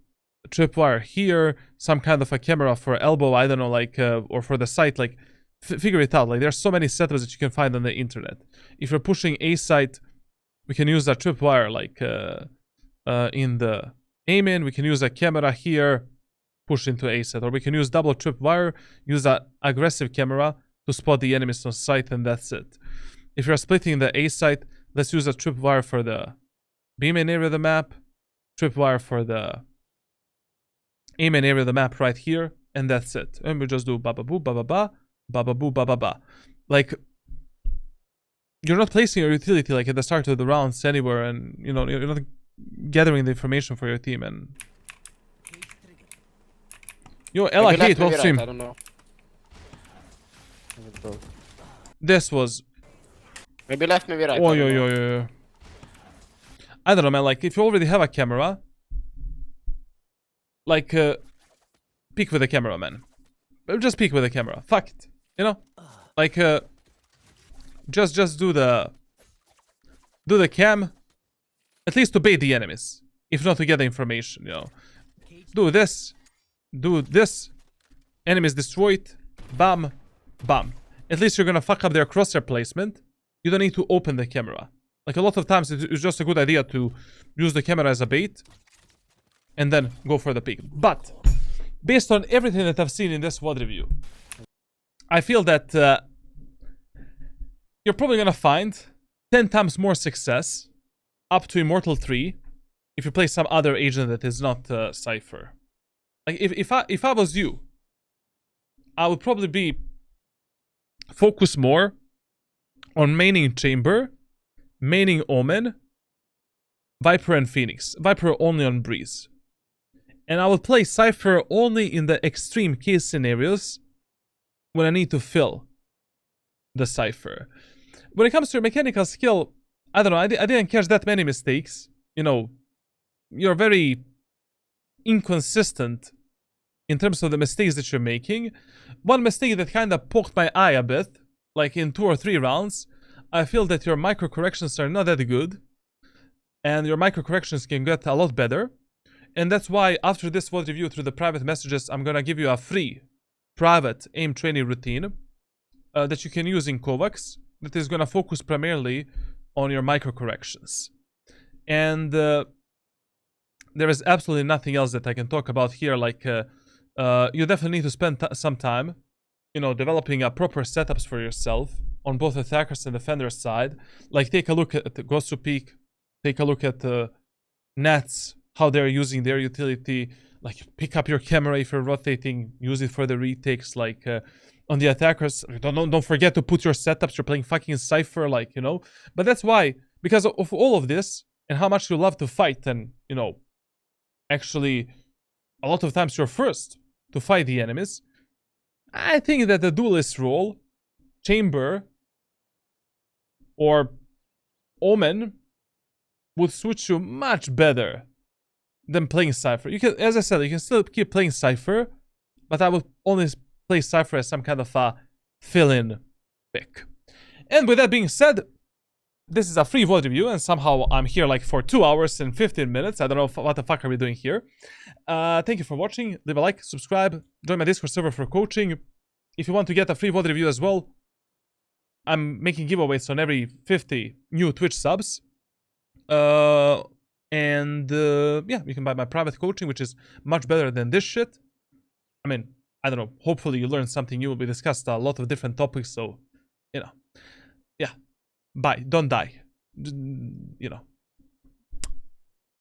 tripwire here, some kind of a camera for elbow, I don't know, like, or for the site, like, figure it out. Like, there's so many setups that you can find on the internet. If you're pushing A site, we can use a tripwire, like, in the A main. We can use a camera here, push into A site, or we can use double tripwire, use that aggressive camera to spot the enemies on site, and that's it. If you're splitting the A site, let's use a tripwire for the B main area of the map, tripwire for the A main area of the map right here, and that's it. And we just do ba ba boo ba ba ba, ba ba boo ba ba ba. Like, you're not placing your utility like at the start of the rounds anywhere, and you know, you're not gathering the information for your team. And yo, Ella Maybe left, Kate, well maybe stream. right, I don't know. This was Maybe left, maybe right. oh I don't know. yo. I don't know, man. Like, if you already have a camera, like, peek with the camera, man. Just peek with the camera. Fuck it, you know. Like, just do the cam, at least to bait the enemies, if not to get the information. You know, do this, enemies destroyed, bam, bam. At least you're gonna fuck up their crosshair placement. You don't need to open the camera. Like, a lot of times it's just a good idea to use the camera as a bait and then go for the peak. But based on everything that I've seen in this VOD review, I feel that you're probably gonna find 10 times more success up to Immortal 3 if you play some other agent that is not Cypher. Like if I was you, I would probably be focus more on maining Chamber, maining Omen, Viper and Phoenix. Viper only on Breeze. And I would play Cypher only in the extreme case scenarios when I need to fill the Cypher. When it comes to your mechanical skill, I don't know, I didn't catch that many mistakes. You know, you're very inconsistent in terms of the mistakes that you're making. One mistake that kind of poked my eye a bit, like in 2 or 3 rounds, I feel that your micro corrections are not that good, and your micro corrections can get a lot better. And that's why after this VOD review through the private messages, I'm gonna give you a free private aim training routine that you can use in Kovacs that is gonna focus primarily on your micro corrections. And there is absolutely nothing else that I can talk about here. Like you definitely need to spend some time, you know, developing a proper setups for yourself on both attackers and defenders side. Like take a look at the Ghost to Peak, take a look at the Nats, how they're using their utility. Like pick up your camera if you're rotating, use it for the retakes. Like on the attackers, don't forget to put your setups. You're playing fucking Cypher, like, you know. But that's why, because of all of this and how much you love to fight, and you know, actually a lot of times you're first to fight the enemies, I think that the duelist role, Chamber or Omen, would suit you much better than playing Cypher. You can, as I said, you can still keep playing Cypher, but I would only play Cypher as some kind of a fill-in pick. And with that being said, this is a free VOD review, and somehow I'm here like for 2 hours and 15 minutes. I don't know what the fuck are we doing here. Thank you for watching. Leave a like, subscribe, join my Discord server for coaching. If you want to get a free VOD review as well, I'm making giveaways on every 50 new Twitch subs. Yeah, you can buy my private coaching, which is much better than this shit. I mean, I don't know, hopefully you learned something new. We discussed a lot of different topics, so, you know, yeah. Bye, don't die, you know.